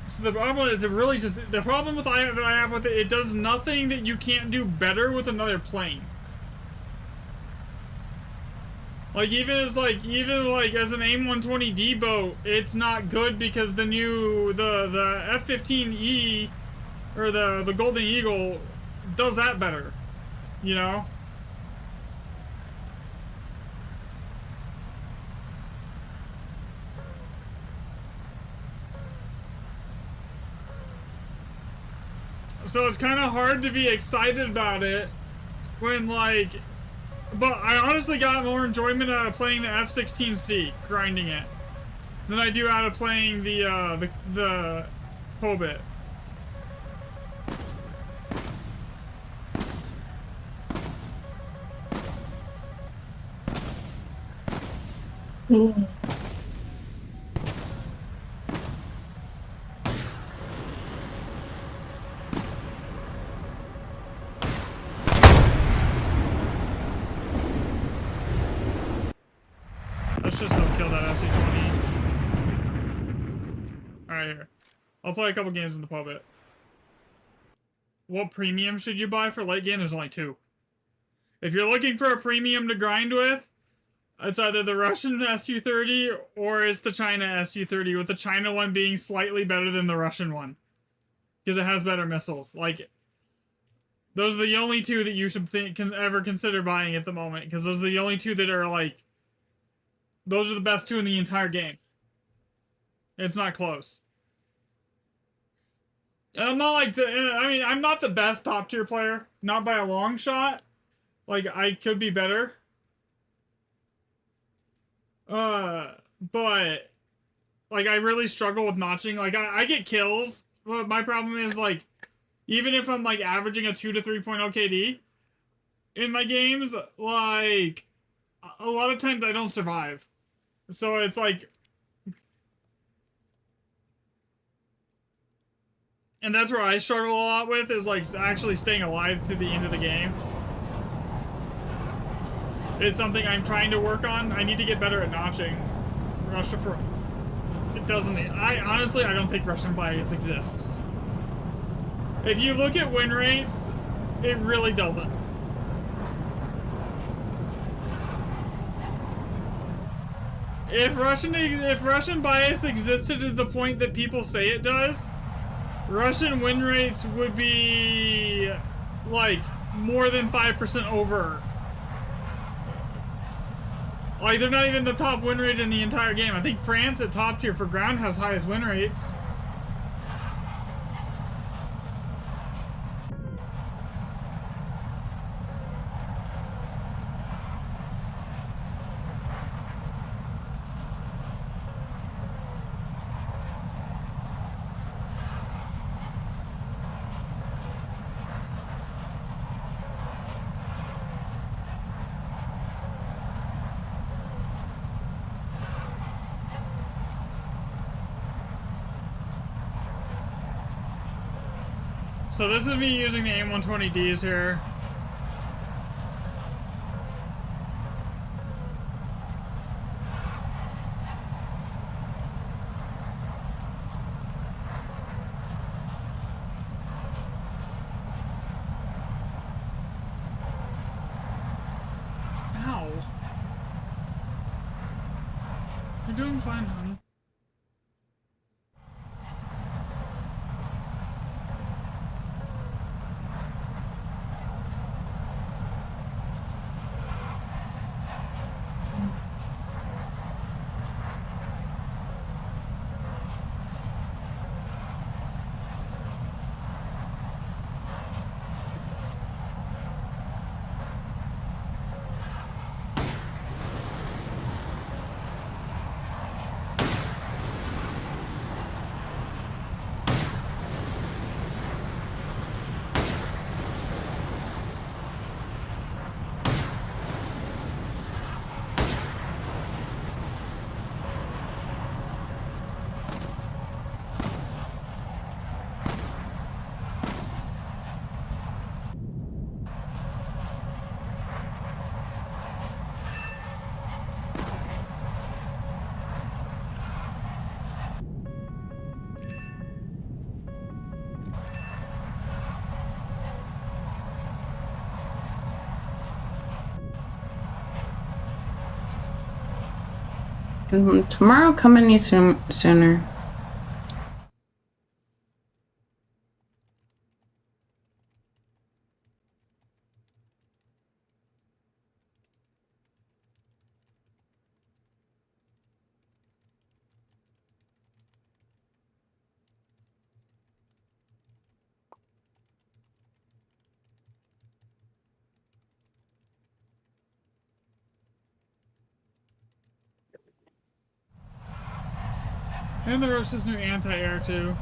So the problem is, the problem that I have with it, it does nothing that you can't do better with another plane. Like even as an AIM-120D boat, it's not good because the F-15E or the Golden Eagle does that better, you know. So it's kind of hard to be excited about it when, like, but I honestly got more enjoyment out of playing the F-16C, grinding it, than I do out of playing the Pobit. Let's just don't kill that SC-20. Alright, here. I'll play a couple games in the Pobit. What premium should you buy for late game? There's only two. If you're looking for a premium to grind with, it's either the Russian Su-30 or it's the China Su-30, with the China one being slightly better than the Russian one. Because it has better missiles. Like, those are the only two that you should ever consider buying at the moment. Because those are the only two that are, like, those are the best two in the entire game. It's not close. I'm not like the. I mean, I'm not the best top tier player, not by a long shot. Like I could be better. But like I really struggle with notching. Like I get kills, but my problem is like even if I'm like averaging a 2 to 3.0 KD in my games, like a lot of times I don't survive. So it's like, and that's where I struggle a lot with is like actually staying alive to the end of the game. It's something I'm trying to work on. I need to get better at notching. Russia for it doesn't. I honestly I don't think Russian bias exists. If you look at win rates, it really doesn't. If Russian bias existed to the point that people say it does, Russian win rates would be like more than 5% over. Like they're not even the top win rate in the entire game. I think France at top tier for ground has highest win rates. So this is me using the AIM-120Ds here. Ow. You're doing fine, honey. Tomorrow come any sooner. And there's this new anti-air too.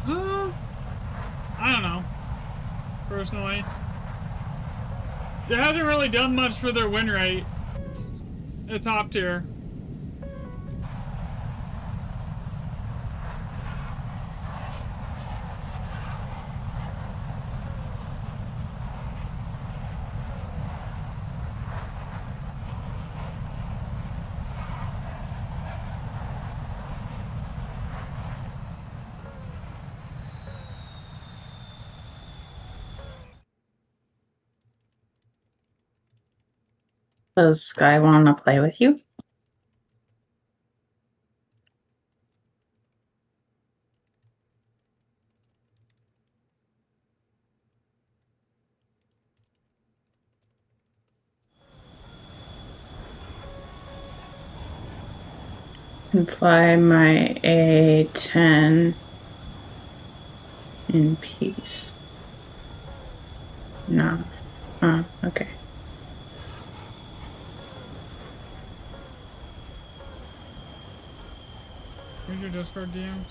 I don't know. Personally, it hasn't really done much for their win rate. It's a top tier. Does Sky want to play with you? And fly my A10 in peace. No. Okay. Read your Discord DMs.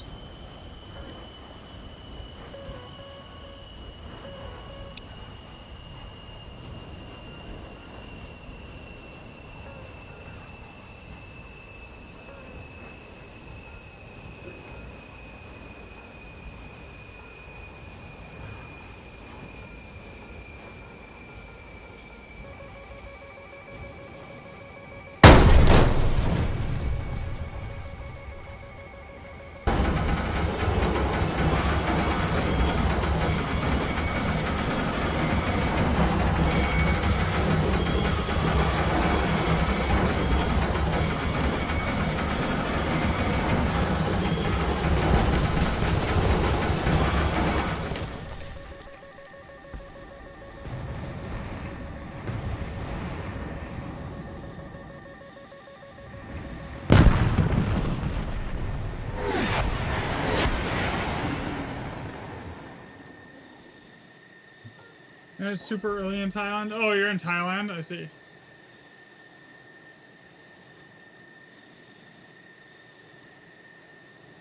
It's super early in Thailand. Oh, you're in Thailand? I see.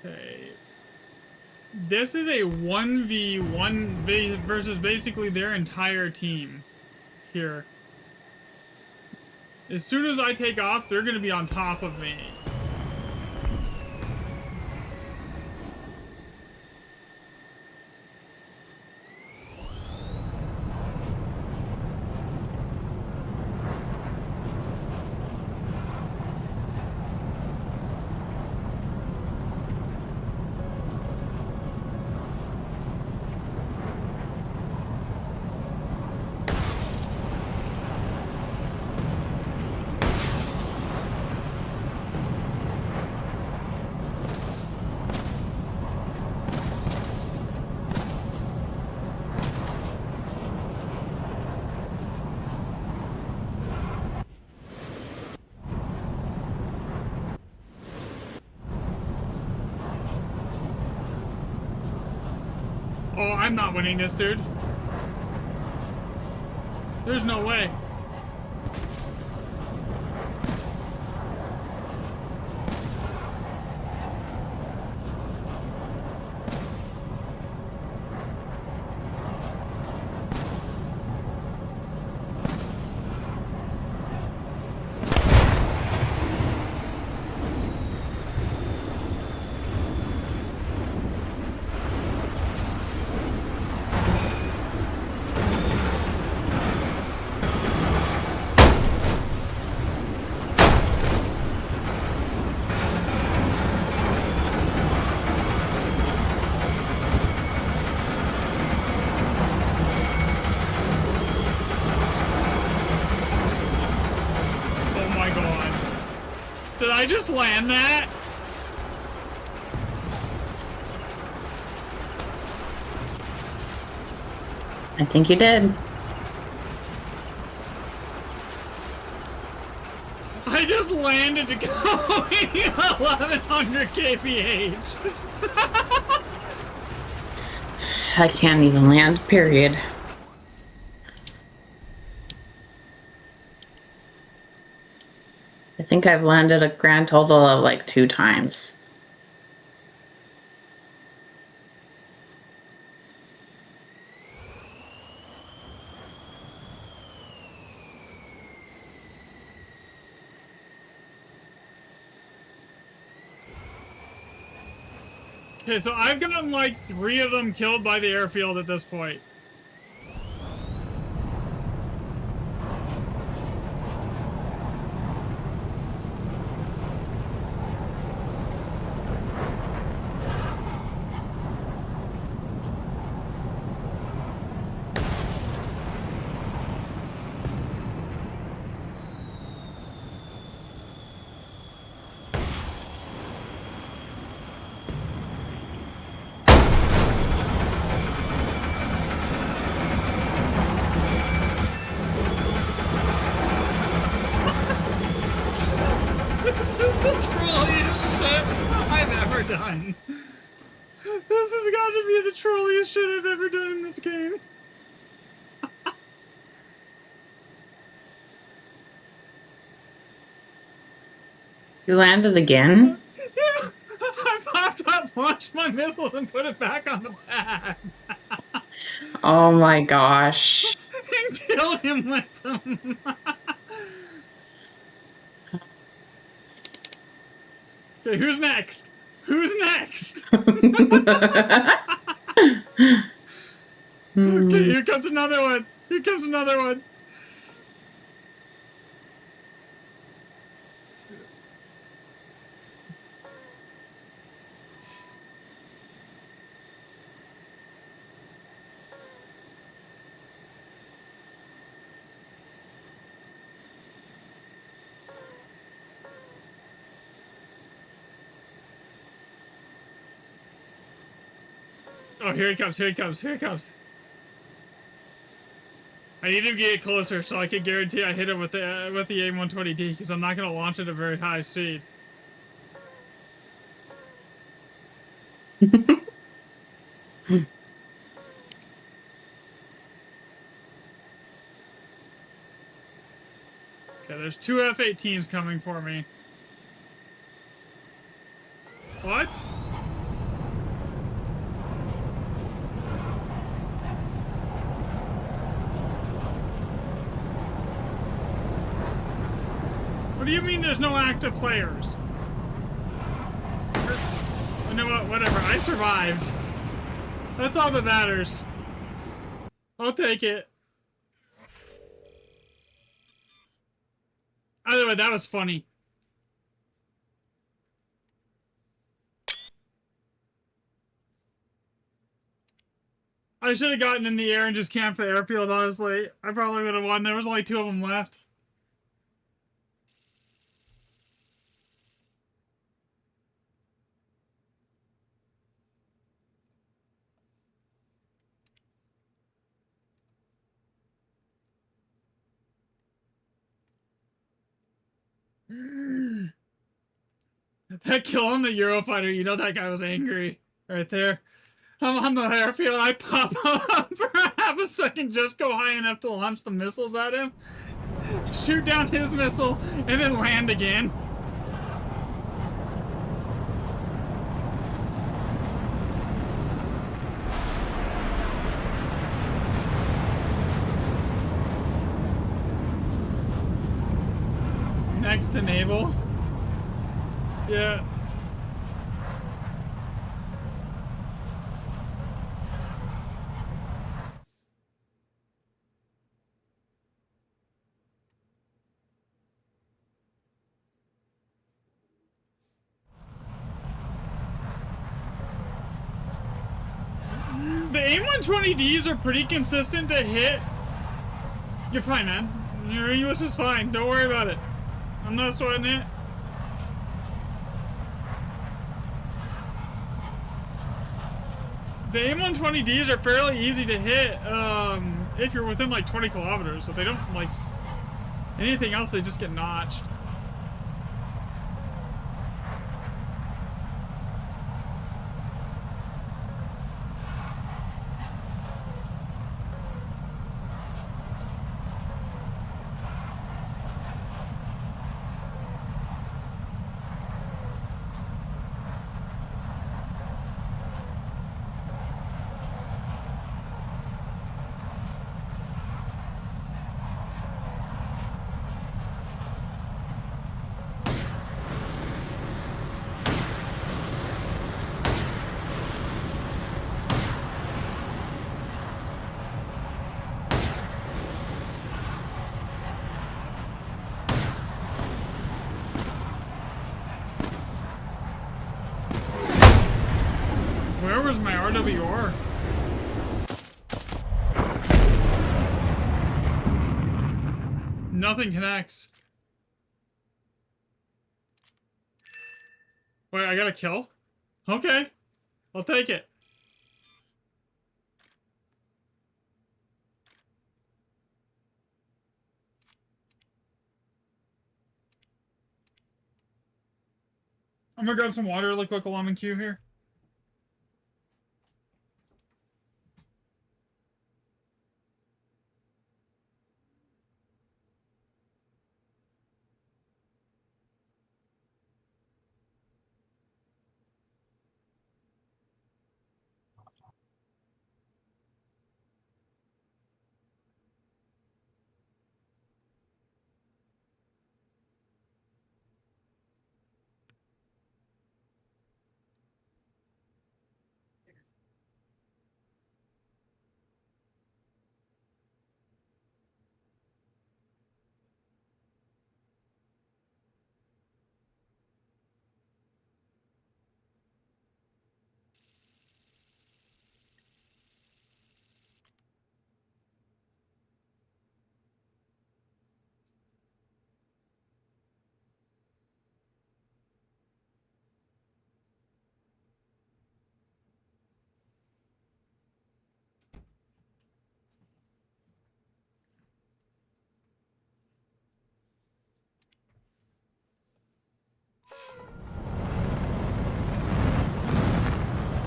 Okay. This is a 1v1 versus basically their entire team here. As soon as I take off, they're going to be on top of me. Oh, I'm not winning this, dude. There's no way. Did I just land that? I think you did. I just landed to go 1100 kph. I can't even land, period. I think I've landed a grand total of like 2 times. Okay, so I've gotten like 3 of them killed by the airfield at this point. This is the trolliest shit I've ever done. This has got to be the trolliest shit I've ever done in this game. You landed again? Yeah, I popped up, launched my missile, and put it back on the pad. Oh my gosh. And killed him with them. Okay, who's next? Who's next? Okay, here comes another one. Here comes another one. Oh, here he comes, here he comes, here he comes. I need to get closer so I can guarantee I hit him with the AIM-120D because I'm not going to launch at a very high speed. Okay, there's two F-18s coming for me. What? What do you mean there's no active players? You know what? Whatever. I survived. That's all that matters. I'll take it. Either way, that was funny. I should have gotten in the air and just camped the airfield, honestly. I probably would have won. There was only 2 of them left. That kill on the Eurofighter, you know that guy was angry. Right there. I'm on the airfield, I pop up for half a second, just go high enough to launch the missiles at him, shoot down his missile, and then land again. Next to naval. Yeah. The AIM-120Ds are pretty consistent to hit. You're fine, man. Your English is fine. Don't worry about it. I'm not sweating it. The AIM-120Ds are fairly easy to hit if you're within like 20 kilometers. So they don't like anything else. They just get notched. Where was my RWR? Nothing connects. Wait, I got a kill? Okay. I'll take it. I'm gonna grab some water really quick while I'm in queue here.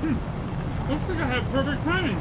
Looks like I had perfect timing.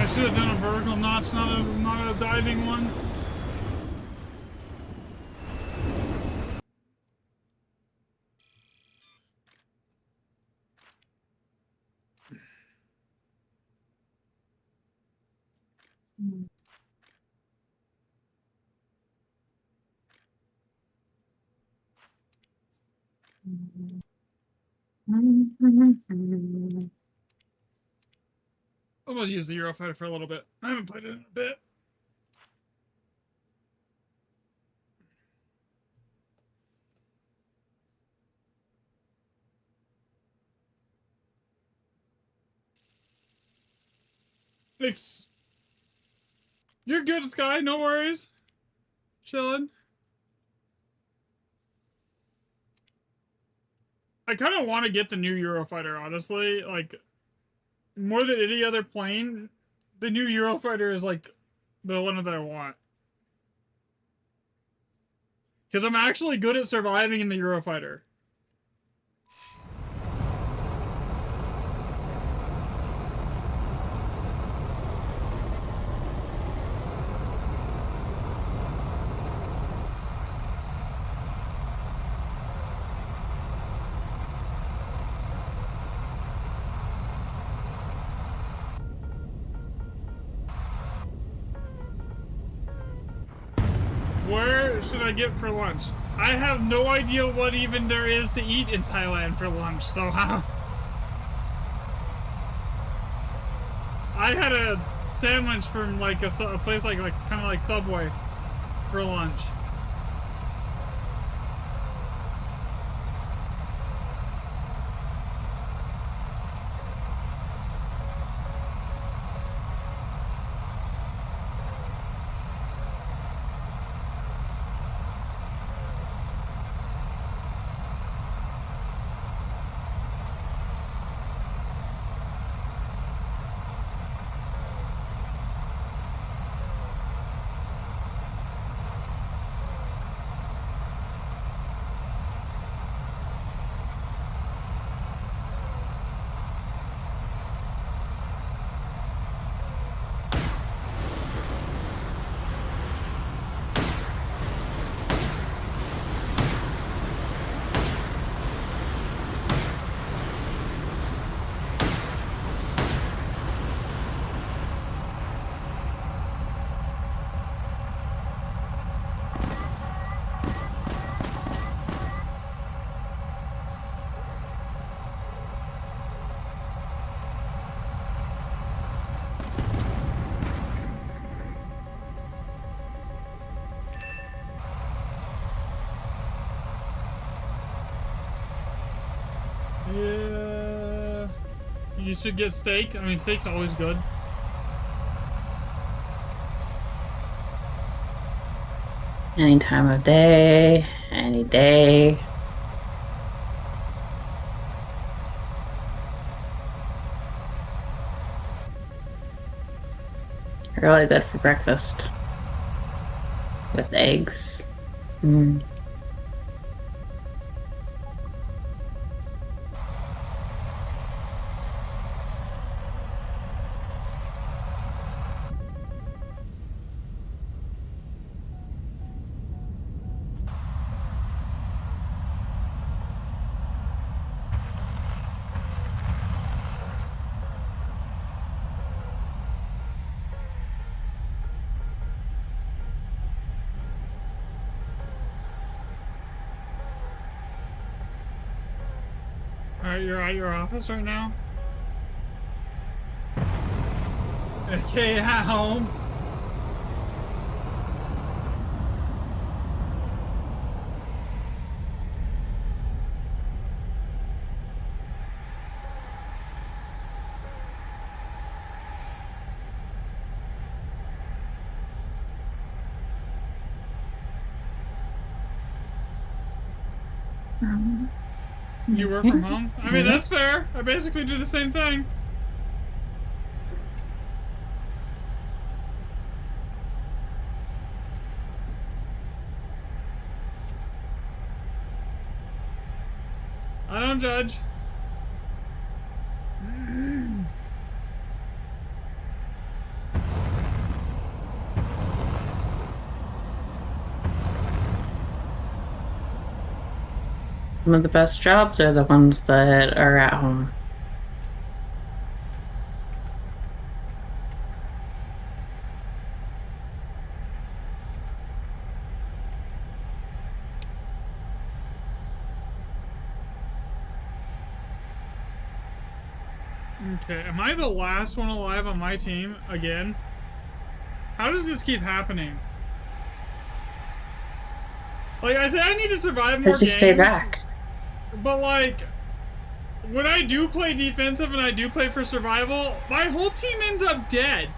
I should have done a vertical notch, not a diving one. I'm gonna use the Eurofighter for a little bit. I haven't played it in a bit. Thanks. You're good, Sky. No worries. Chilling. I kind of want to get the new Eurofighter, honestly. Like, more than any other plane, the new Eurofighter is, like, the one that I want. Because I'm actually good at surviving in the Eurofighter. Where should I get for lunch? I have no idea what even there is to eat in Thailand for lunch, so how? I had a sandwich from like a place like kind of like Subway for lunch. you should get steak. I mean, steak's always good. Any time of day, any day. Really good for breakfast. With eggs. Mm. Alright, you're at your office right now? Okay, at home. You work from home? I mean, that's fair. I basically do the same thing. I don't judge. Some of the best jobs are the ones that are at home. Okay, am I the last one alive on my team again? How does this keep happening? Like, I say I need to survive more Because you games. stay back. But, like, when I do play defensive and I do play for survival, my whole team ends up dead.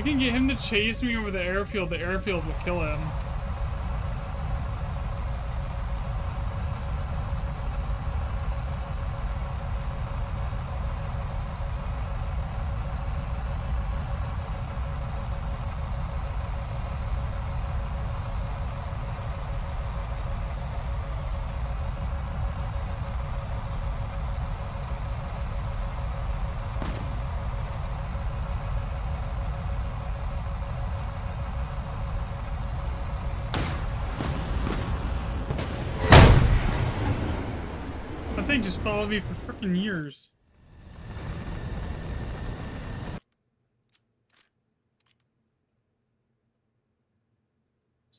I can get him to chase me over the airfield will kill him. That thing just followed me for freaking years.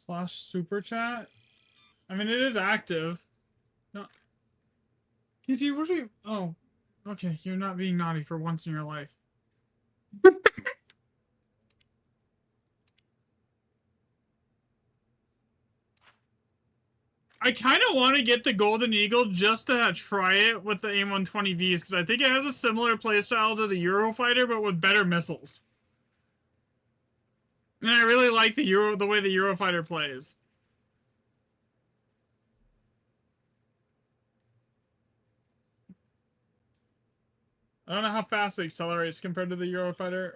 / super chat. I mean, it is active. No. KG, what are you? Oh. Okay, you're not being naughty for once in your life. I kind of want to get the Golden Eagle just to try it with the AIM-120Vs, because I think it has a similar playstyle to the Eurofighter, but with better missiles. And I really like the way the Eurofighter plays. I don't know how fast it accelerates compared to the Eurofighter.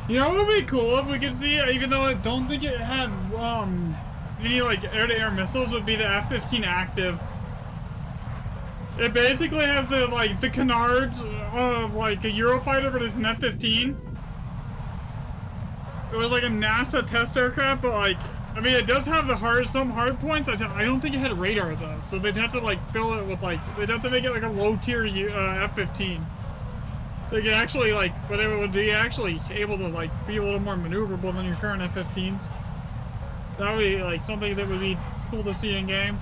You know what would be cool if we could see, even though I don't think it had any like air-to-air missiles, would be the F-15 active. It basically has the canards of like a Eurofighter, but it's an F-15. It was like a NASA test aircraft, but like, I mean, it does have some hard points. I don't think it had radar though, so they'd have to like fill it with they'd have to make it like a low-tier F-15. They could actually but it would be actually able to be a little more maneuverable than your current F-15s. That would be something that would be cool to see in game.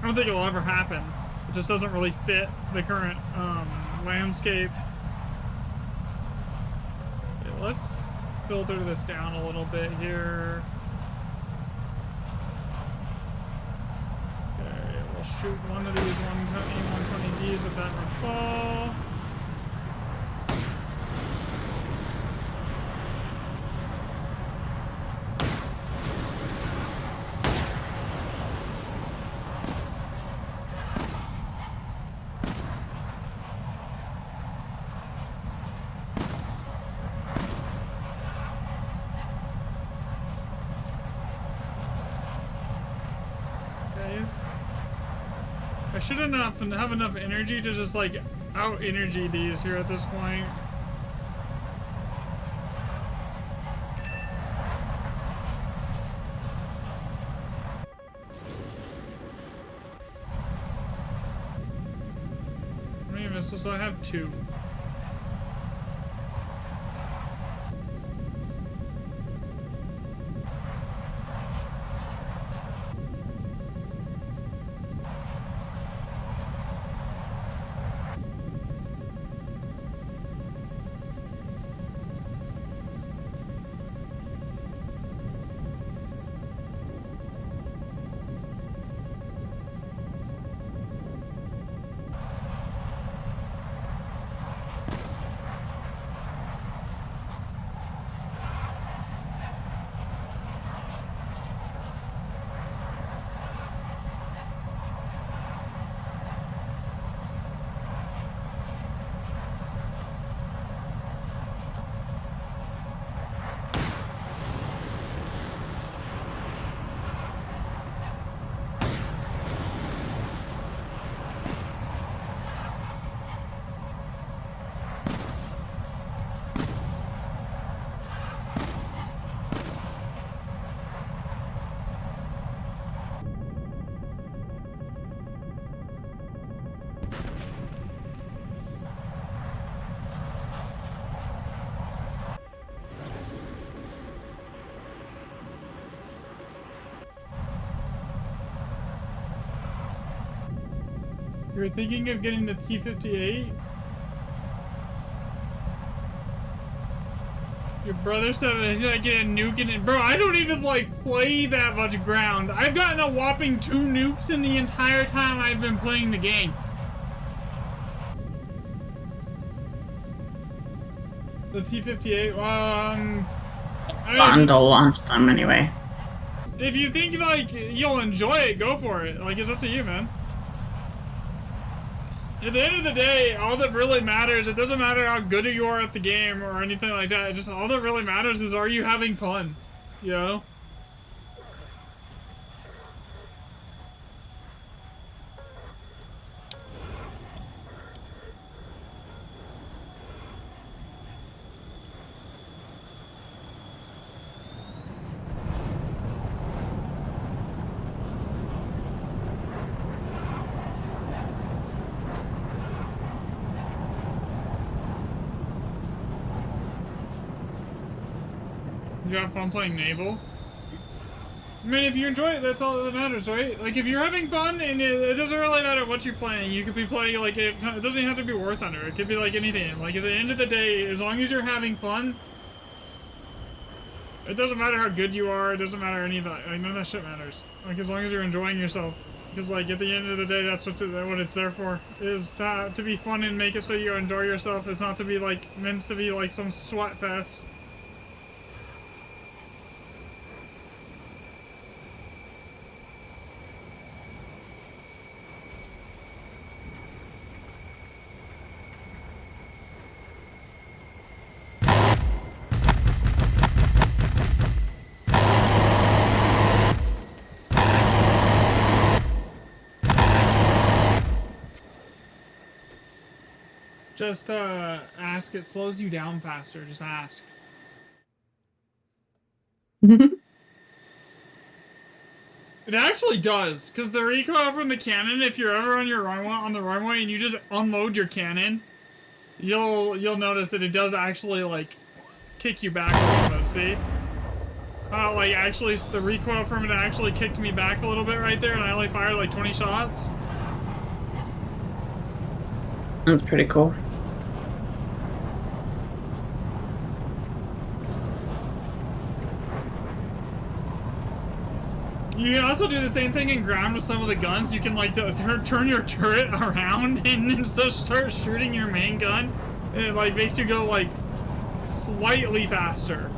I don't think it will ever happen. It just doesn't really fit the current landscape. Okay, let's filter this down a little bit here. Okay, we'll shoot one of these 120Ds at that would fall. I should have enough energy to just out energy these here at this point. How many missiles do I have? 2. You're thinking of getting the T-58? Your brother said I get a nuke in it. Bro, I don't even, like, play that much ground. I've gotten a whopping 2 nukes in the entire time I've been playing the game. The T-58, I mean, Fun to launch them anyway. if you think, like, you'll enjoy it, go for it. Like, it's up to you, man. At the end of the day, all that really matters, it doesn't matter how good you are at the game or anything like that. It just, all that really matters is, are you having fun? You know? You have fun playing Naval? I mean, if you enjoy it, that's all that matters, right? Like, if you're having fun, and it doesn't really matter what you're playing. You could be playing, like, it doesn't have to be War Thunder. It could be, like, anything. Like, at the end of the day, as long as you're having fun, it doesn't matter how good you are. It doesn't matter any of that. Like, none of that shit matters. Like, as long as you're enjoying yourself. Because, like, at the end of the day, that's what it's there for. Is to be fun and make it so you enjoy yourself. It's not to be, like, meant to be, like, some sweat fest. Just ask. It slows you down faster. Just ask. It actually does, because the recoil from the cannon, if you're ever on the runway and you just unload your cannon, you'll notice that it does actually, like, kick you back a little bit. See? Like, actually, the recoil from it actually kicked me back a little bit right there, and I only fired like 20 shots. That's pretty cool. You can also do the same thing in ground with some of the guns. You can, like, turn your turret around and then just start shooting your main gun. And it, like, makes you go, like, slightly faster.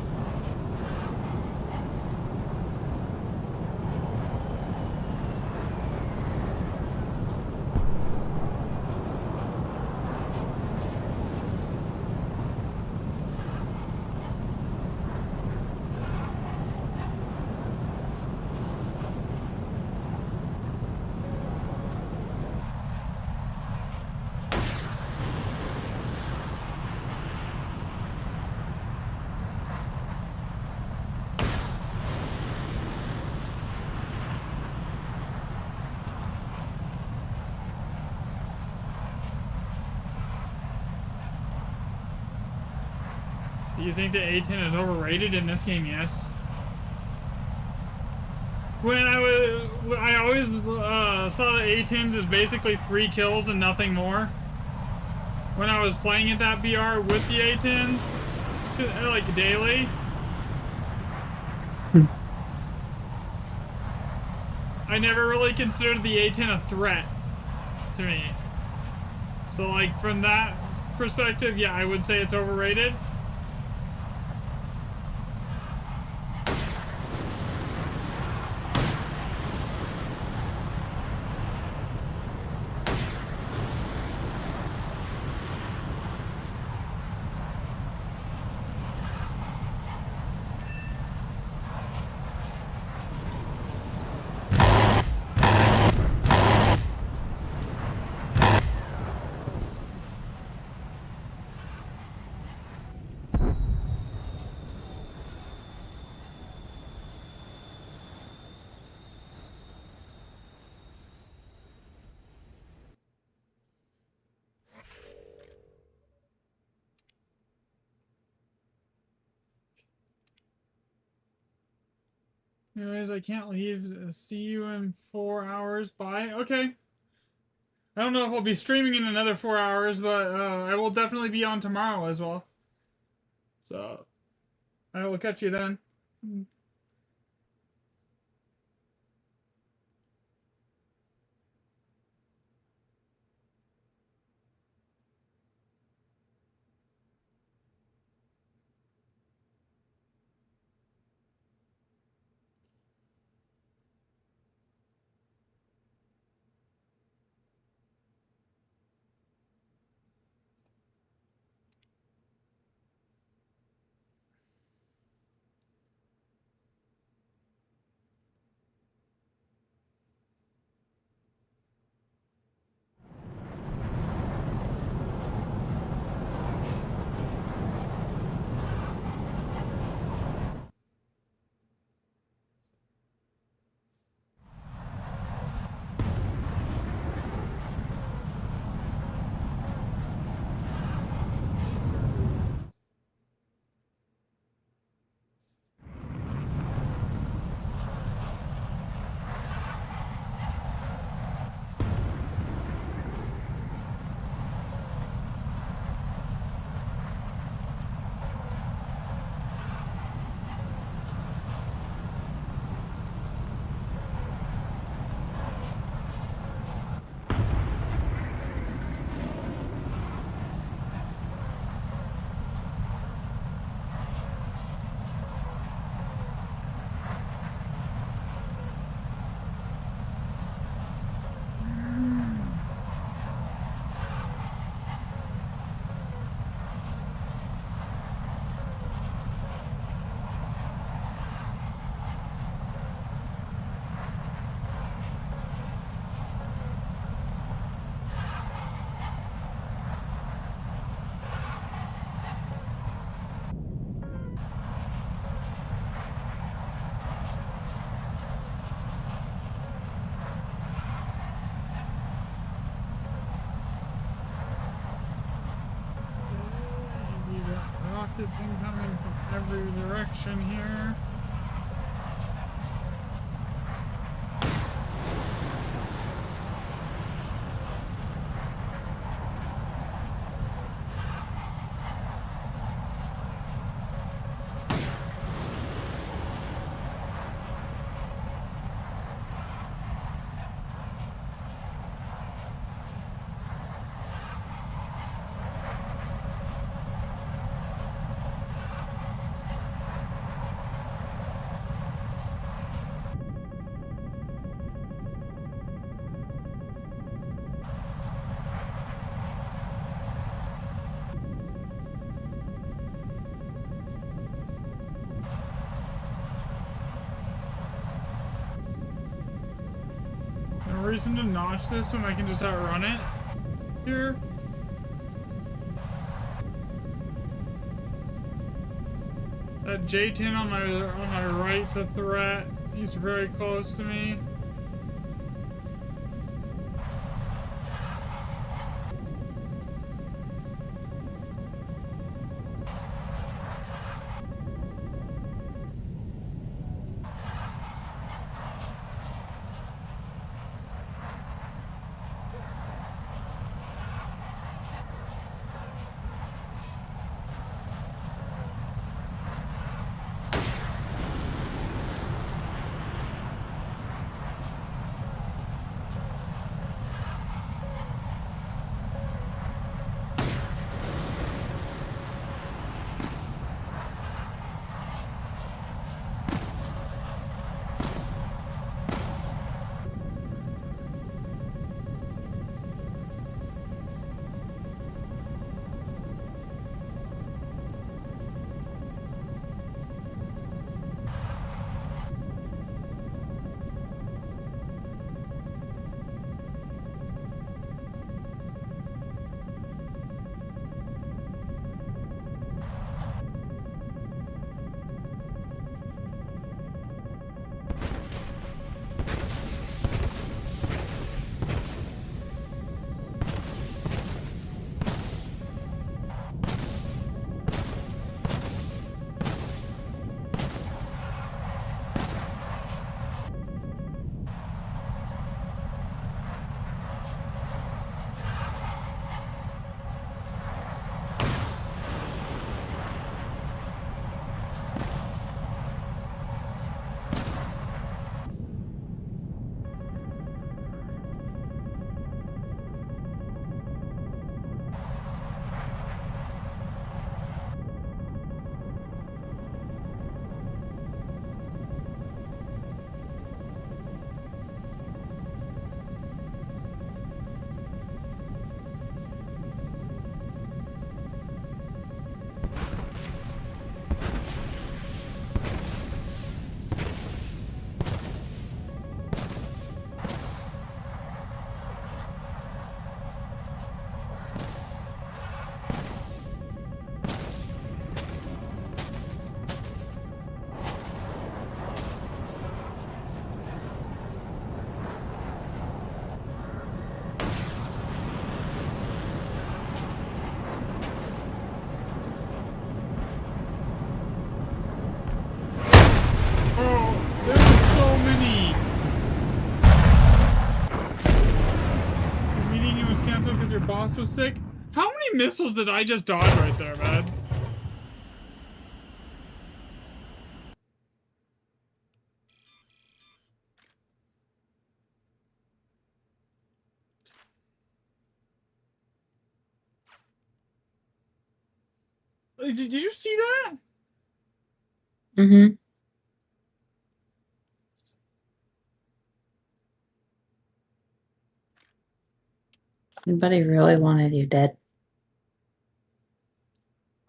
Do you think the A10 is overrated in this game? Yes. When I always saw the A10s as basically free kills and nothing more. When I was playing at that BR with the A10s, like daily. I never really considered the A10 a threat to me. So, like, from that perspective, yeah, I would say it's overrated. Anyways, I can't leave. See you in 4 hours. Bye. Okay. I don't know if I'll be streaming in another 4 hours, but I will definitely be on tomorrow as well. So I will catch you then. We got rockets incoming from every direction here. No reason to notch this when I can just outrun it here. That J10 on my right's a threat. He's very close to me. mostly because your boss was sick. How many missiles did I just dodge right there, man? Did you see that? Mm-hmm. Somebody really wanted you dead.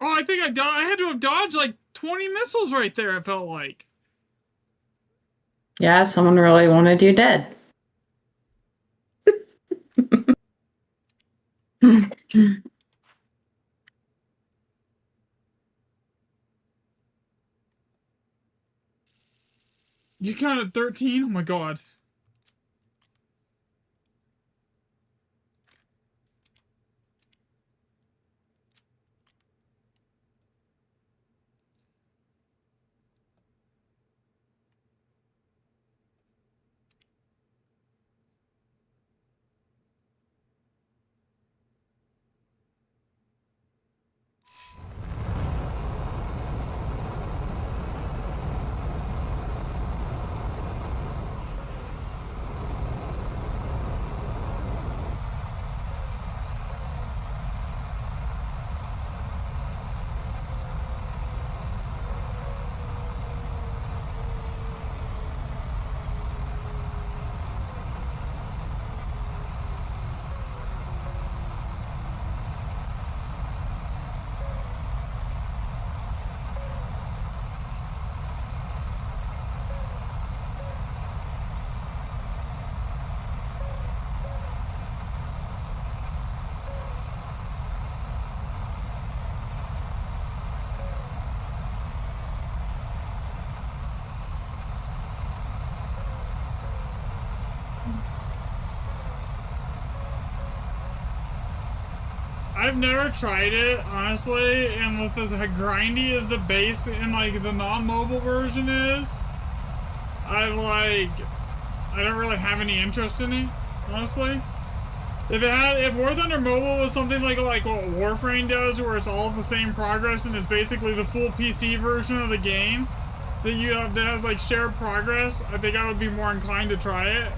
Oh, I think I had to have dodged like 20 missiles right there, it felt like. Yeah, someone really wanted you dead. You counted 13? Oh my god. I've never tried it, honestly, and with as grindy as the base in like the non-mobile version is, I don't really have any interest in it, honestly. If War Thunder Mobile was something like what Warframe does, where it's all the same progress and is basically the full PC version of the game that you have that has like shared progress, I think I would be more inclined to try it.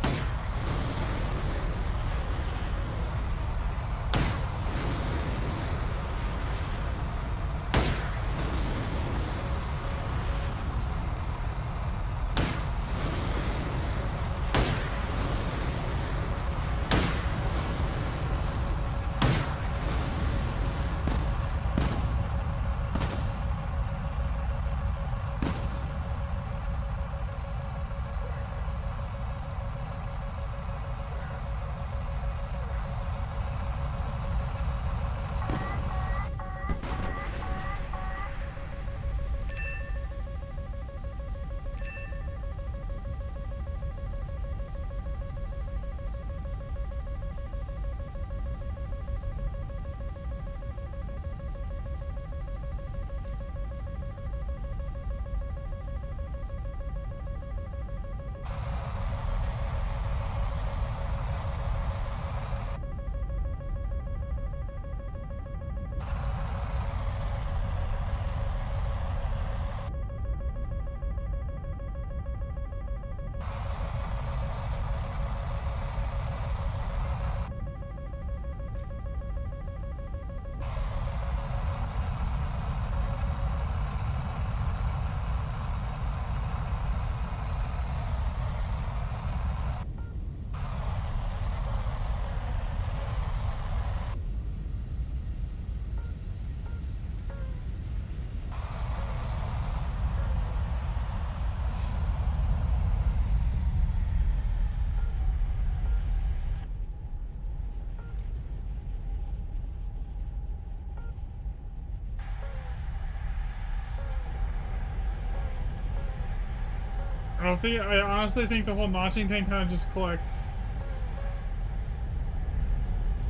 I honestly think the whole notching thing kind of just clicked.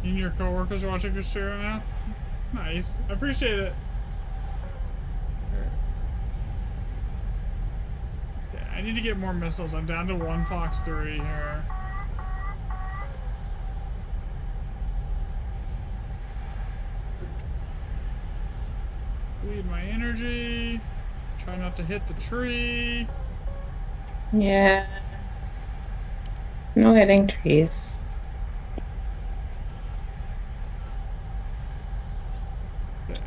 You and your coworkers are watching your show right now? Nice. I appreciate it. Okay, I need to get more missiles. I'm down to 1 Fox 3 here. Bleed my energy. Try not to hit the tree. Yeah. No hitting trees. Okay.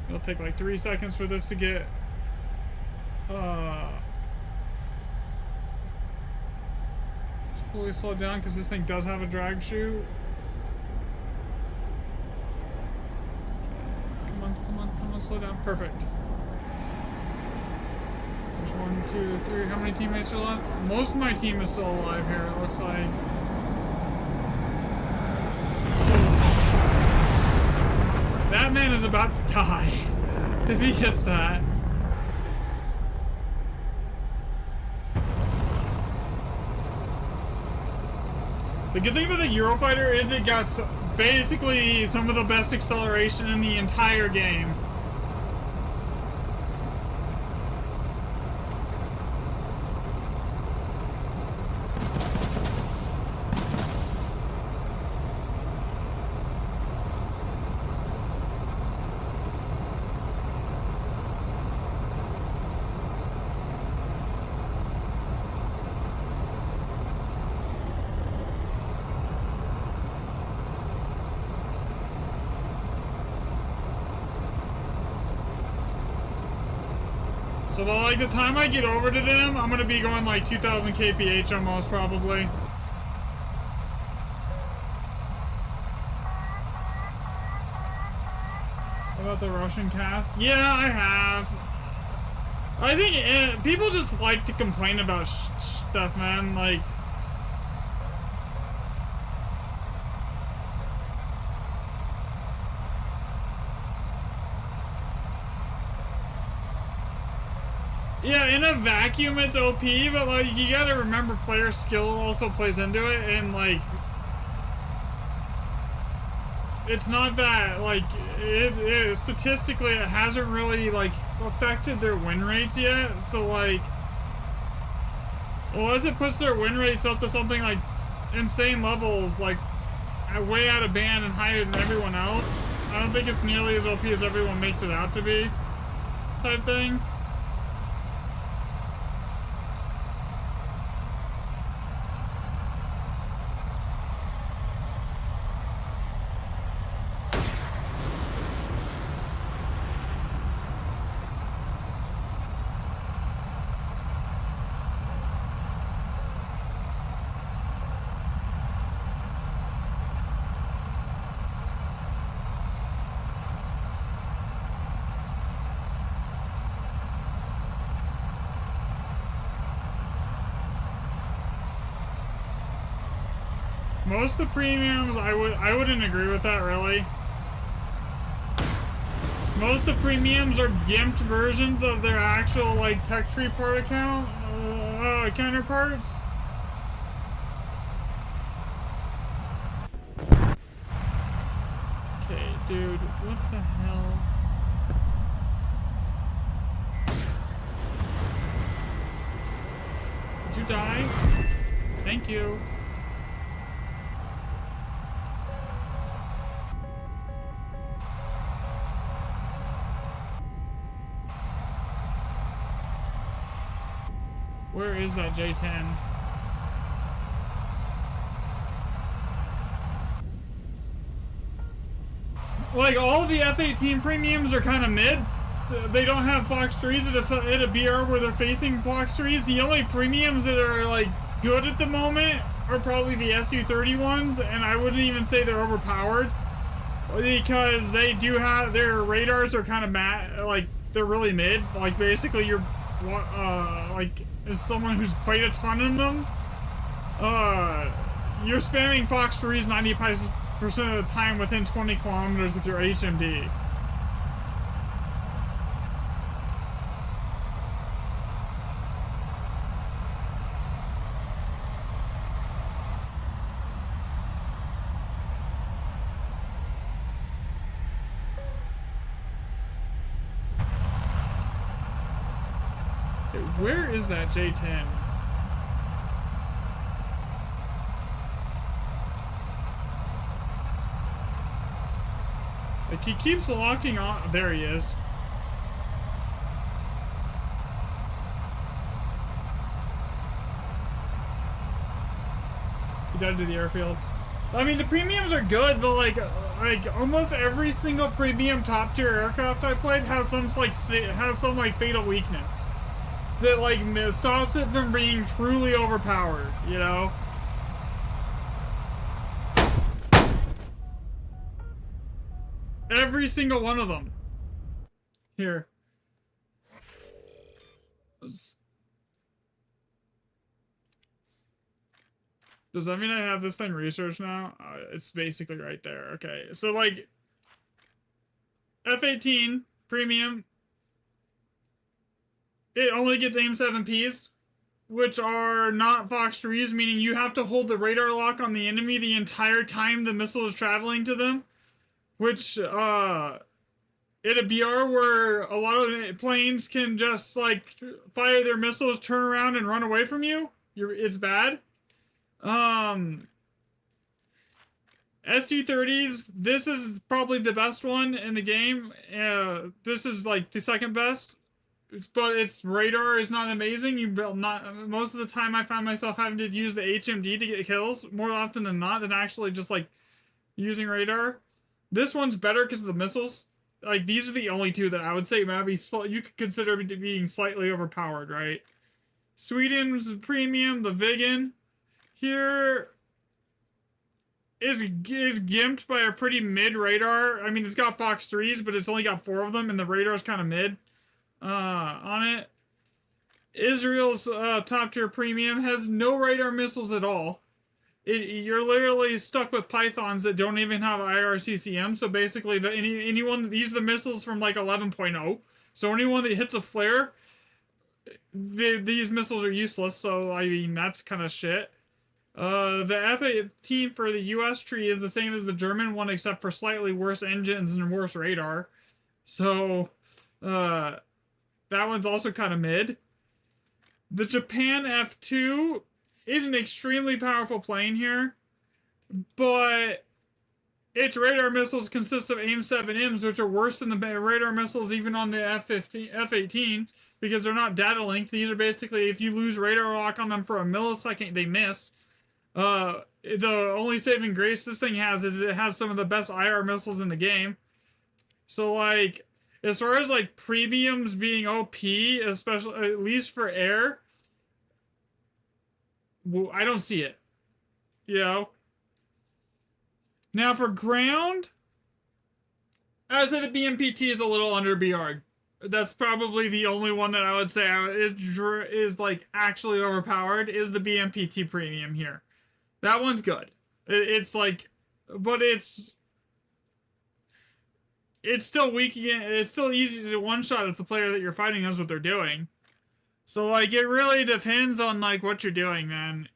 It'll take like 3 seconds for this to get fully slowed down because this thing does have a drag chute. Come on, slow down. Perfect. There's 1, 2, 3. How many teammates are left? Most of my team is still alive here, it looks like. That man is about to die. If he hits that. The good thing about the Eurofighter is it got basically some of the best acceleration in the entire game. So by like the time I get over to them, I'm gonna be going like 2000 kph almost probably. What about the Russian cast? Yeah, I have. I think people just like to complain about stuff, man. Like, yeah, in a vacuum it's OP, but like you gotta remember player skill also plays into it, and like it's not that like it statistically it hasn't really like affected their win rates yet. So like, well, as it puts their win rates up to something like insane levels, like way out of band and higher than everyone else, I don't think it's nearly as OP as everyone makes it out to be, type thing. Most of the premiums, I wouldn't agree with that, really. Most of the premiums are gimped versions of their actual, like, tech tree part account, counterparts. Okay, dude, what the hell? Did you die? Thank you. Where is that J10? Like, all the F-18 premiums are kind of mid. They don't have Fox 3s at a BR where they're facing Fox 3s. The only premiums that are, like, good at the moment are probably the Su-30 ones, and I wouldn't even say they're overpowered. Because they do have, their radars are kind of like, they're really mid. Like, basically, you're, like, as someone who's played a ton in them, you're spamming Fox 3s 90% of the time within 20 kilometers with your HMD. Where is that J10? Like, he keeps locking on. There he is. He died to the airfield. I mean, the premiums are good, but like almost every single premium top tier aircraft I played has some like fatal weakness that like stops it from being truly overpowered. You know. Every single one of them. Here. Does that mean I have this thing researched now? It's basically right there. Okay, so like F-18 premium, it only gets aim 7Ps, which are not Fox 3s, meaning you have to hold the radar lock on the enemy the entire time the missile is traveling to them, which in a BR where a lot of planes can just like fire their missiles, turn around and run away from you, it's bad. Su-30s, this is probably the best one in the game. This is like the second best, but its radar is not amazing. Most of the time I find myself having to use the HMD to get kills more often than not than actually just like using radar. This one's better because of the missiles. Like, these are the only two that I would say maybe you could consider being slightly overpowered, right? Sweden's premium, the Viggen. Here is gimped by a pretty mid radar. I mean, it's got Fox 3s, but it's only got 4 of them, and the radar's kind of mid on it. Israel's top tier premium has no radar missiles at all. You're literally stuck with Pythons that don't even have IRCCM. So basically, these are the missiles from like 11.0. So anyone that hits a flare, these missiles are useless. So I mean, that's kind of shit. The F-18 for the US tree is the same as the German one, except for slightly worse engines and worse radar. So, that one's also kind of mid. The Japan F2 is an extremely powerful plane here, but its radar missiles consist of AIM-7Ms, which are worse than the radar missiles even on the F-18, because they're not data linked. These are basically, if you lose radar lock on them for a millisecond, they miss. The only saving grace this thing has is it has some of the best IR missiles in the game. So like, as far as like premiums being OP, especially at least for air, well, I don't see it. You know. Now for ground, I would say the BMPT is a little under BR. That's probably the only one that I would say is like actually overpowered. Is the BMPT premium here? That one's good. It's like, but it's still weak again. It's still easy to one-shot if the player that you're fighting knows what they're doing. So like, it really depends on like what you're doing, man.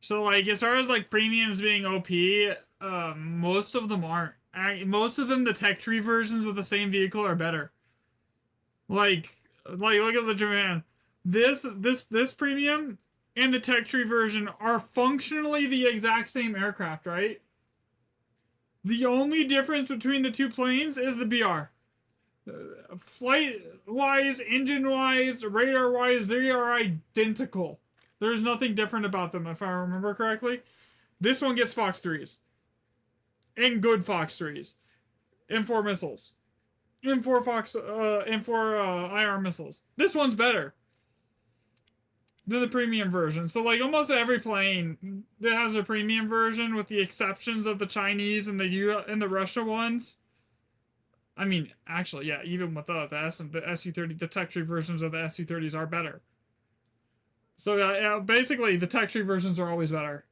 So like, as far as like premiums being OP, most of them aren't. Most of them, the tech tree versions of the same vehicle are better. Like look at the Japan. This premium and the tech tree version are functionally the exact same aircraft, right? The only difference between the two planes is the BR. Flight-wise, engine-wise, radar-wise, they are identical. There's nothing different about them, if I remember correctly. This one gets Fox 3s. And good Fox 3s. And 4 missiles. And 4 IR missiles. This one's better than the premium version. So like almost every plane that has a premium version, with the exceptions of the Chinese and the Russia ones. I mean, actually, yeah, even with the Su-30, the tech tree versions of the Su-30s are better. So basically, the tech tree versions are always better.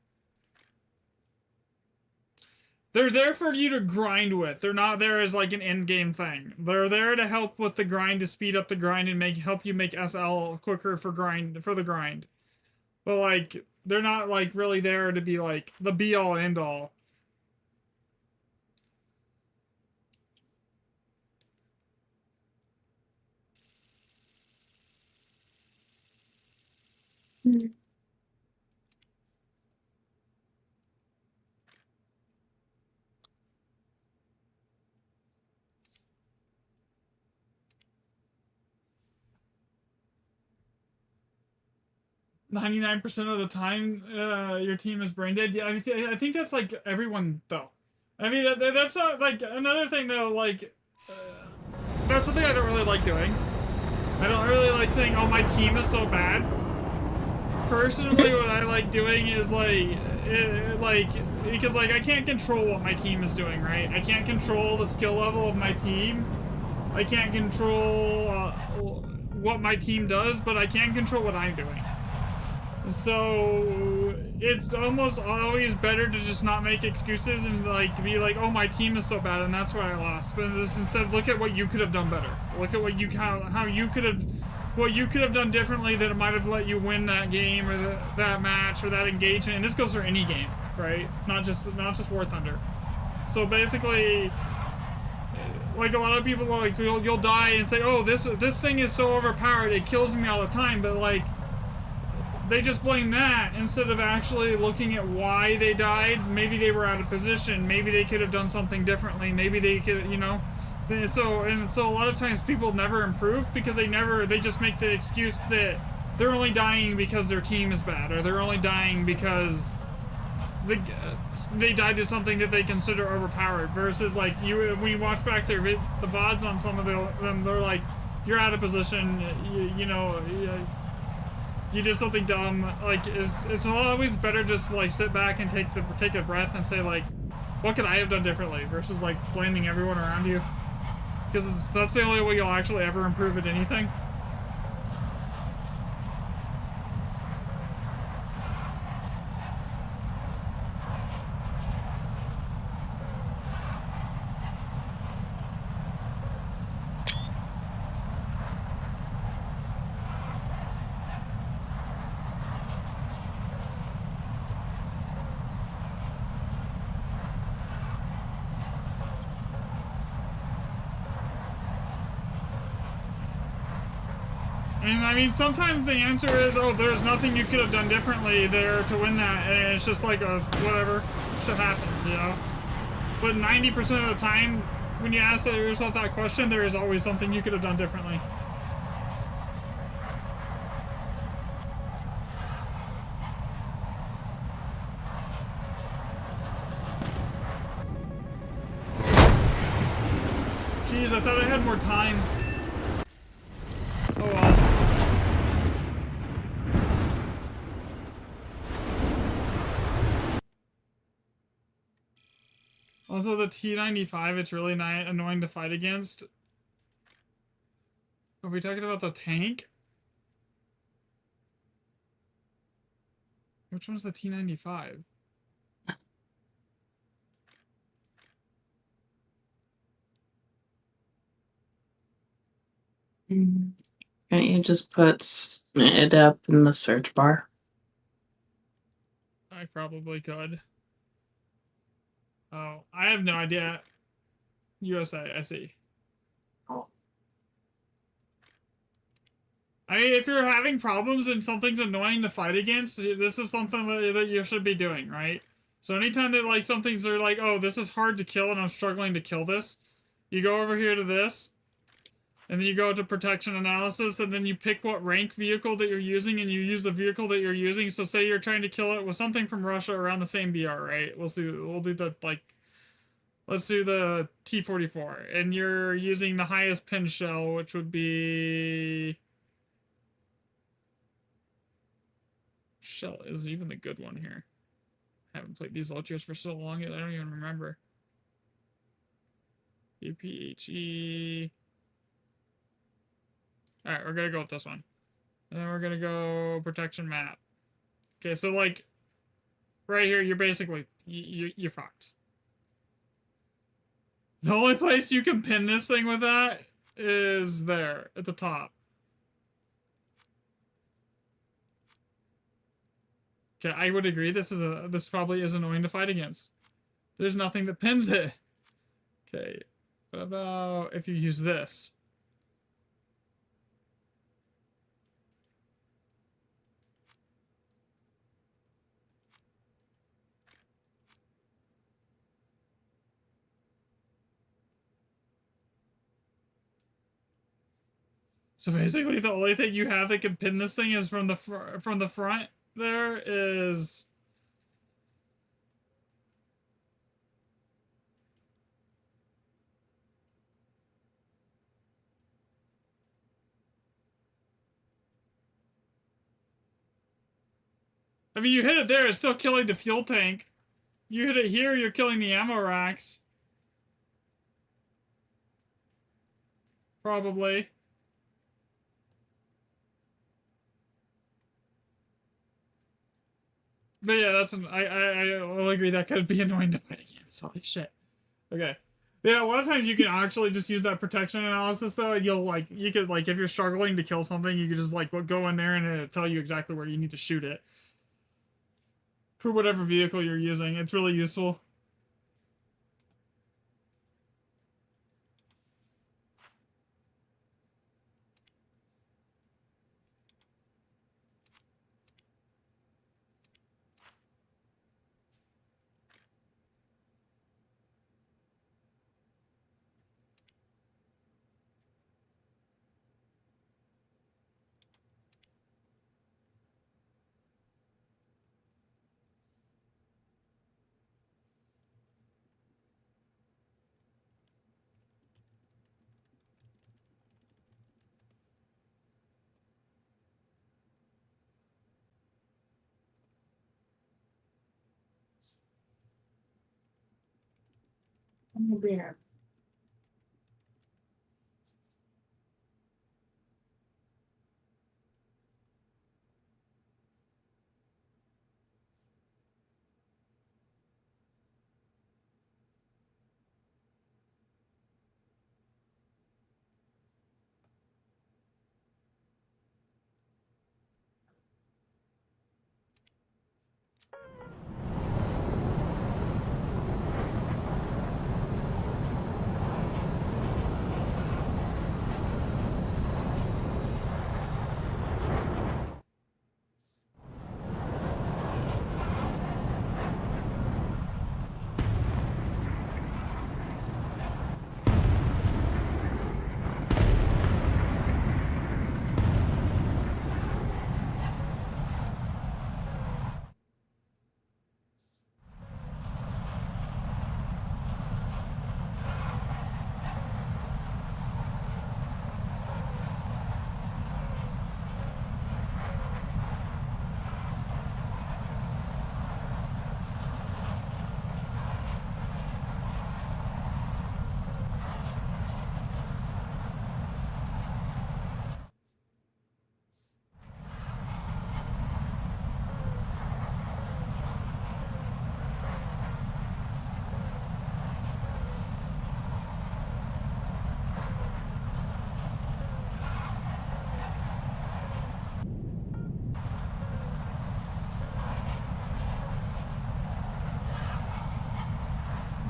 They're there for you to grind with. They're not there as like an end game thing. They're there to help with the grind, to speed up the grind and help you make SL quicker for the grind. But like, they're not like really there to be like the be all end all. 99% of the time, your team is brain dead. Yeah, I think that's like everyone though. I mean, that's not like another thing though. Like, that's something I don't really like doing. I don't really like saying, "Oh, my team is so bad." Personally, what I like doing is like because like I can't control what my team is doing, right? I can't control the skill level of my team. I can't control what my team does, but I can control what I'm doing. So it's almost always better to just not make excuses and like be like, oh, my team is so bad and that's why I lost. But instead, look at what you could have done better. Look at what you how you could have what you could have done differently that it might have let you win that game or that match or that engagement. And this goes for any game, right? Not just War Thunder. So basically, like a lot of people like you'll die and say, oh, this thing is so overpowered, it kills me all the time. But like, they just blame that instead of actually looking at why they died. Maybe they were out of position. Maybe they could have done something differently. Maybe they could, you know. So a lot of times people never improve because they just make the excuse that they're only dying because their team is bad, or they're only dying because they died to something that they consider overpowered. Versus like when you watch back the VODs on some of them, they're like, you're out of position. You know. You did something dumb. Like it's always better just like sit back and take a breath and say like, what could I have done differently, versus like blaming everyone around you, because that's the only way you'll actually ever improve at anything. And I mean, sometimes the answer is, oh, there's nothing you could have done differently there to win that, and it's just like a whatever, shit happens, you know. But 90% of the time, when you ask yourself that question, there is always something you could have done differently. Jeez, I thought I had more time. Oh well. Also, the T95, it's really annoying to fight against. Are we talking about the tank? Which one's the T95? Can't you just put it up in the search bar? I probably could. Oh, I have no idea. USA, I see. Oh. I mean, if you're having problems and something's annoying to fight against, this is something that you should be doing, right? So anytime that like something's are like, oh, this is hard to kill and I'm struggling to kill this, you go over here to this, and then you go to protection analysis, and then you pick what rank vehicle that you're using, and you use the vehicle that you're using. So say you're trying to kill it with something from Russia around the same BR, right? We'll do the like, let's do the T-44, and you're using the highest pin shell, which would be shell is even the good one here. I haven't played these Ultras for so long that I don't even remember. UPHE. Alright, we're gonna go with this one. And then we're gonna go protection map. Okay, so like, right here, you're basically, you're fucked. The only place you can pin this thing with that is there, at the top. Okay, I would agree, this probably is annoying to fight against. There's nothing that pins it. Okay, what about if you use this? So basically, the only thing you have that can pin this thing is from the from the front. There is. I mean, you hit it there, it's still killing the fuel tank. You hit it here, you're killing the ammo racks. Probably. But yeah, that's I will agree that could be annoying to fight against. Holy shit. Okay. Yeah, a lot of times you can actually just use that protection analysis though, and you'll like you could like if you're struggling to kill something, you could just like go in there and it'll tell you exactly where you need to shoot it. For whatever vehicle you're using. It's really useful. Beer.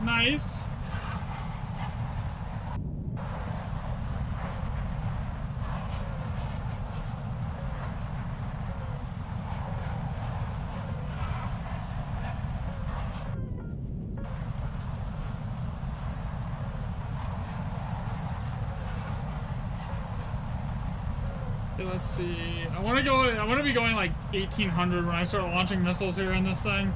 Nice. Okay, let's see. I want to go. I want to be going like 1800 when I start launching missiles here in this thing.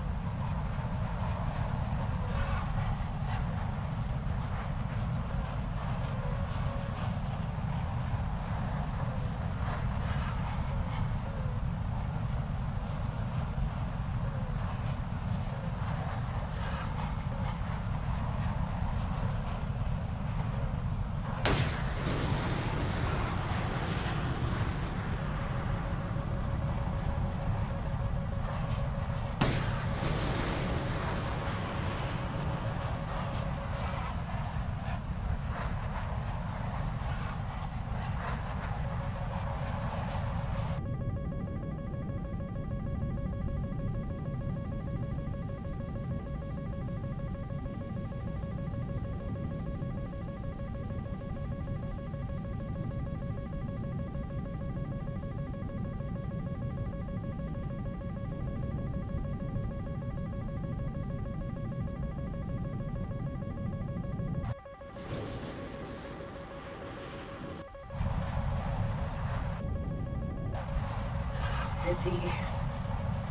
busy.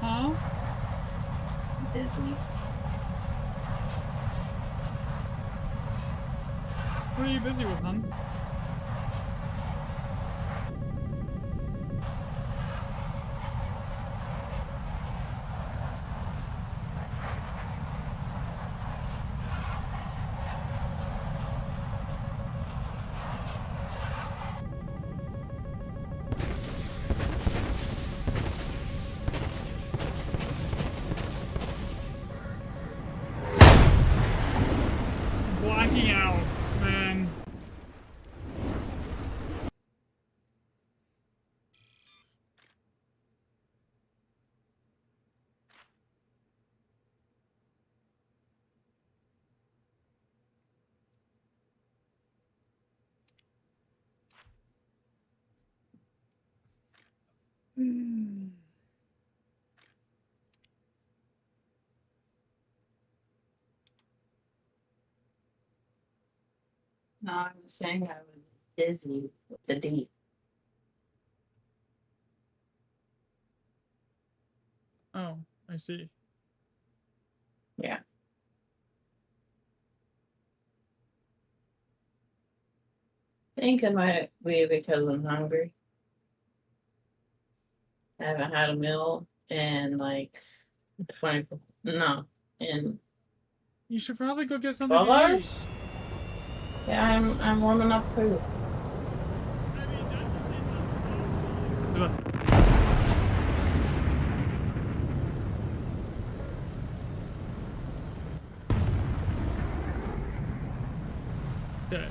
Huh? Busy. What are you busy with, hon? Blacking out, man. Hmm. No, I was saying I was busy with the D. Oh, I see. Yeah. I think it might be because I'm hungry. I haven't had a meal in like 24, no, in You should probably go get something 12 to eat. hours? Yeah, I'm warming up food. Ugh. Okay.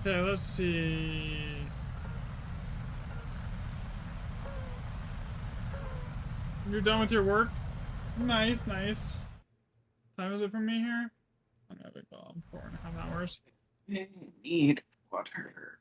Okay, let's see. You're done with your work? Nice, nice. Time is it for me here? I'm gonna be gone 4.5 hours. I need water.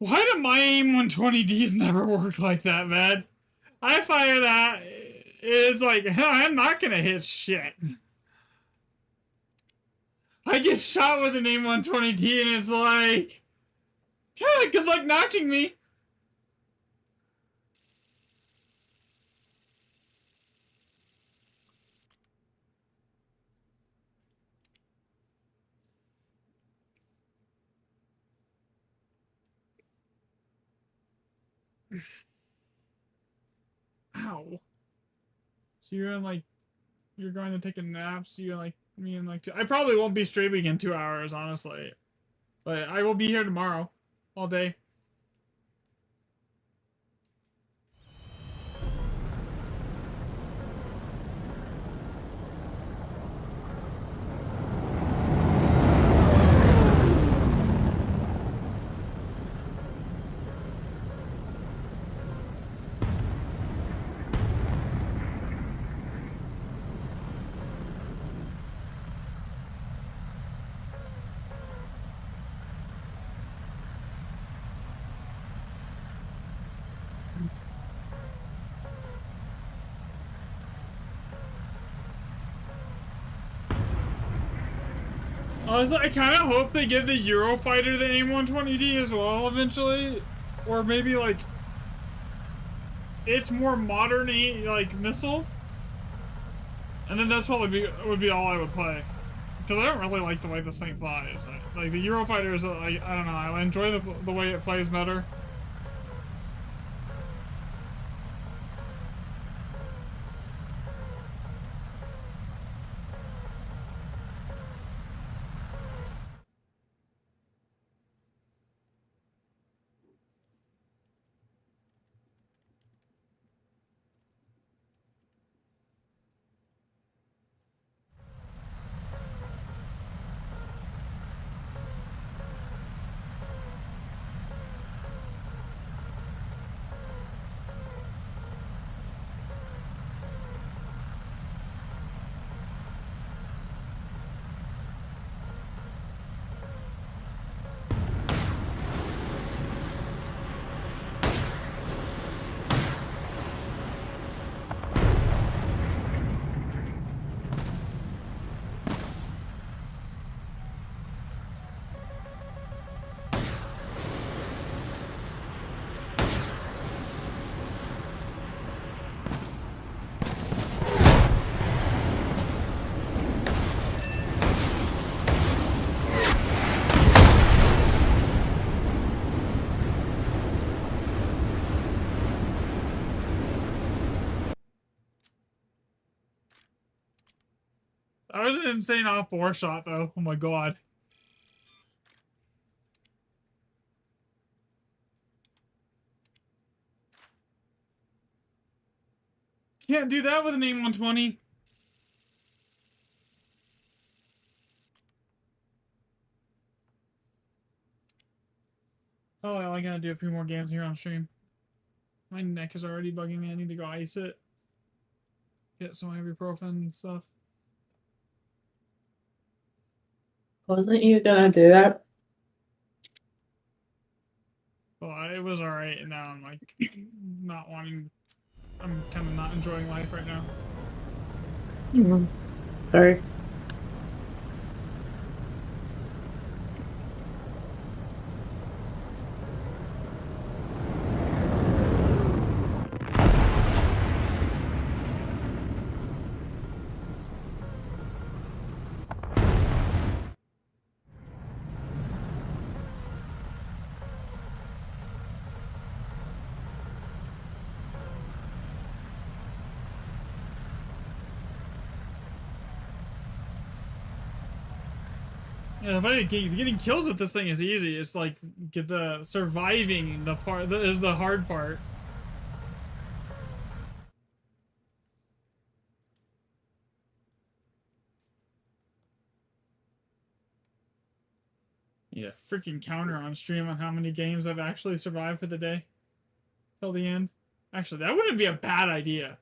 Why do my AIM-120Ds never work like that, man? I fire that, it's like, I'm not gonna hit shit. I get shot with an AIM-120D and it's like, yeah, good luck notching me. Ow. So you're in like, you're going to take a nap, so you're like, me and like, I probably won't be streaming in 2 hours, honestly. But I will be here tomorrow, all day. Honestly, I kind of hope they give the Eurofighter the AIM-120D as well eventually, or maybe like its more modern like missile, and then that's probably would be all I would play, because I don't really like the way this thing flies. Like the Eurofighter is like, I don't know, I enjoy the way it flies better. That was an insane off-bore shot, though. Oh my god. Can't do that with an AIM-120. Oh, well, I gotta do a few more games here on stream. My neck is already bugging me. I need to go ice it. Get some ibuprofen and stuff. Wasn't you gonna do that? Well, it was alright, and now I'm like, not wanting. I'm kind of not enjoying life right now. Sorry. Yeah, but getting kills with this thing is easy. It's like get the surviving the part that is the hard part. Yeah, freaking counter on stream on how many games I've actually survived for the day till the end. Actually, that wouldn't be a bad idea.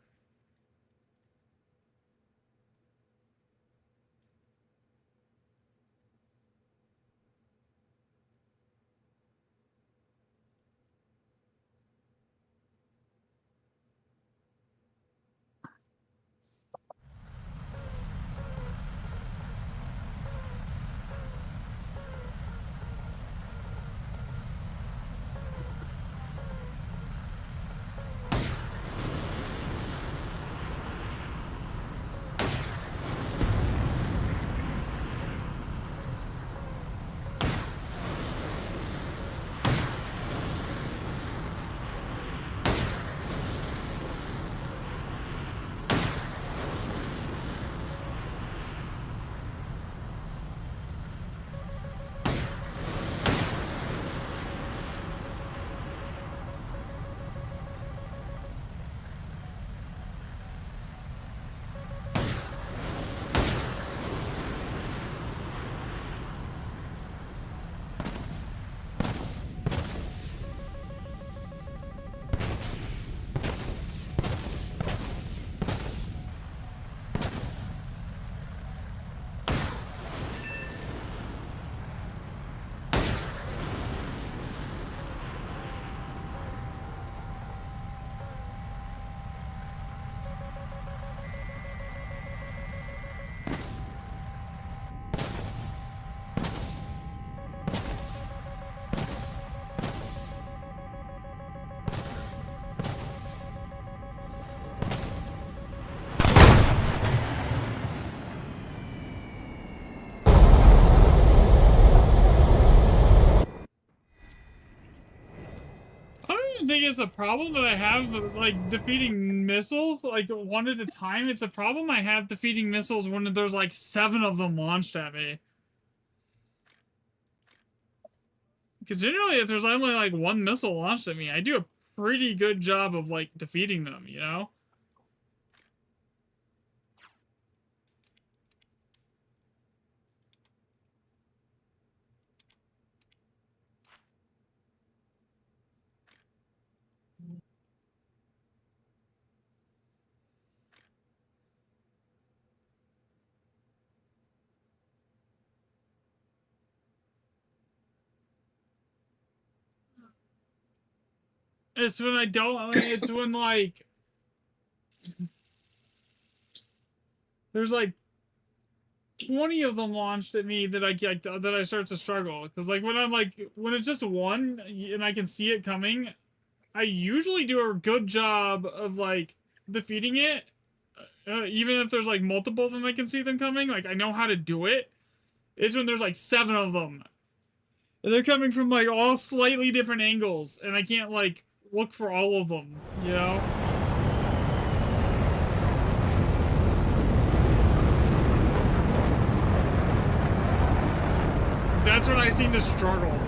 even think it's a problem that I have, like, defeating missiles, like, one at a time. It's a problem I have defeating missiles when there's, like, 7 of them launched at me. Because generally, if there's only, like, 1 missile launched at me, I do a pretty good job of, like, defeating them, you know? It's when I don't, it's when, like, there's, like, 20 of them launched at me that I start to struggle. Because, like, when it's just one and I can see it coming, I usually do a good job of, like, defeating it. Even if there's, like, multiples and I can see them coming, like, I know how to do it. It's when there's, like, 7 of them. And they're coming from, like, all slightly different angles, and I can't, like, look for all of them, you know? That's when I seem to struggle.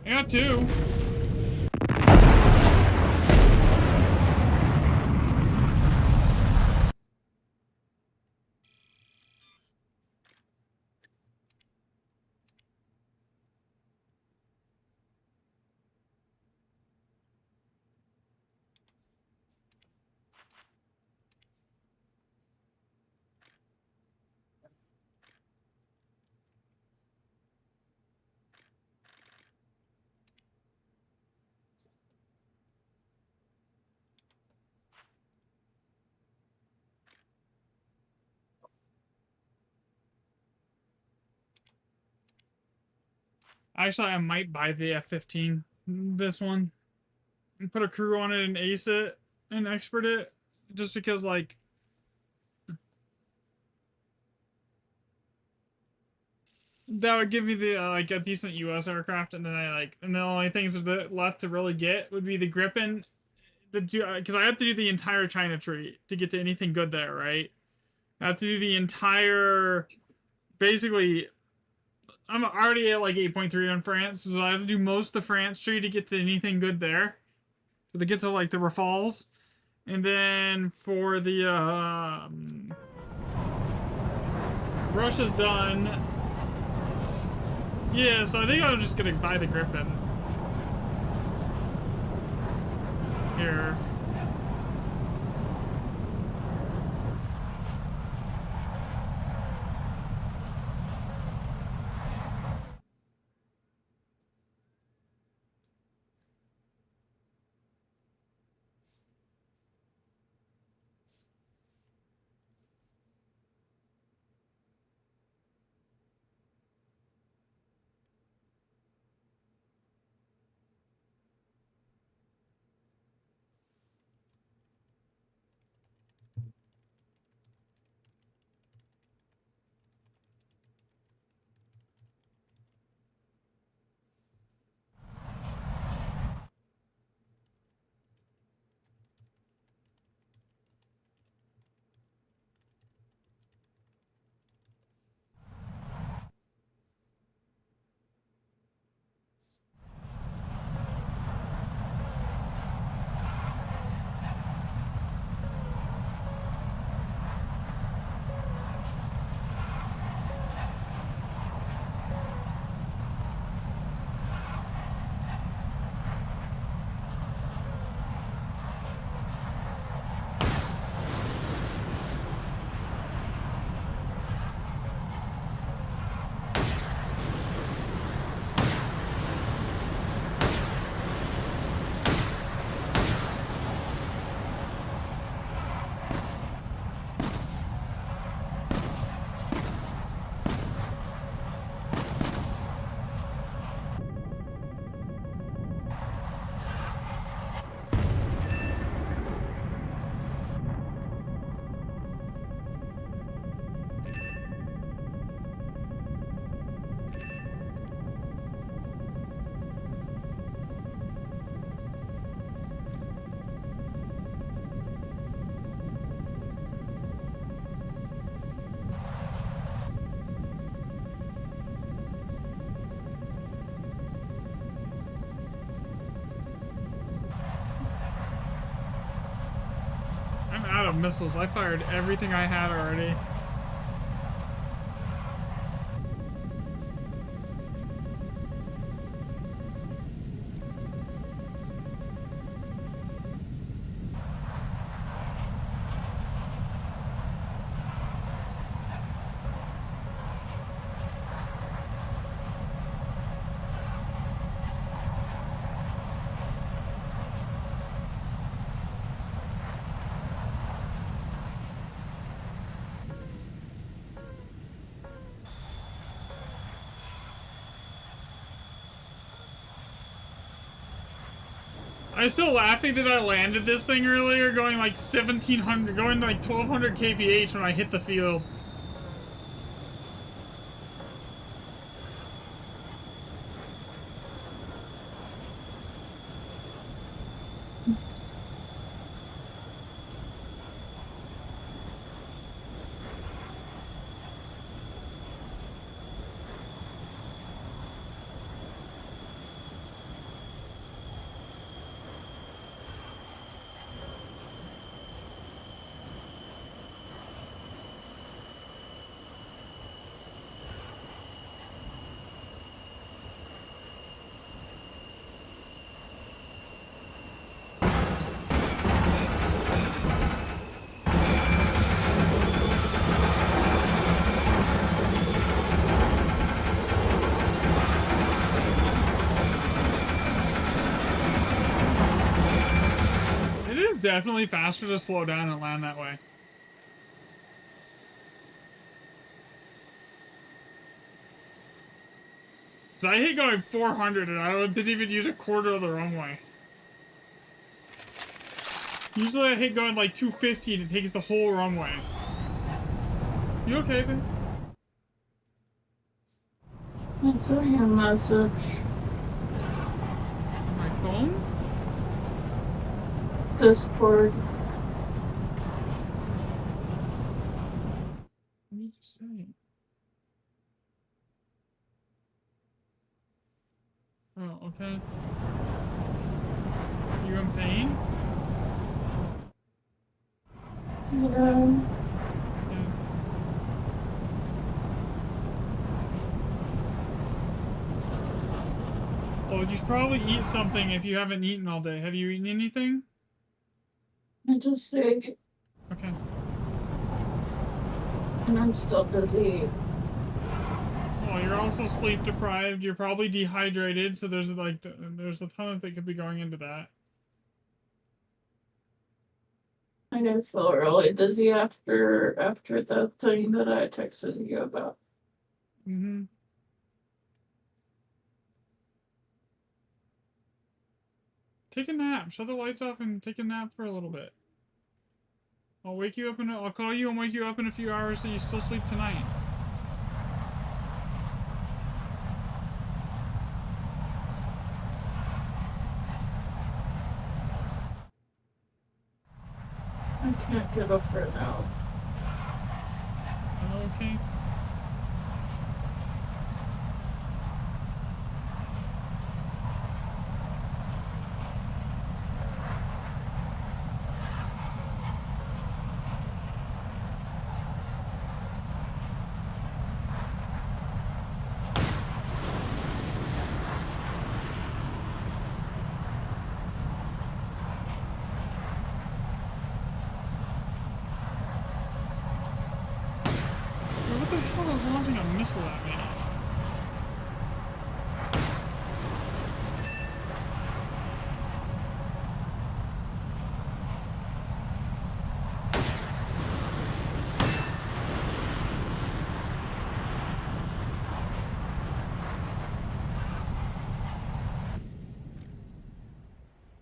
I got 2. Actually, I might buy the F-15, this one, and put a crew on it and ace it and expert it, just because, like, that would give me the like a decent U.S. aircraft, and then and the only things left to really get would be the Gripen, because I have to do the entire China tree to get to anything good there, right? I have to do the entire, basically. I'm already at like 8.3 on France, so I have to do most of the France tree to get to anything good there. To get to like the Rafales. And then for the Russia's done. Yeah, so I think I'm just gonna buy the Gripen. here. I'm out of missiles. I fired everything I had already. I'm still laughing that I landed this thing earlier going like 1700, going like 1200 kph when I hit the field. Definitely faster to slow down and land that way. So I hate going 400 and I didn't even use a quarter of the runway. Usually I hate going like 250 and it takes the whole runway. You okay, babe? I saw your message. My phone? Discord. What did you say? Oh, okay. You in pain? Yeah. Oh, you should probably eat something if you haven't eaten all day. Have you eaten anything? I just say, Okay. and I'm still dizzy. Well, you're also sleep deprived. You're probably dehydrated, so there's like there's a ton that could be going into that. I did feel really dizzy after the thing that I texted you about. Mm-hmm. Take a nap. Shut the lights off and take a nap for a little bit. I'll wake you up I'll call you and wake you up in a few hours so you still sleep tonight. I can't get up right now. Okay. What the hell is launching a missile at me?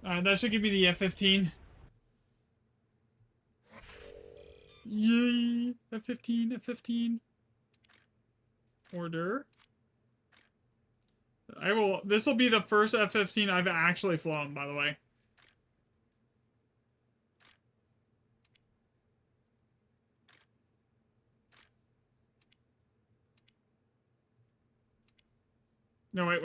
Alright, that should give me the F-15. Yay! F-15, F-15. Order. This will be the first F-15 I've actually flown, by the way. No, wait.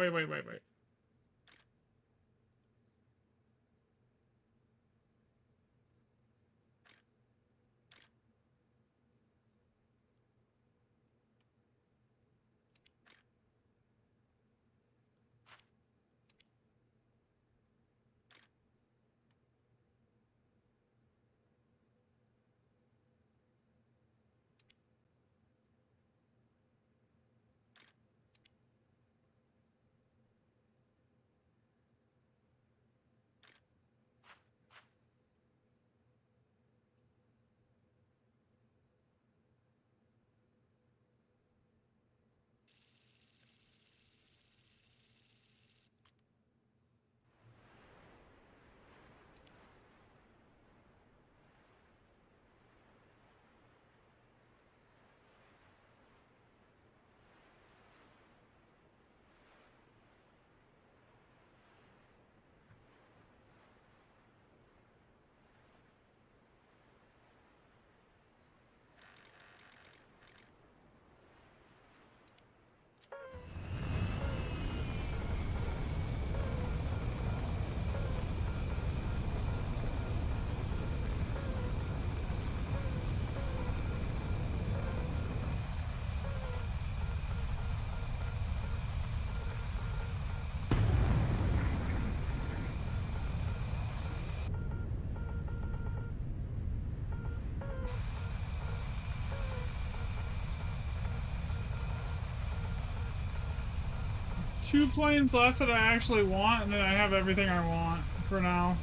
Two planes left that I actually want, and then I have everything I want for now.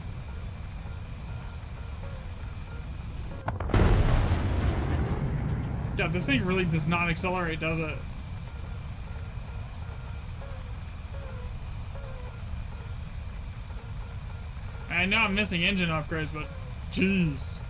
Yeah, this thing really does not accelerate, does it? I know I'm missing engine upgrades, but jeez.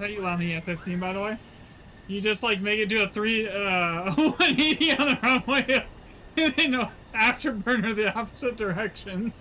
how you land the F-15, by the way. You just like make it do a 180 on the runway, and then afterburner the opposite direction.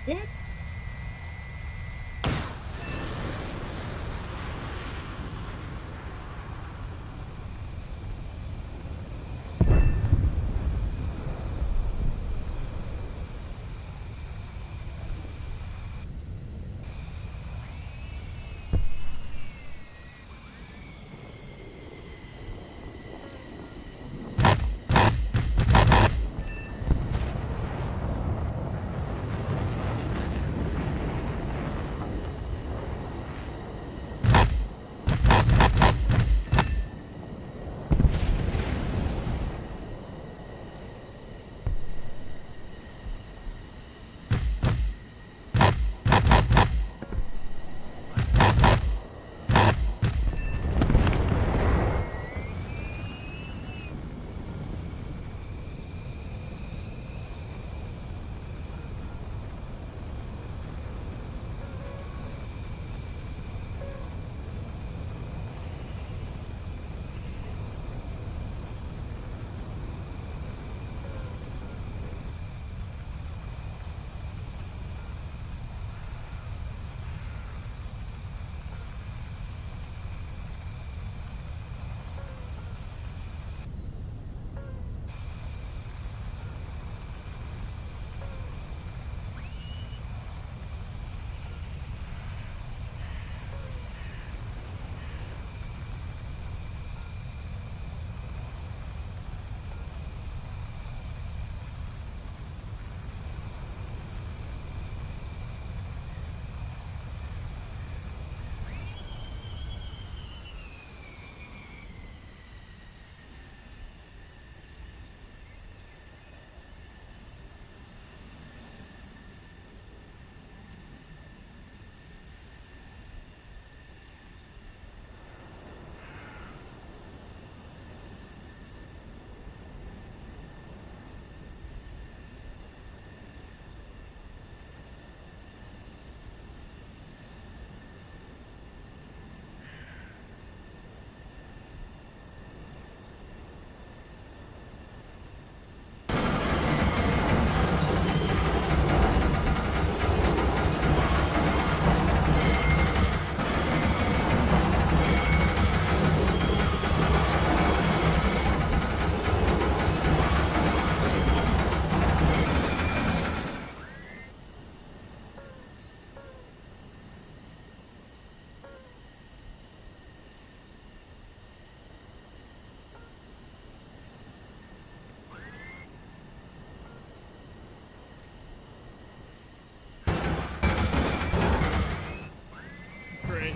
What?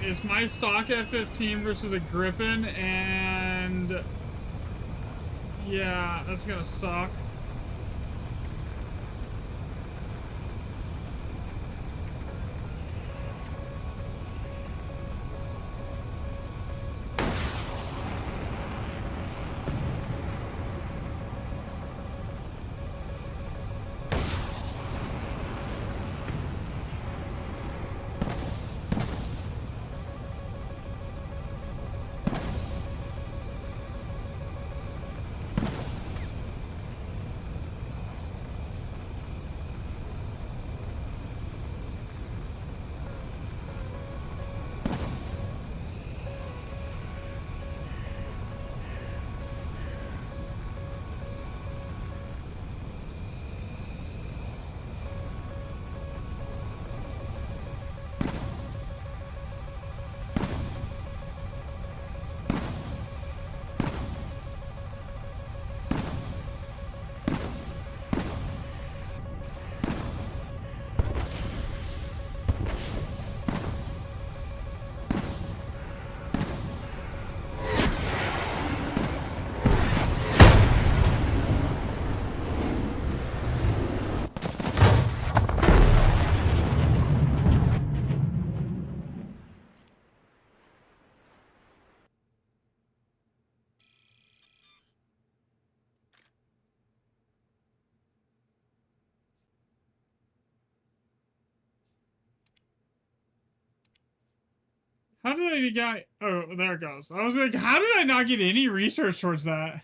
it's my stock F-15 versus a Gripen, and yeah, that's gonna suck. How did I get... Oh, there it goes. I was like, how did I not get any research towards that?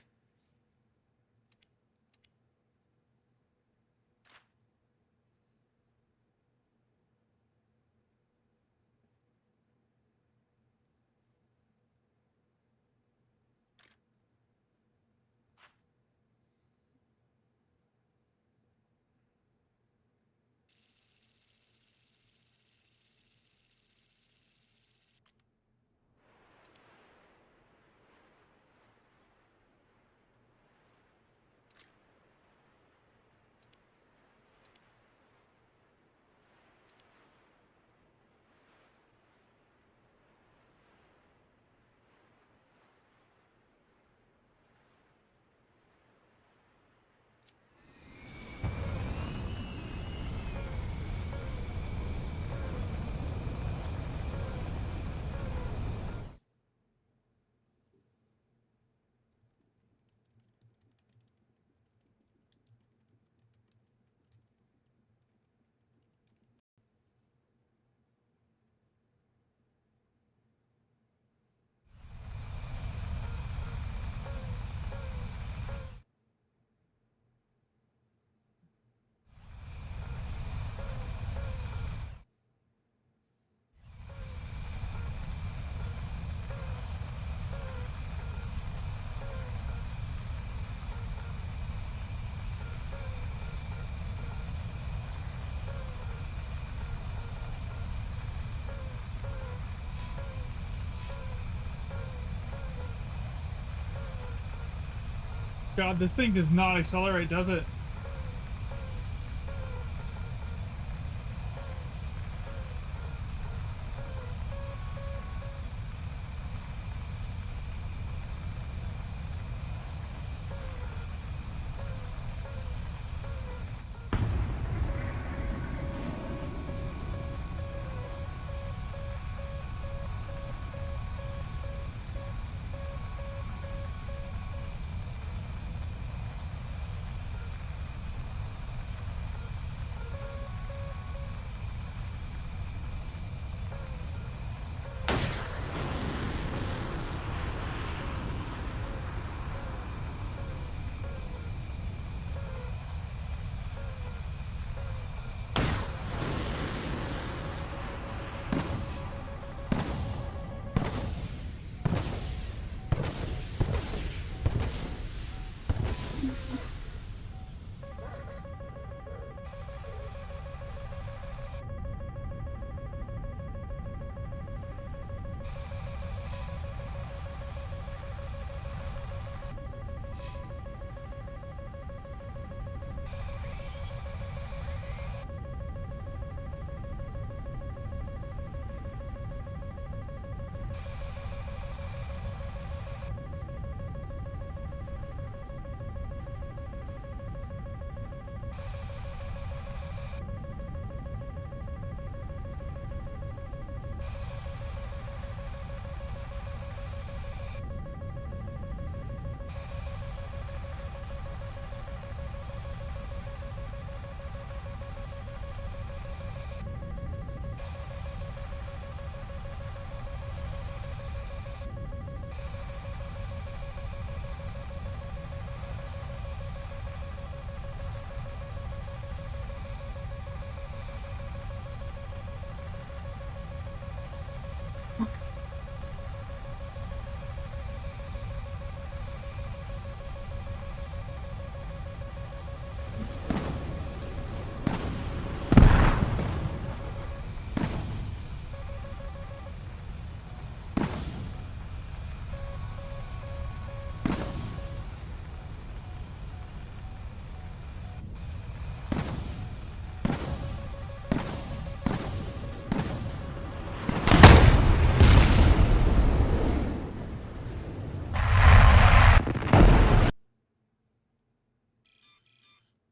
God, this thing does not accelerate, does it?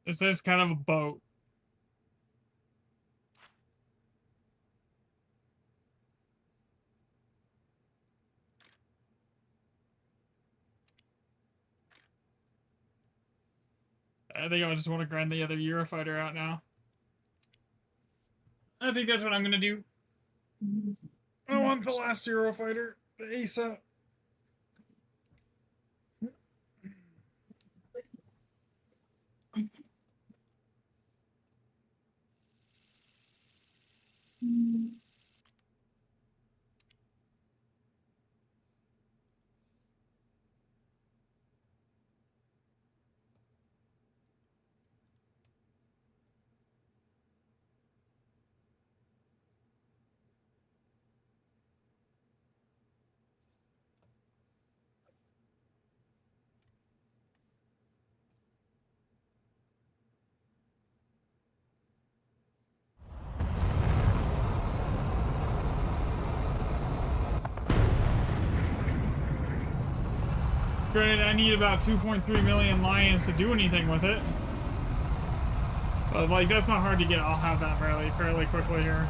It says kind of a boat. I think I just want to grind the other Eurofighter out now. I think that's what I'm gonna do. I want the last Eurofighter, the ASA. Granted, I need about 2.3 million lions to do anything with it. But, like, that's not hard to get. I'll have that fairly quickly here.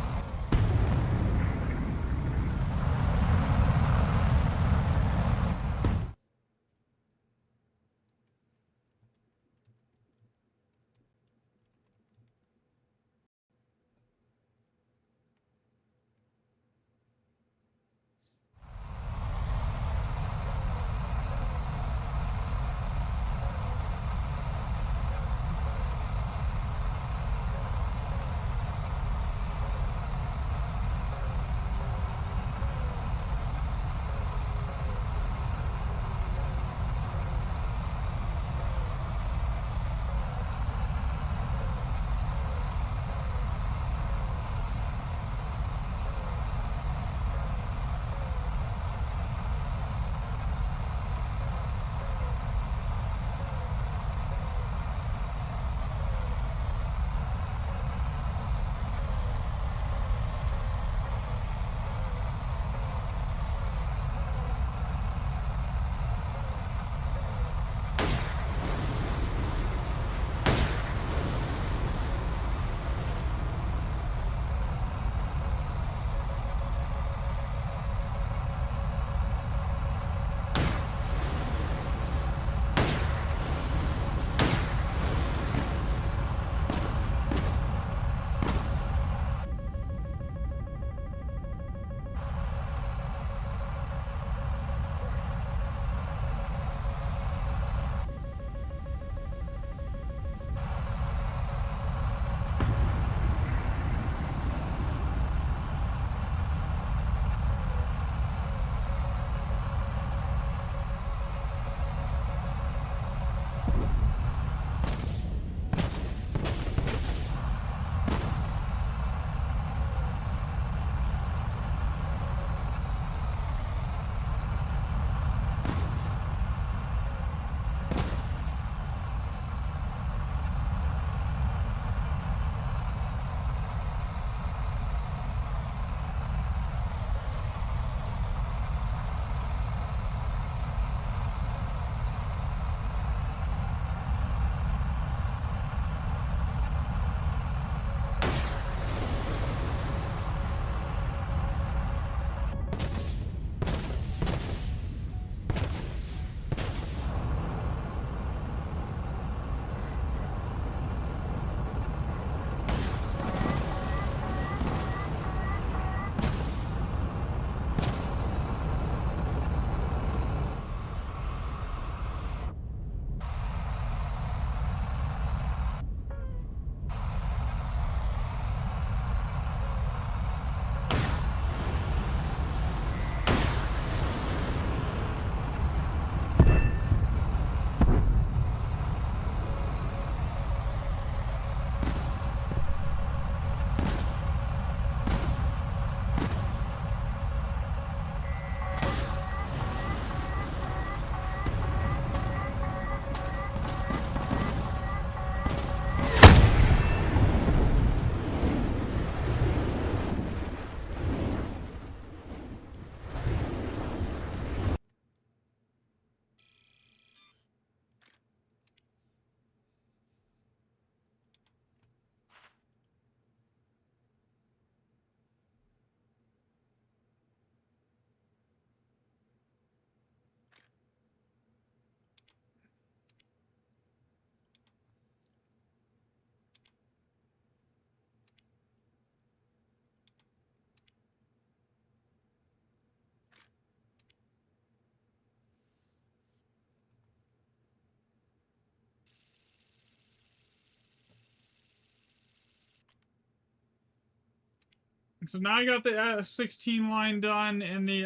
So now I got the F-16 line done and the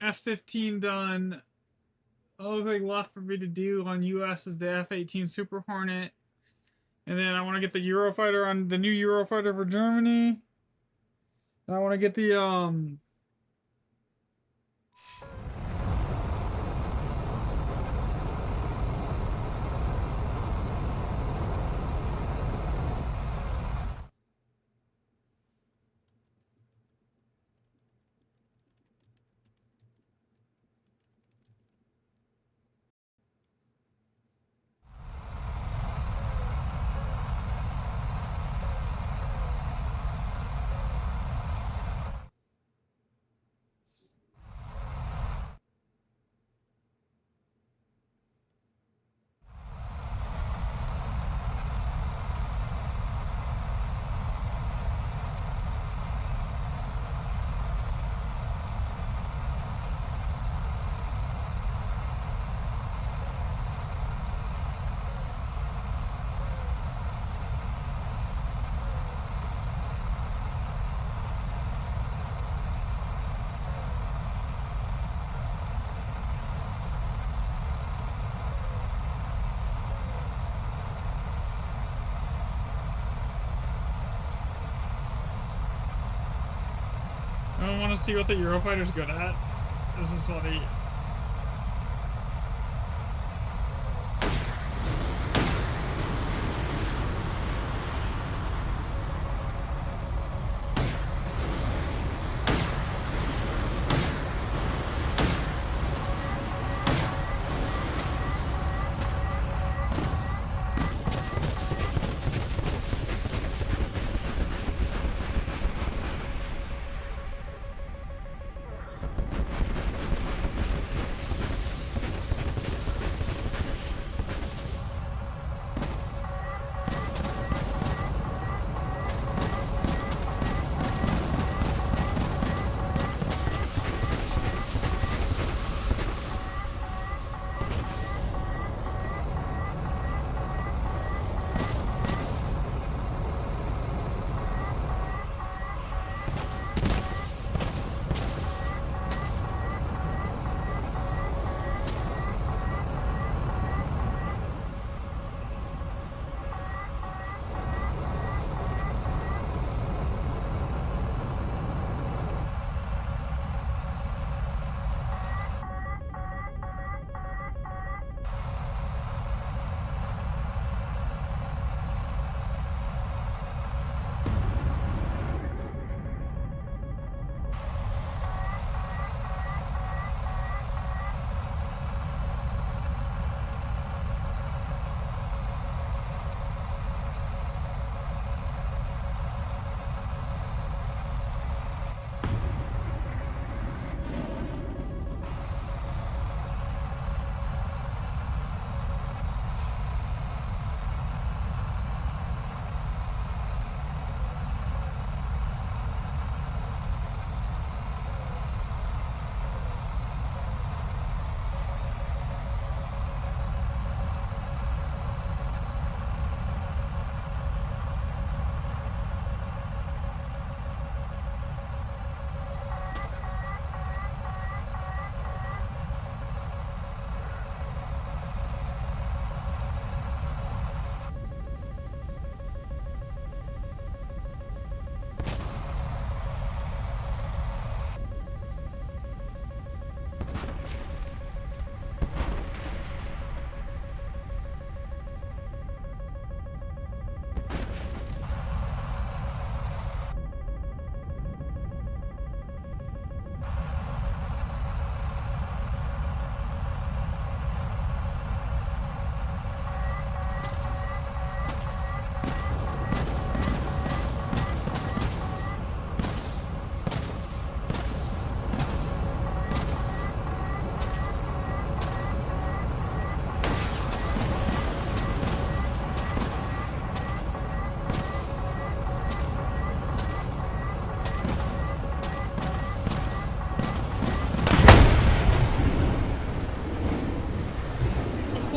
F-15 done. The only thing left for me to do on US is the F-18 Super Hornet. And then I want to get the Eurofighter on the new Eurofighter for Germany. And I want to get the I want to see what the Eurofighter's good at. This is funny.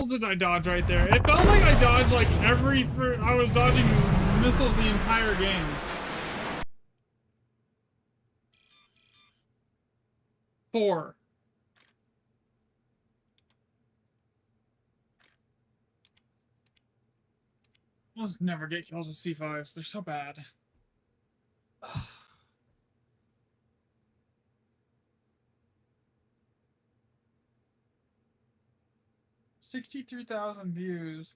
Did I dodge right there? It felt like I dodged like I was dodging missiles the entire game. 4. I'll just never get kills with C5s. They're so bad. 63,000 views.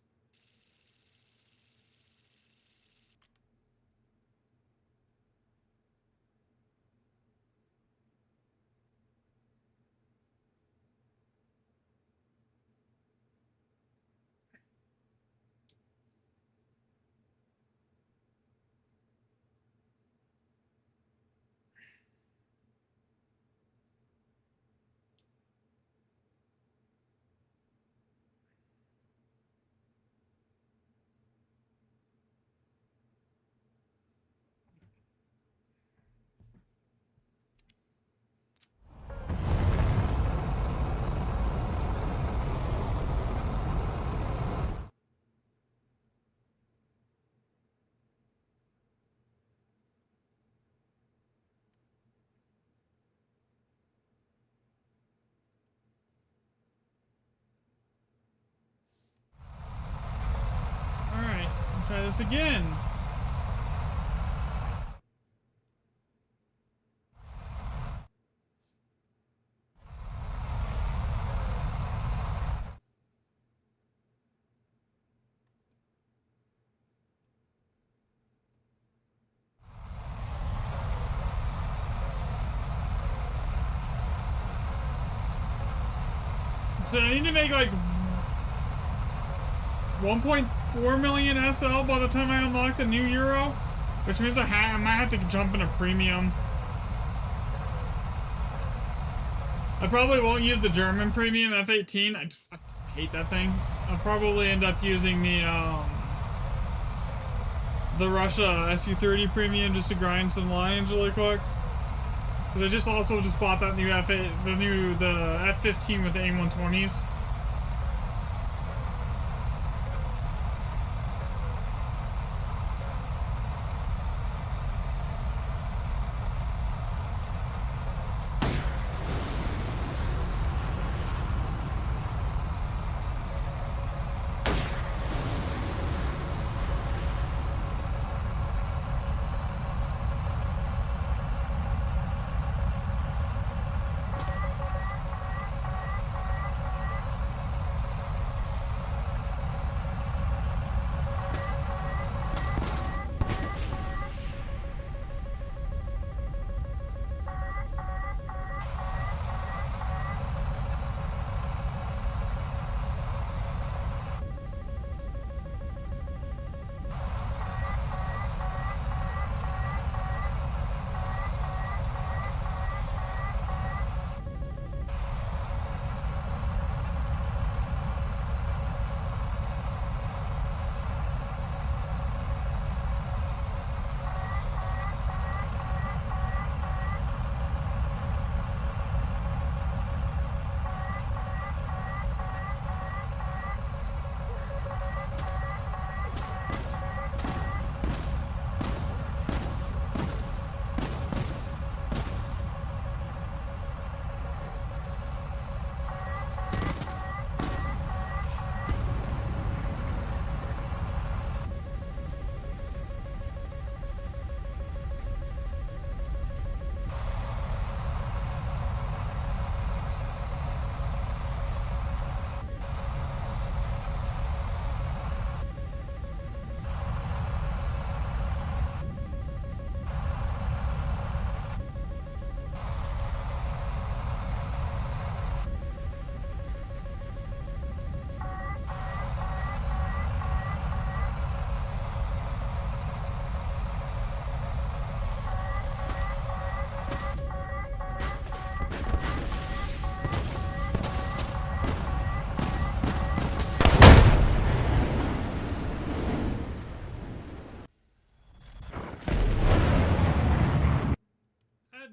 Alright, let's try this again. So I need to make like 1.4 million SL by the time I unlock the new Euro, which means I might have to jump in a premium. I probably won't use the German premium F18. I hate that thing. I'll probably end up using the Russia SU-30 premium just to grind some lines really quick. But I just bought that new F8, the F15 with the AIM-120s.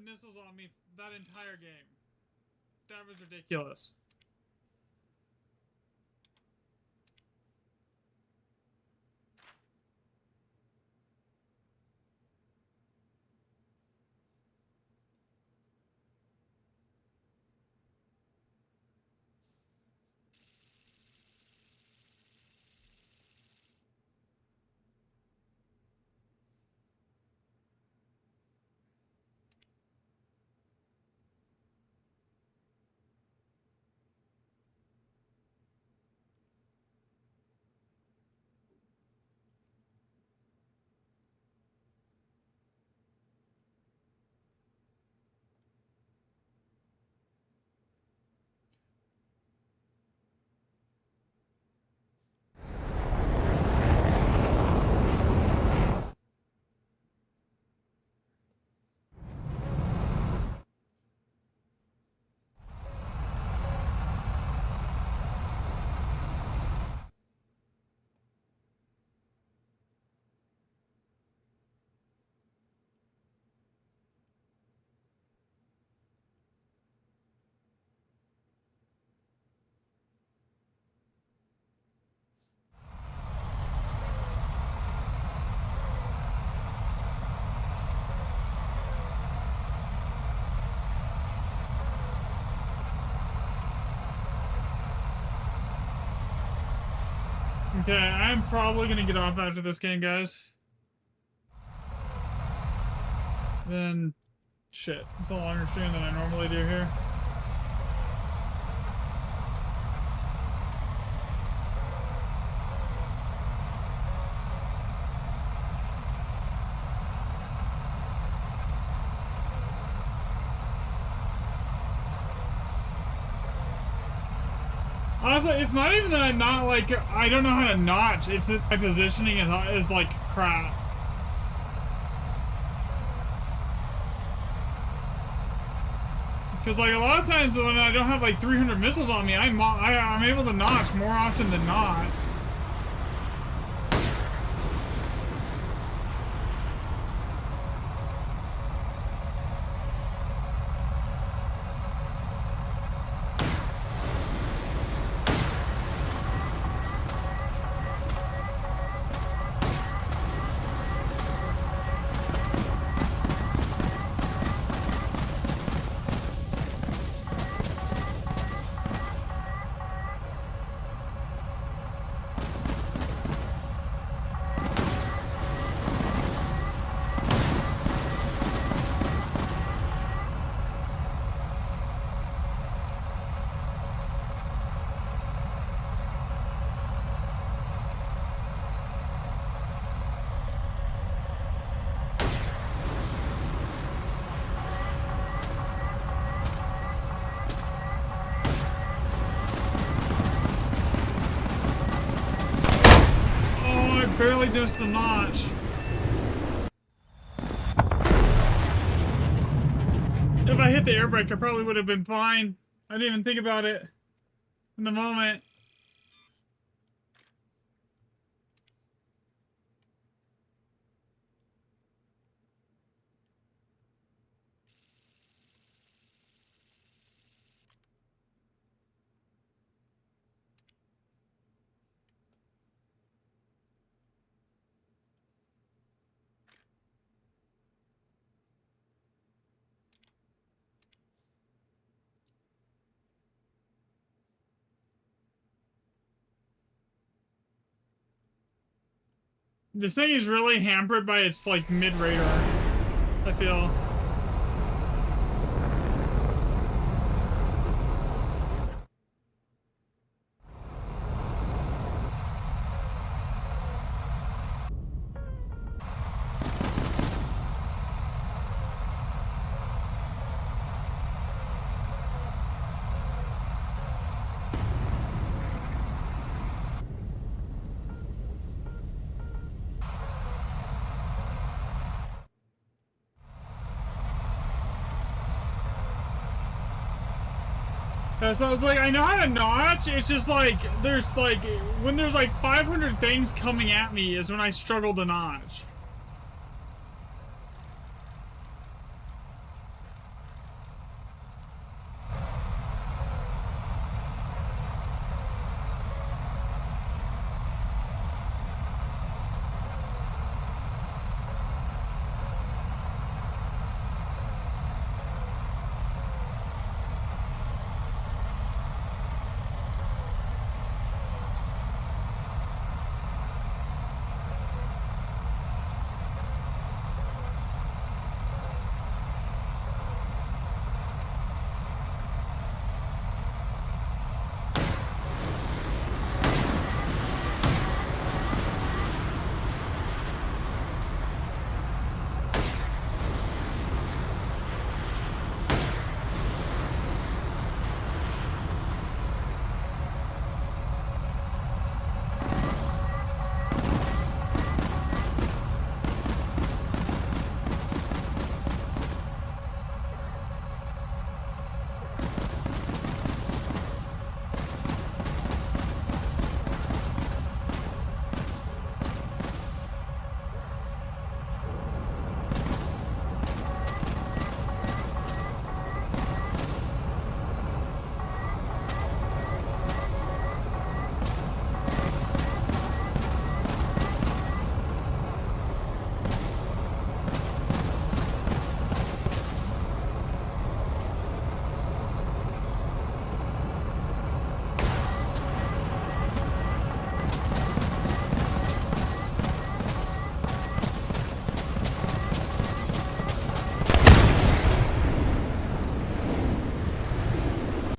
Missiles on me that entire game. That was ridiculous. Okay, I'm probably gonna get off after this game, guys. Then, shit, it's a longer stream than I normally do here. Honestly, it's not even that I'm not like I don't know how to notch. It's that my positioning is like crap. Because like a lot of times when I don't have like 300 missiles on me, I'm able to notch more often than not. Barely just the notch. If I hit the air brake, I probably would have been fine. I didn't even think about it in the moment. This thing is really hampered by its like mid-radar, I feel. So it's like, I know how to notch, it's just like, there's like, when there's like 500 things coming at me is when I struggle to notch.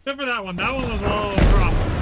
Except for that one. That one was a little rough.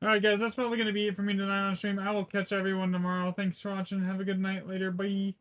Alright, guys, that's probably going to be it for me tonight on stream. I will catch everyone tomorrow. Thanks for watching. Have a good night later. Bye.